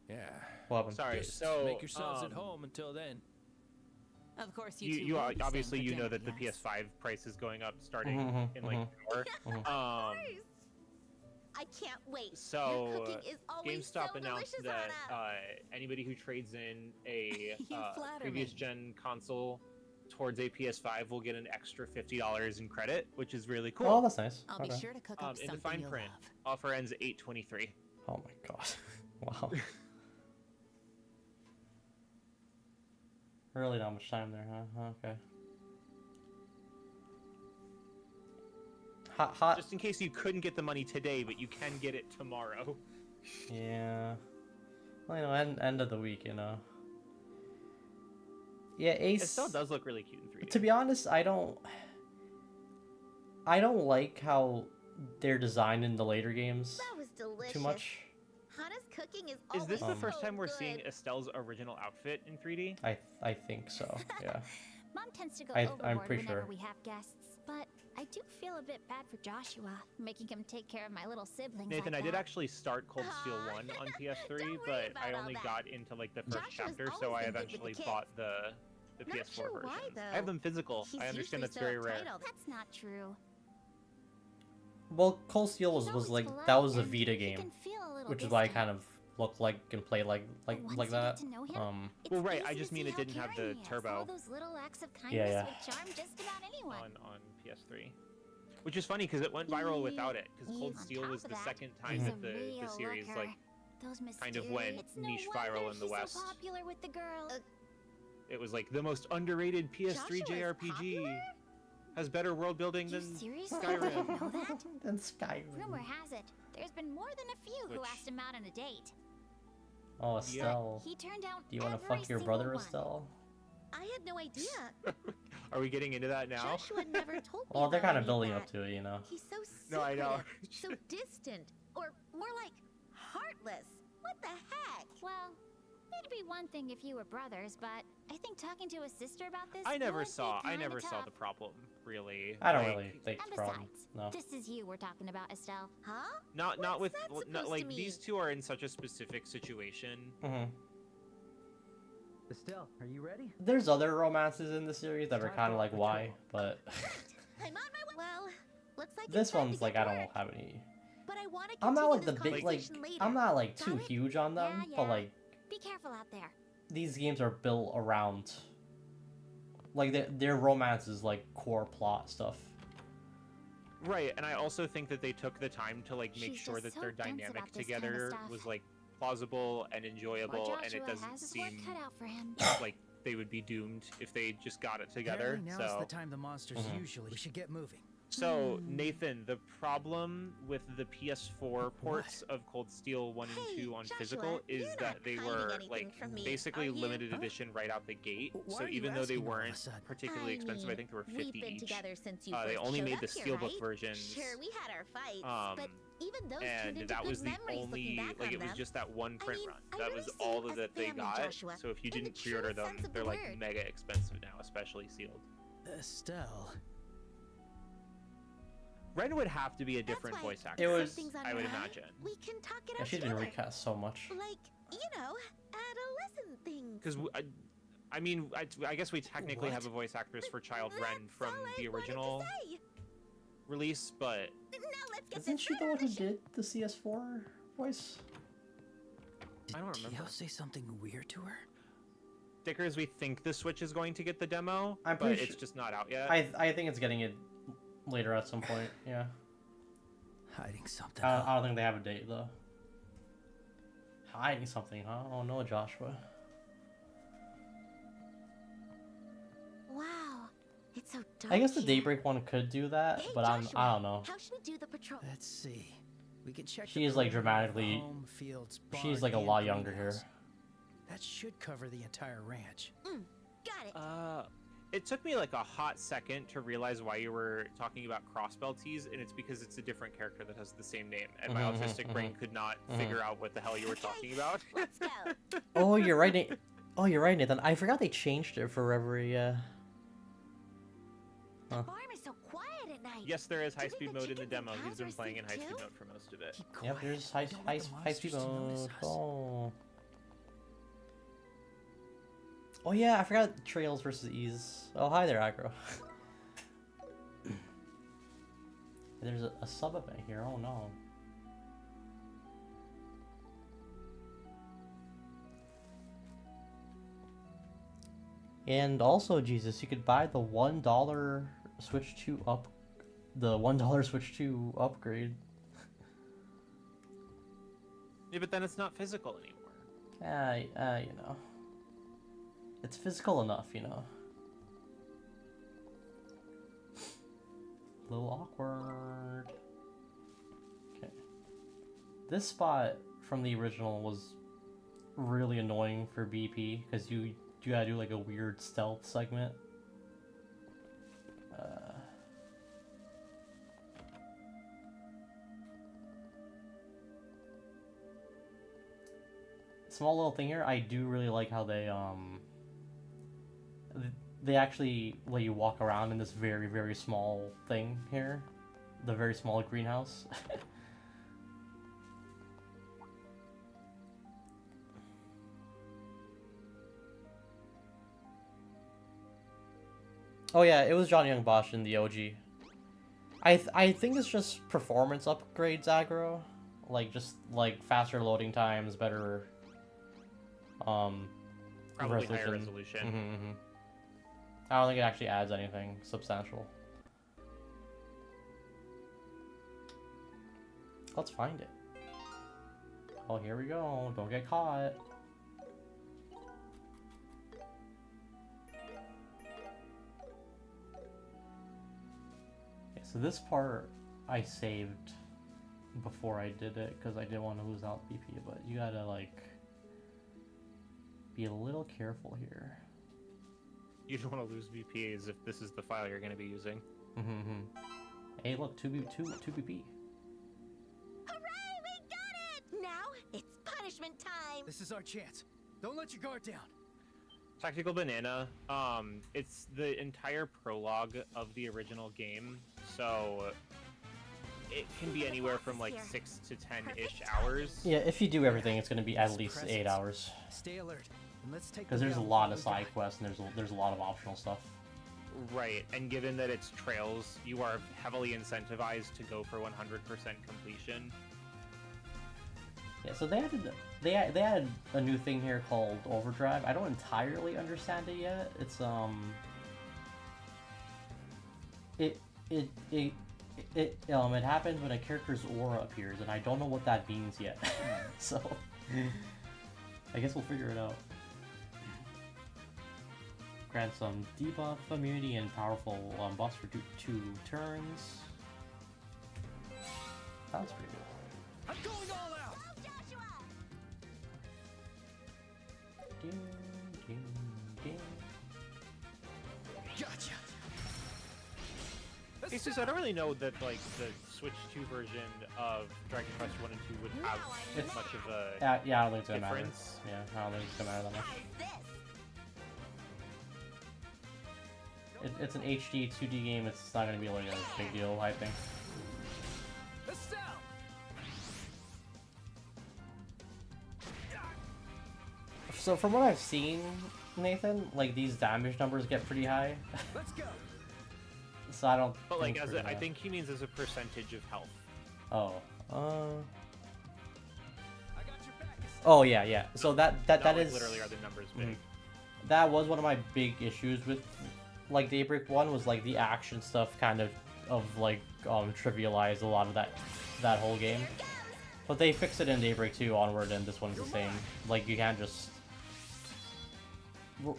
J: Yeah.
A: What happened?
E: sorry.
J: Just
E: So
J: make yourselves at home until then.
I: Of course, you two
E: you
I: will be staying
E: obviously
I: for
E: you know
I: dinner,
E: that the
I: yes?
E: PS5 price is going up starting
A: Mhm,
E: in like an hour.
B: I can't wait.
E: So
B: Your cooking is always
E: GameStop
B: so
E: announced
B: delicious,
E: that
B: Anna.
E: anybody who trades in a
I: You flatter
E: previous
I: me.
E: gen console towards a PS5 will get an extra $50 in credit, which is really cool.
A: Oh, that's nice.
I: I'll
A: Okay.
I: be sure to cook up
E: In the
I: something
E: fine
I: you'll
E: print,
I: love.
E: offer ends 8/23.
A: Oh my god. Wow. Really not much time there, huh? Okay. Hot.
E: Just in case you couldn't get the money today, but you can get it tomorrow.
A: Yeah. Well, you know, end of the week, you know. Yeah, Ace.
E: It still does look really cute in 3D.
A: To be honest, I don't like how they're designed in the later games
B: That was delicious.
A: too much.
B: Hannah's cooking is
E: Is this the
B: always
E: first
B: so
E: time we're
B: good.
E: seeing Estelle's original outfit in 3D?
A: I think so. Yeah.
H: Mom tends to go
A: I'm
H: overboard
A: pretty
H: whenever
A: sure.
H: we have guests, but I do feel a bit bad for Joshua, making him take care of my little siblings.
E: Nathan,
H: like
E: I did
H: that.
E: actually start Cold Steel
B: Aw.
E: 1 on PS3,
B: Don't worry
E: but
B: about
E: I
B: all
E: only
B: that.
E: got into like the first
B: Joshua's
E: chapter, so
B: always
E: I
B: been good with the
E: eventually
B: kids.
E: bought the
B: Not
E: PS4
B: sure
E: version.
B: why,
E: I have
B: though.
E: them physical.
B: He's
E: I understand
B: usually
E: that's
B: so
E: very rare.
B: entitled.
H: That's not true.
A: Well, Cold Steel
H: He's
A: was
H: always
A: like
H: polite,
A: that was a
H: and
A: Vita
H: he
A: game,
H: can feel a little
A: which is why I
H: distant.
A: kind of look like and play like
H: But once
A: like
H: you
A: that.
H: get to know him, it's
E: Well, right, I
H: easy
E: just
H: to
E: mean
H: see
E: it
H: how
E: didn't have
H: caring
E: the
H: he is.
E: turbo.
H: All those little acts of kindness
A: Yeah.
H: would charm just about anyone.
E: on PS3. Which is funny because it went viral without it, because Cold
H: On
E: Steel
H: top
E: was
H: of
E: the
H: that,
E: second time
H: he's
E: that
H: a
E: the
H: real
E: series
H: looker.
E: like
H: Those
E: kind of went
H: mysterious- It's no
E: niche
H: wonder
E: viral in the
H: he's
E: West.
H: So popular with the girls.
E: It was like the most underrated PS3
B: Joshua is
E: JRPG.
B: popular?
E: Has better world building
H: You
E: than
H: seriously
E: Skyrim.
H: didn't know that?
A: Then Skyrim.
H: Rumor has it, there's been more than a few who
E: Which-
H: asked him out on a date.
A: Oh, Estelle.
H: He turned down
A: Do you want to
H: every
A: fuck your
H: single
A: brother,
H: one.
A: Estelle?
B: I had no idea.
E: Are we getting into that now?
B: Joshua never told me.
A: Well, they're
B: about
A: kind of
B: any
A: building
B: that.
A: up to it, you know.
B: He's so
E: No, I know.
B: secretive, so distant, or more like heartless. What the heck?
H: Well, it'd be one thing if you were brothers, but I think talking to a sister about this
E: I never
H: would be
E: saw
H: kinda
E: the
H: tough.
E: problem really.
A: I don't
E: Like,
A: really think
H: And
A: it's a problem.
H: besides,
A: No.
H: this is you we're talking about, Estelle.
B: Huh?
E: not with
B: What's that
E: not,
B: supposed
E: like
B: to
E: these
B: mean?
E: two are in such a specific situation.
A: Mm-hmm.
F: Estelle, are you ready?
A: There's other romances in the series that are
F: Time
A: kind
F: for
A: of
F: a
A: like why,
F: patrol.
A: but
B: I'm on my way. Well, looks like
A: this
B: it's time to
A: one's like
B: get
A: I
B: to
A: don't
B: work.
A: have any.
B: But I want to
A: I'm not like
B: continue
A: the
B: this
A: big like
B: conversation later.
A: I'm not like too
B: Got it?
A: huge on them,
H: Yeah,
A: but
H: yeah.
A: like
H: Be careful out there.
A: these games are built around like their romance is like core plot stuff.
E: Right, and I also think that they took the time to like make
H: She's
E: sure
H: just
E: that
H: so
E: their
H: dense
E: dynamic
H: about this kinda
E: together
H: stuff.
E: was like plausible and
H: Poor
E: enjoyable, and
H: Joshua
E: it doesn't
H: has his work
E: seem
H: cut out for him.
E: like they would be doomed if they just got it together.
F: Apparently now's the time the monsters usually. We should get moving.
E: So, Nathan, the problem with the PS4 ports of Cold Steel 1 and
B: Hey,
E: 2 on
B: Joshua,
E: physical is
B: you're
E: that
B: not
E: they
B: hiding
E: were
B: anything
E: like
B: from me,
E: basically
B: are you?
E: limited
B: Huh?
E: edition right out the gate.
F: Why
E: So
F: are you
E: even though they
F: asking all of a
E: weren't
F: sudden?
E: particularly expensive, I think they were 50
B: we've been
E: each.
B: together since you
E: They
B: first
E: only
B: showed
E: made
B: up
E: the
B: here,
E: steelbook
B: right?
E: versions.
B: Sure, we had our fights, but even those turned
E: And
B: into
E: that
B: good
E: was the
B: memories
E: only,
B: looking back
E: like
B: on
E: it was
B: them.
E: just that one print
B: mean,
E: run.
B: I
E: That
B: really
E: was
B: see
E: all
B: you as
E: that they
B: family,
E: got.
B: Joshua,
E: So if you
B: in the
E: didn't pre-order
B: truest
E: them,
B: sense of the
E: they're like
B: word.
E: mega expensive now, especially sealed.
F: Estelle.
E: Ren would have to be a different
B: That's why
E: voice actor.
A: It was-
B: something's on
E: I
B: your
E: would
B: mind,
E: imagine.
B: We can talk it
A: Yeah,
B: out
A: she's been
B: together.
A: recast so much.
B: Like, adolescent things.
E: Because I mean, I guess we technically have a voice actress for Child Ren
B: That's
E: from
B: all
E: the
B: I wanted to
E: original
B: say.
E: release, but
B: Now let's get
A: Isn't
B: this
A: she the one who
B: mission.
A: did the CS4 voice?
F: Did
E: I don't remember.
F: Tio say something weird to her?
E: Dickers, we think the Switch is going to get the demo,
A: I'm
E: but
A: pretty
E: it's
A: sure-
E: just not out yet.
A: I think it's getting it later at some point. Yeah.
F: Hiding something.
A: I don't think they have a date though. Hiding something, huh? Oh no, Joshua.
B: Wow, it's so dark.
A: I guess the
B: here.
A: Daybreak one could do that,
B: Hey,
A: but
B: Joshua,
A: I don't know.
B: How should we do the patrol?
F: Let's see. We can check.
A: She
F: the
A: is, like,
F: perimeter of
A: dramatically-
F: home, fields,
A: She's
F: barn,
A: like a
F: and
A: lot younger here.
F: greenhouse. That should cover the entire ranch.
B: Got it.
E: It took me like a hot second to realize why you were talking about Crossbell Tees, and it's because it's a different character that has the same name, and my autistic brain could not figure out what the hell you were talking about.
B: Let's go.
A: Oh, you're right. Oh, you're right, Nathan. I forgot they changed it for every.
B: The farm is so quiet at night.
E: Yes, there is
B: Do you think
E: high-speed
B: the
E: mode in the
B: chickens and
E: demo. He's
B: cows
E: been
B: are
E: playing in
B: asleep
E: high-speed
B: too?
E: mode for most of it.
F: Keep
A: Yep,
F: quiet.
A: there's
F: We don't want the
A: high speed
F: monsters to
A: mode.
F: notice us.
A: Oh. Oh yeah, I forgot Trails versus Ease. Oh hi there, Aggro. There's a sub event here. Oh no. And also, Jesus, you could buy the $1 Switch 2 Switch 2 upgrade.
E: Yeah, but then it's not physical anymore.
A: You know. It's physical enough, you know. A little awkward. Okay. This spot from the original was really annoying for BP because you gotta do like a weird stealth segment. Small little thing here. I do really like how they actually let you walk around in this very, very small thing here. The very small greenhouse. Oh yeah, it was John Young Bosch in the OG. I think it's just performance upgrades aggro. Like, just, like, faster loading times, better,
E: Probably higher resolution.
A: I don't think it actually adds anything substantial. Let's find it. Oh, here we go. Don't get caught. Okay, so this part I saved before I did it because I didn't want to lose out BP, but you gotta, like, be a little careful here.
E: You don't want to lose BPAs if this is the file you're going to be using.
A: Hey, look, 2BP.
B: Hooray, we got it! Now it's punishment time.
F: This is our chance. Don't let your guard down.
E: Tactical Banana, it's the entire prologue of the original game, so it can be anywhere from like 6 to 10-ish hours.
A: Yeah, if you do everything, it's gonna be at
F: Yes,
A: least
F: presence.
A: 8 hours.
F: Stay alert. And let's take
A: Because
F: the
A: there's a
F: down
A: lot
F: follow
A: of side
F: guide.
A: quests and there's a lot of optional stuff.
E: Right, and given that it's Trails, you are heavily incentivized to go for 100% completion.
A: Yeah, so they added a new thing here called Overdrive. I don't entirely understand it yet. It's it happens when a character's aura appears, and I don't know what that means yet. So I guess we'll figure it out. Grant some debuff immunity and powerful buffs for 2 turns. That was pretty good.
F: I'm going all out.
A: Ding, ding, ding.
F: Gotcha.
E: It's just, I don't really know that like the Switch 2 version of Dragon Quest 1 and 2 would have
A: It's-
E: much of a
A: Yeah, I don't think it's gonna matter.
E: difference.
A: Yeah, I don't think it's gonna matter that much. It's an HD 2D game. It's not gonna be like a big deal, I think.
F: Estelle.
A: So from what I've seen, Nathan, like these damage numbers get pretty high.
F: Let's go.
A: So I don't.
E: But like
A: think
E: as
A: we're
E: a, I
A: gonna-
E: think he means as a percentage of health.
A: Oh.
F: I got your back. Estelle.
A: Oh yeah. So that
E: Not like
A: is
E: literally are the numbers big.
A: that was one of my big issues with like Daybreak 1 was like the action stuff kind of like trivialized a lot of that whole game. But they fixed it in Daybreak 2 onward, and this one's the same. Like you can't just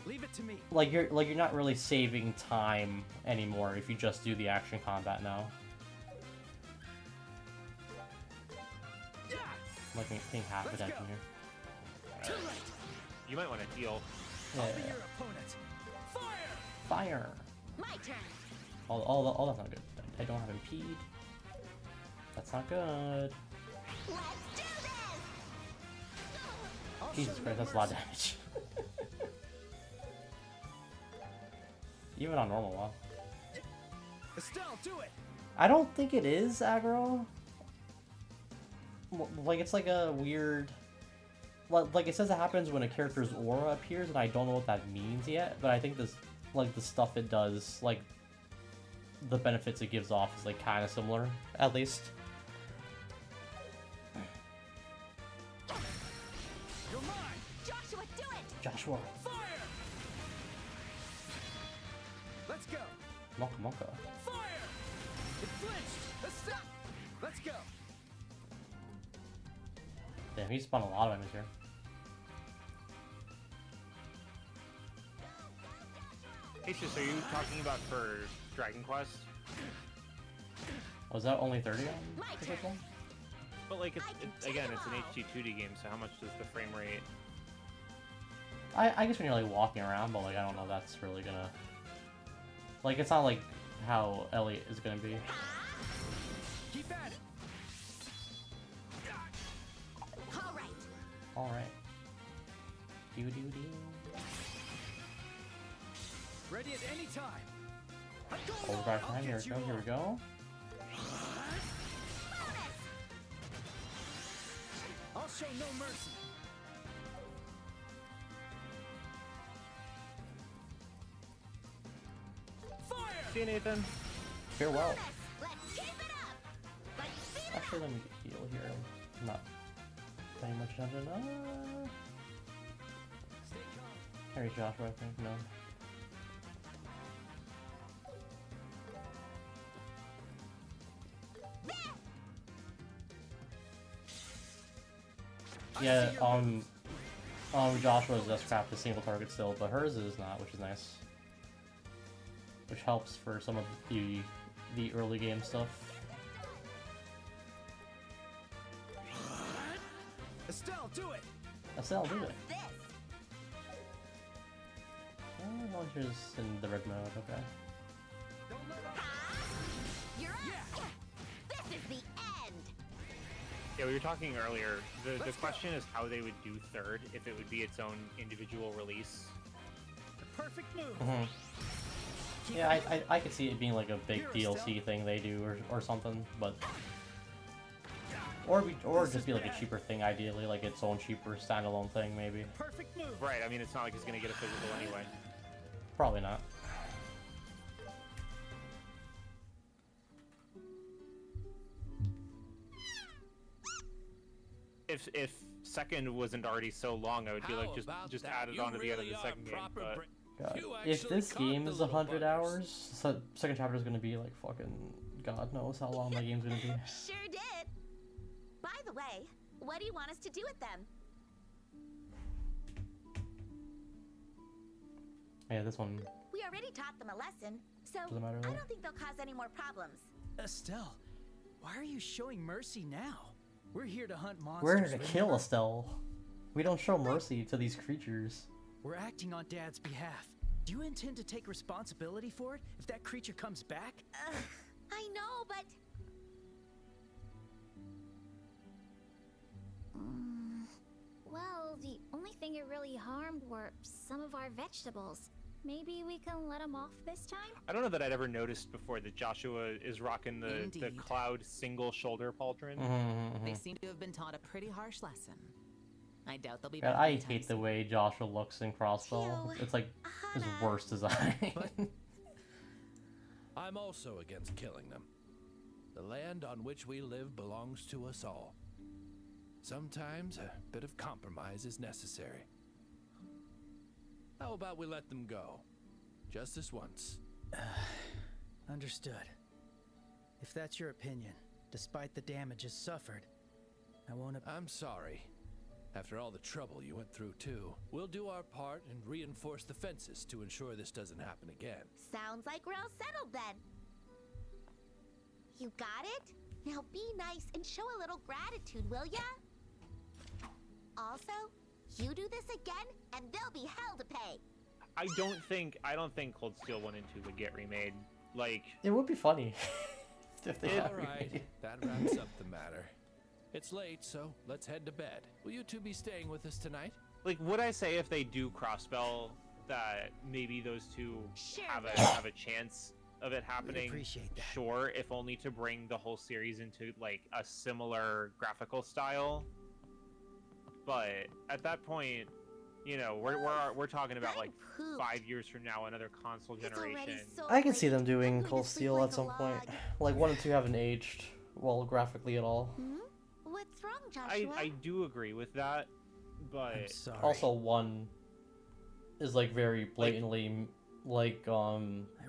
F: Leave it to me.
A: like you're not really saving time anymore if you just do the action combat now. Like being half
F: Let's
A: attention
F: go.
A: here.
F: Too late.
E: You might want to heal.
A: Yeah,
F: I'll be your opponent. Fire.
A: Fire.
B: My turn.
A: All that's not good. I don't have impede. That's not good.
B: Let's do this.
F: I'll
A: Jesus
F: show
A: Christ,
F: no
A: that's a lot of
F: mercy.
A: damage. Even on normal WoW.
F: Estelle, do it.
A: I don't think it is aggro. Like it's like a weird. Like it says it happens when a character's aura appears, and I don't know what that means yet. But I think this, like the stuff it does, like the benefits it gives off is like kind of similar, at least.
F: You're mine.
B: Joshua, do it.
A: Joshua,
F: Fire. Let's go.
A: Monka Monka.
F: Fire. It flinched. Estelle. Let's go.
A: Damn, he spun a lot of enemies here.
E: Hey, so are you talking about for Dragon Quest?
A: Was that only 30 on
B: My
A: the
B: turn.
A: first one?
E: But like, again, it's an HD 2D game, so how much does the frame rate?
A: I guess when you're like walking around, but like I don't know if that's really gonna. Like it's not like how Elliot is gonna be.
F: Keep at it.
B: All right.
A: All right. Do do do.
F: Ready at any time. I'm going all
A: Overdrive
F: out.
A: time.
F: I'll
A: Here
F: get
A: we
F: you
A: go. Here we
F: all.
A: go.
F: I'll show no mercy. Fire!
E: See you, Nathan.
A: Farewell.
B: Let's keep it up. Let's speed it
A: Actually, let me heal here. I'm not paying much attention.
F: Stay calm.
A: Harry Joshua, I think. No. Yeah, Joshua's does craft a single target still, but hers is not, which is nice. Which helps for some of the early game stuff.
F: Estelle, do it!
A: Estelle, do it.
B: this.
A: Launchers in the red mode, okay.
F: Don't let up.
B: You're up.
F: Yeah.
B: This is the end.
E: Yeah, we were talking earlier. The
F: Let's go.
E: question is how they would do third, if it would be its own individual release.
F: The perfect move.
A: Mhm.
F: Keep
A: Yeah,
F: it.
A: I could see it being like a big
F: Here,
A: DLC
F: Estelle.
A: thing they do or something, but or
F: This
A: just
F: is
A: be like a
F: bad.
A: cheaper thing ideally, like its own cheaper standalone thing maybe.
F: Perfect move.
E: Right, I mean, it's not like it's going to get a physical anyway.
A: Probably not.
E: If second wasn't already so long, I would be
J: How
E: like,
J: about
E: just
J: that?
E: add it
J: You
E: onto the end of
J: really
E: the
J: are
E: second game.
J: proper
E: But
A: God.
J: You
A: If
J: actually
A: this
J: caught
A: game
J: the
A: is
J: little
A: 100
J: buggers.
A: hours, so second chapter is gonna be like fucking God knows how long that game's gonna be.
B: Sure did. By the way, what do you want us to do with them?
A: Yeah, this one
B: We already taught them a lesson, so
A: doesn't matter
B: I
A: though.
B: don't think they'll cause any more problems.
F: Estelle, why are you showing mercy now? We're here to hunt monsters.
A: We're here to kill
F: remember?
A: Estelle. We don't show mercy to these creatures.
F: We're acting on Dad's behalf. Do you intend to take responsibility for it if that creature comes back?
B: I know, but
H: Well, the only thing it really harmed were some of our vegetables. Maybe we can let him off this time?
E: I don't know that I'd ever noticed before that Joshua is rocking the
I: Indeed.
E: cloud single shoulder pauldron.
I: They seem to have been taught a pretty harsh lesson. I doubt they'll be
A: God,
I: back
A: I
I: anytime
A: hate the
I: soon.
A: way Joshua looks in Crossbow.
B: Phew.
A: It's like his
B: Hana.
A: worst design.
J: I'm also against killing them. The land on which we live belongs to us all. Sometimes a bit of compromise is necessary. How about we let them go? Just this once.
F: Understood. If that's your opinion, despite the damages suffered, I won't...
J: I'm sorry. After all the trouble you went through too, we'll do our part and reinforce the fences to ensure this doesn't happen again.
B: sounds like we're all settled then. You got it? Now be nice and show a little gratitude, will ya? Also, you do this again, and there'll be hell to pay.
E: I don't think Cold Steel 1 and 2 would get remade. Like,
A: It would be funny if they had
J: All right,
A: remade.
J: that wraps up the matter. It's late, so let's head to bed. Will you two be staying with us tonight?
E: would I say if they do Crossbell that maybe those two
B: Sure,
E: have
B: man.
E: a chance of it happening?
F: appreciate that.
E: Sure, if only to bring the whole series into like a similar graphical style. But at that point, you know, we're talking about like
B: I'm pooped.
E: 5 years from now, another console
B: It's already
E: generation.
B: so
A: I can see
B: late.
A: them doing
B: I'm going
A: Cold
B: to sleep
A: Steel
B: like
A: at
B: a
A: some point.
B: log.
A: Like 1 and 2 haven't aged well graphically at all.
B: Hmm? What's wrong,
E: I
B: Joshua?
E: do agree with that,
F: I'm
E: but
F: sorry.
A: Also, 1 is like very blatantly like
F: I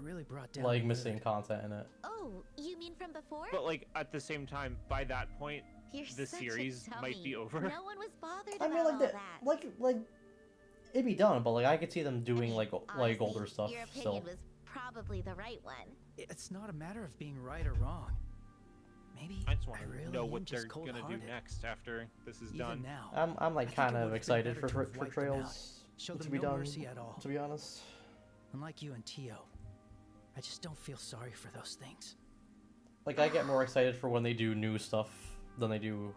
F: really brought down
A: like
F: the
A: missing
F: mood.
A: content in it.
B: Oh, you mean from before?
E: but like at the same time, by that point,
B: You're
E: the
B: such a
E: series might be
B: dummy.
E: over.
B: No one was bothered
A: I mean,
B: about
A: like
B: all
A: that,
B: that.
A: like it'd be done, but like I could see them
B: I
A: doing
B: mean,
A: like
B: honestly,
A: older stuff
B: Your
A: still.
B: opinion was probably the right one.
F: It's not a matter of being right or wrong. Maybe
E: I just want to
F: really
E: know
F: am
E: what they're
F: just
E: gonna do
F: cold-hearted.
E: next after this is
F: Even
E: done.
F: now,
A: I'm like
F: I think
A: kind
F: it
A: of
F: would've been
A: excited
F: better to have
A: for
F: wiped them out.
A: Trails
F: Show
A: to
F: them
A: be
F: no
A: done.
F: mercy at all.
A: To be honest,
F: Unlike you and Tio, I just don't feel sorry for those things.
A: like I get more excited for when they do new stuff than they do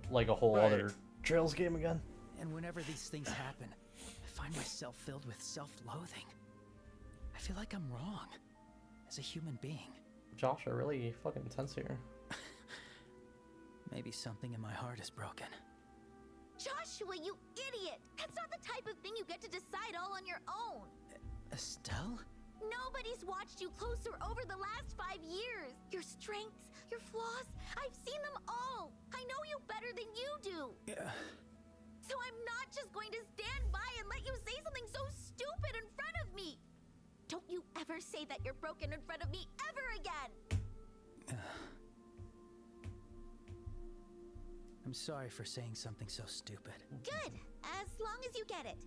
A: like a whole
E: Right.
A: other Trails game again.
F: And whenever these things happen, I find myself filled with self-loathing. I feel like I'm wrong as a human being.
A: Josh are really fucking intense here.
F: Maybe something in my heart is broken.
B: Joshua, you idiot! That's not the type of thing you get to decide all on your own.
F: Estelle?
B: Nobody's watched you closer over the last 5 years. Your strengths, your flaws, I've seen them all. I know you better than you do.
F: Yeah.
B: So I'm not just going to stand by and let you say something so stupid in front of me. Don't you ever say that you're broken in front of me ever again.
F: I'm sorry for saying something so stupid.
B: Good, as long as you get it.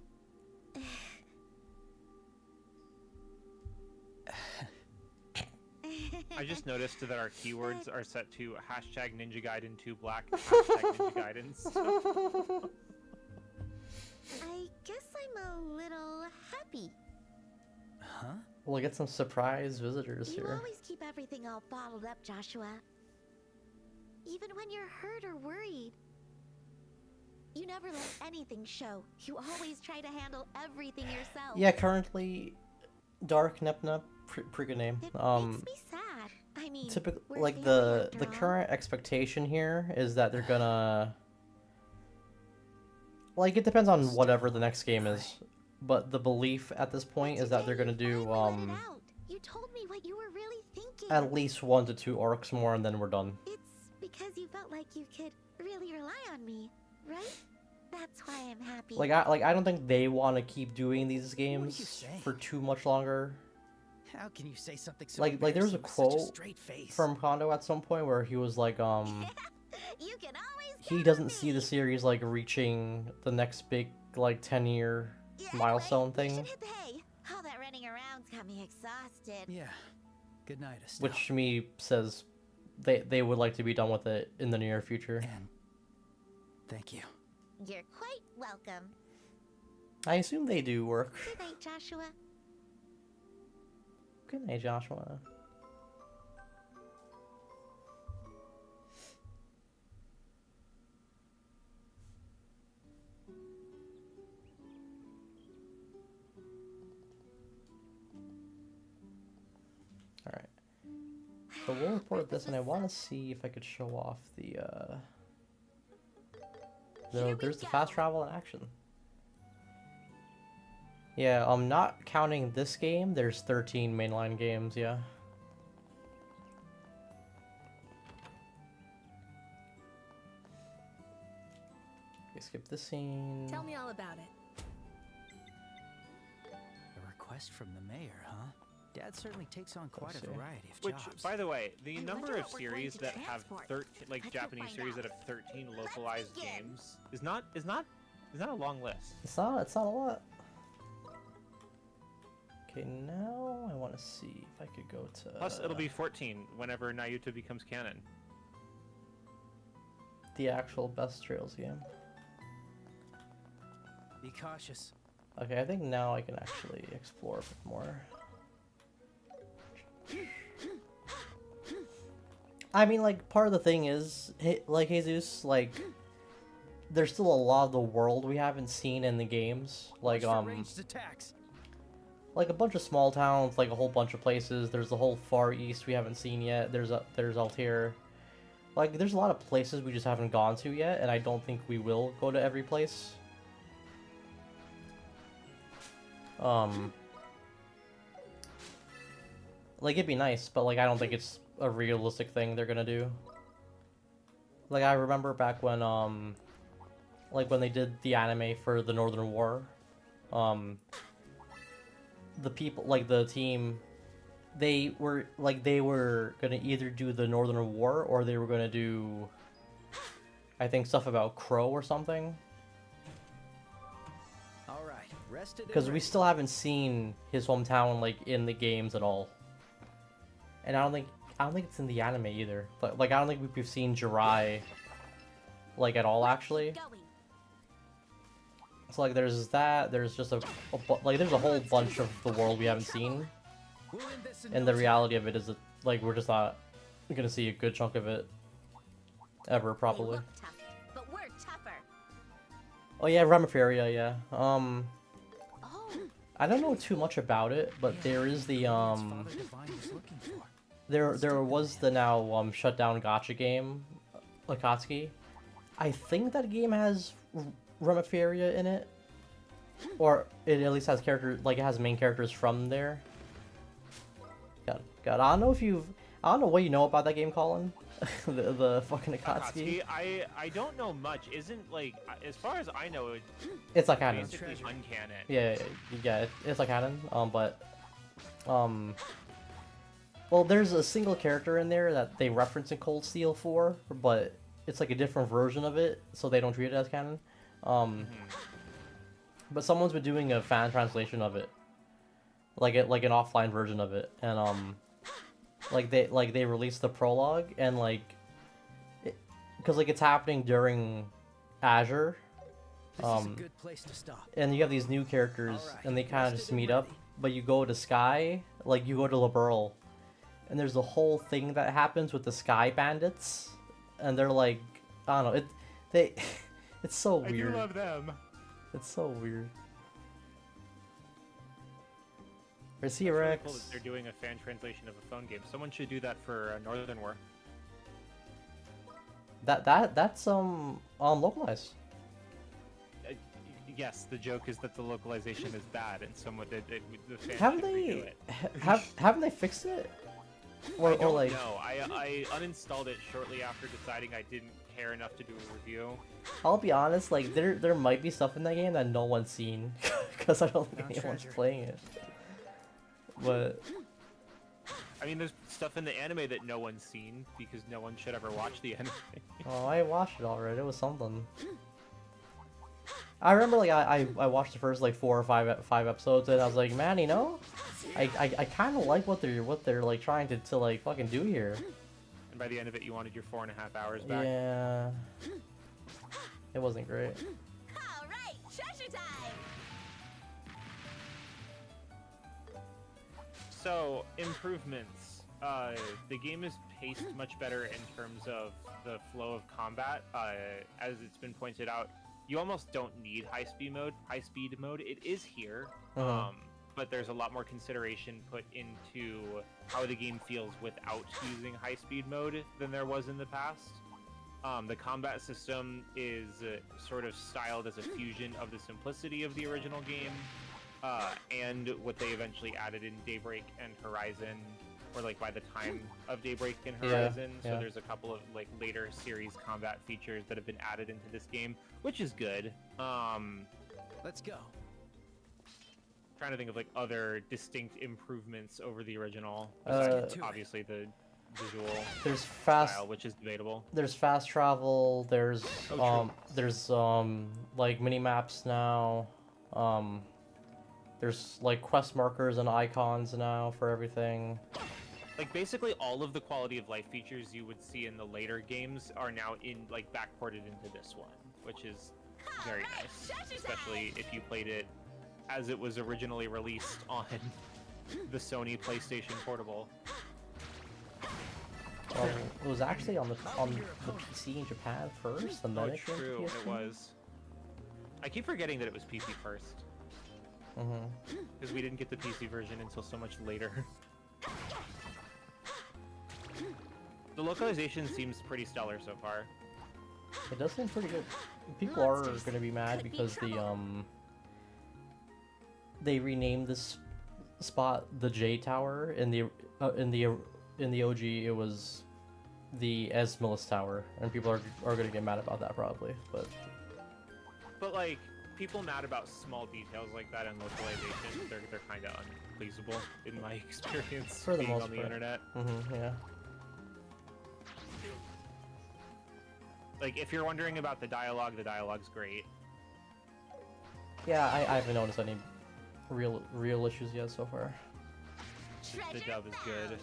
E: I just noticed that our keywords are set to hashtag Ninja Gaiden 2 Black, hashtag Ninja Gaidens.
B: I guess I'm a little happy.
F: Huh?
A: We'll get some surprise visitors
B: You
A: here.
B: always keep everything all bottled up, Joshua. Even when you're hurt or worried. You never let anything show. You always try to handle everything yourself.
A: Yeah, currently, Dark Nep, pretty good name.
B: It makes me sad. I mean,
A: Typically,
B: we're
A: like
B: family
A: the
B: after all.
A: current expectation here is that they're gonna, like, it depends on whatever the next game is, but the belief at this point is that they're gonna do
B: Finally let it out. You told me what you were really thinking.
A: at least 1 to 2 arcs more, and then we're done.
B: It's because you felt like you could really rely on me, right? That's why I'm happy.
A: Like I don't think they want to keep doing these games
F: saying?
A: for too much longer.
F: How can you say something so
A: Like there was a
F: embarrassing with such
A: quote
F: straight face?
A: from Kondo at some point where he was like
B: you can always
A: he
B: count on
A: doesn't see
B: me.
A: the series like reaching the next big like 10-year
B: Yeah,
A: milestone
B: anyway, we
A: thing.
B: should hit the hay. All that running got me exhausted.
F: Yeah. Good night, Estelle.
A: Which to me says they would like to be done with it in the near future.
F: And thank you.
B: You're quite welcome.
A: I assume they do work.
B: Good night, Joshua.
A: Good night, Joshua. Alright. So we'll report this, and I want to see if I could show off the, there's the fast travel in action. Yeah, not counting this game, there's 13 mainline games, yeah. Okay, skip this scene.
I: Tell me all about it.
F: A request from the mayor, huh? Dad certainly takes on quite a
A: see.
F: variety of
E: Which,
F: jobs.
E: by the way, the
B: I
E: number
B: wonder
E: of
B: what we're going
E: series
B: to
E: that have
B: transport.
E: 13, like
B: Let's go
E: Japanese
B: find
E: series
B: out.
E: that have 13 localized
B: begin.
E: games is not a long list.
A: It's not a lot. Okay, now I want to see if I could go to...
E: Plus, it'll be 14 whenever Naruto becomes canon.
A: the actual Best Trails game.
F: Be cautious.
A: Okay, I think now I can actually explore a bit more. I mean, like, part of the thing is, like, Jesus, like, there's still a lot of the world we haven't seen in the games. Like,
F: Ranged attacks.
A: like a bunch of small towns, like a whole bunch of places. There's the whole Far East we haven't seen yet. There's Altair. Like, there's a lot of places we just haven't gone to yet, and I don't think we will go to every place. Like, it'd be nice, but, like, I don't think it's a realistic thing they're gonna do. Like, I remember back when, like, when they did the anime for the Northern War, the people, like, the team, they were gonna either do the Northern War, or they were gonna do, I think, stuff about Crow or something.
F: Alright, rested and
A: Because we
F: ready.
A: still haven't seen his hometown, like, in the games at all. And I don't think it's in the anime either. But, like, I don't think we've seen Jirai, like, at all, actually.
B: Going.
A: So, like, there's that, there's just there's a whole bunch of the world we haven't seen.
F: We'll end this in
A: And
F: no
A: the
F: time.
A: reality of it is that, like, we're just not gonna see a good chunk of it ever,
B: They
A: probably.
B: look tough, but we're tougher.
A: Oh yeah, Remiferia, yeah.
B: Oh,
A: I don't know too much about it, but there is the
F: That's Father Divine was looking for.
A: there was the now shut down gacha game, Akatsuki. I think that game has Remiferia in it, or it at least has characters, like, it has main characters from there. God, I don't know what you know about that game, Colin. the fucking Akatsuki.
E: I don't know much. Isn't, like, as far as I know,
A: It's like canon.
E: basically uncanon.
A: Yeah, it's like canon. Well, there's a single character in there that they reference in Cold Steel for, but it's like a different version of it, so they don't treat it as canon. But someone's been doing a fan translation of it, like an offline version of it, and they released the prologue, and because it's happening during Azure.
F: This is a good place to stop.
A: And you have these new characters,
F: Alright,
A: and they kind of
F: rested
A: just
F: and
A: meet up,
F: ready.
A: but you go to Sky, like, you go to Liberl, and there's a whole thing that happens with the Sky Bandits, and they're like, I don't know, it's so
E: I do
A: weird.
E: love them.
A: It's so weird. Or
E: It's really
A: C-Rex.
E: cool that they're doing a fan translation of a phone game. Someone should do that for Northern War.
A: That's localized.
E: Yes, the joke is that the localization is bad, and the fans
A: Haven't
E: should redo
A: they
E: it.
A: haven't they fixed it?
E: I
A: Or
E: don't
A: like,
E: know. I uninstalled it shortly after deciding I didn't care enough to do a review.
A: I'll be honest, like, there might be stuff in that game that no one's seen, because I don't think
F: Found
A: anyone's
F: treasure.
A: playing it. But
E: I mean, there's stuff in the anime that no one's seen because no one should ever watch the anime.
A: oh, I watched it already. It was something. I remember like I watched the first like five episodes and I was like, man, you know, I kind of like what they're like trying to like fucking do here.
E: And by the end of it, you wanted your 4.5 hours back.
A: Yeah, it wasn't great.
B: All right, treasure time.
E: So improvements. The game is paced much better in terms of the flow of combat. As it's been pointed out, you almost don't need high speed mode. It is here, but there's a lot more consideration put into how the game feels without using high speed mode than there was in the past. The combat system is sort of styled as a fusion of the simplicity of the original game and what they eventually added in Daybreak and Horizon, or like by the time of Daybreak and Horizon. So there's a couple of like later series combat features that have been added into this game, which is good.
F: Let's go.
E: Trying to think of like other distinct improvements over the original. Obviously the visual
A: there's fast
E: style, which is debatable.
A: There's fast travel. There's like mini maps now. There's like quest markers and icons now for everything.
E: Like basically all of the quality of life features you would see in the later games are now in like backported into this one, which is very nice, especially if you played it as it was originally released on the Sony PlayStation Portable.
A: It was actually on the PC in Japan first, and then it came to
E: True,
A: PS2.
E: it was. I keep forgetting that it was PC first. Because we didn't get the PC version until so much later. The localization seems pretty stellar so far.
A: It does seem pretty good. People are gonna be mad because they renamed this spot the J Tower. In the OG it was the Esmilus Tower, and people are gonna get mad about that probably. But
E: like people mad about small details like that in localization, they're kind of unpleasable in my experience
A: for the
E: being
A: most
E: on the
A: part.
E: internet.
A: Yeah.
E: Like if you're wondering about the dialogue's great.
A: Yeah, I haven't noticed any real issues yet so far.
E: The dub is good.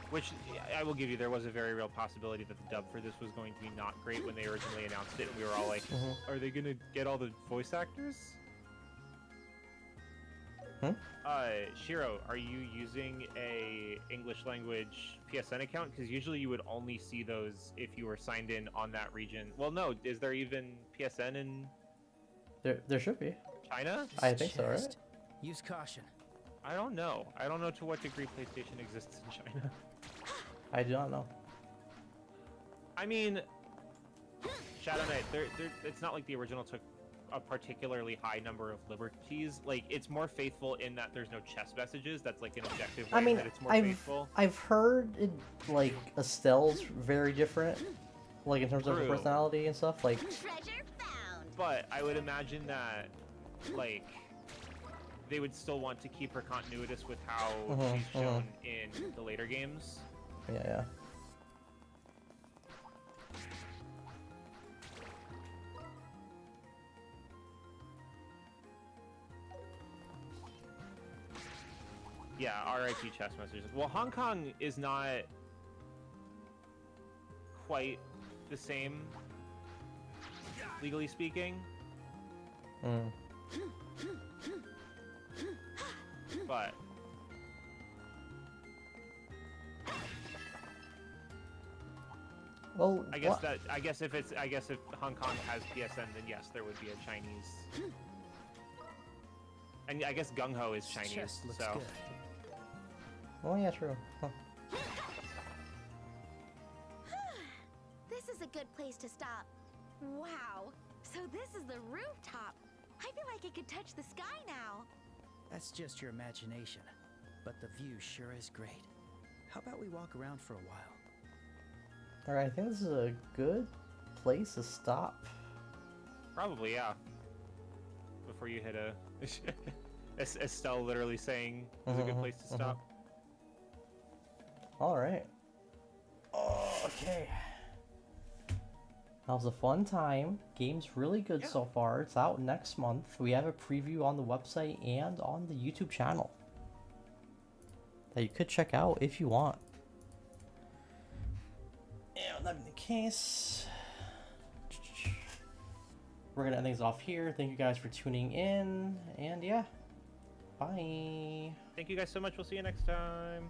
E: Which, I will give you, there was a very real possibility that the dub for this was going to be not great when they originally announced it, and we were all like, are they gonna get all the voice actors? Shiro, are you using a English language PSN account? Because usually you would only see those if you were signed in on that region. Well, no, is there even PSN in...
A: There should be.
E: China?
A: I think so, right?
F: Use caution.
E: I don't know. I don't know to what degree PlayStation exists in China.
A: I do not know.
E: I mean, Shadow Knight, it's not like the original took a particularly high number of liberties. Like, it's more faithful in that there's no chess messages. That's like an objective way
A: I mean,
E: that it's more faithful.
A: I've heard it, like, Estelle's very different, like, in terms of her personality and stuff. Like,
B: Treasure found.
E: But I would imagine that, like, they would still want to keep her continuous with how she's shown in the later games.
A: Yeah.
E: Yeah, RIP chess messages. Well, Hong Kong is not quite the same, legally speaking. But
A: well,
E: I guess if Hong Kong has PSN, then yes, there would be a Chinese. And I guess Gung Ho is Chinese, so.
F: Good.
A: Oh yeah, true. Huh.
B: This is a good place to stop. Wow. So this is the rooftop. I feel like I could touch the sky now.
F: That's just your imagination. But the view sure is great. How about we walk around for a while?
A: Alright, I think this is a good place to stop.
E: Probably, yeah. Before you hit a... Estelle literally saying this is a good place to stop.
A: Alright. Oh, okay. That was a fun time. Game's really good so far. It's out next month. We have a preview on the website and on the YouTube channel that you could check out if you want. And that being the case, we're gonna end things off here. Thank you guys for tuning in, and yeah, bye.
E: Thank you guys so much. We'll see you next time.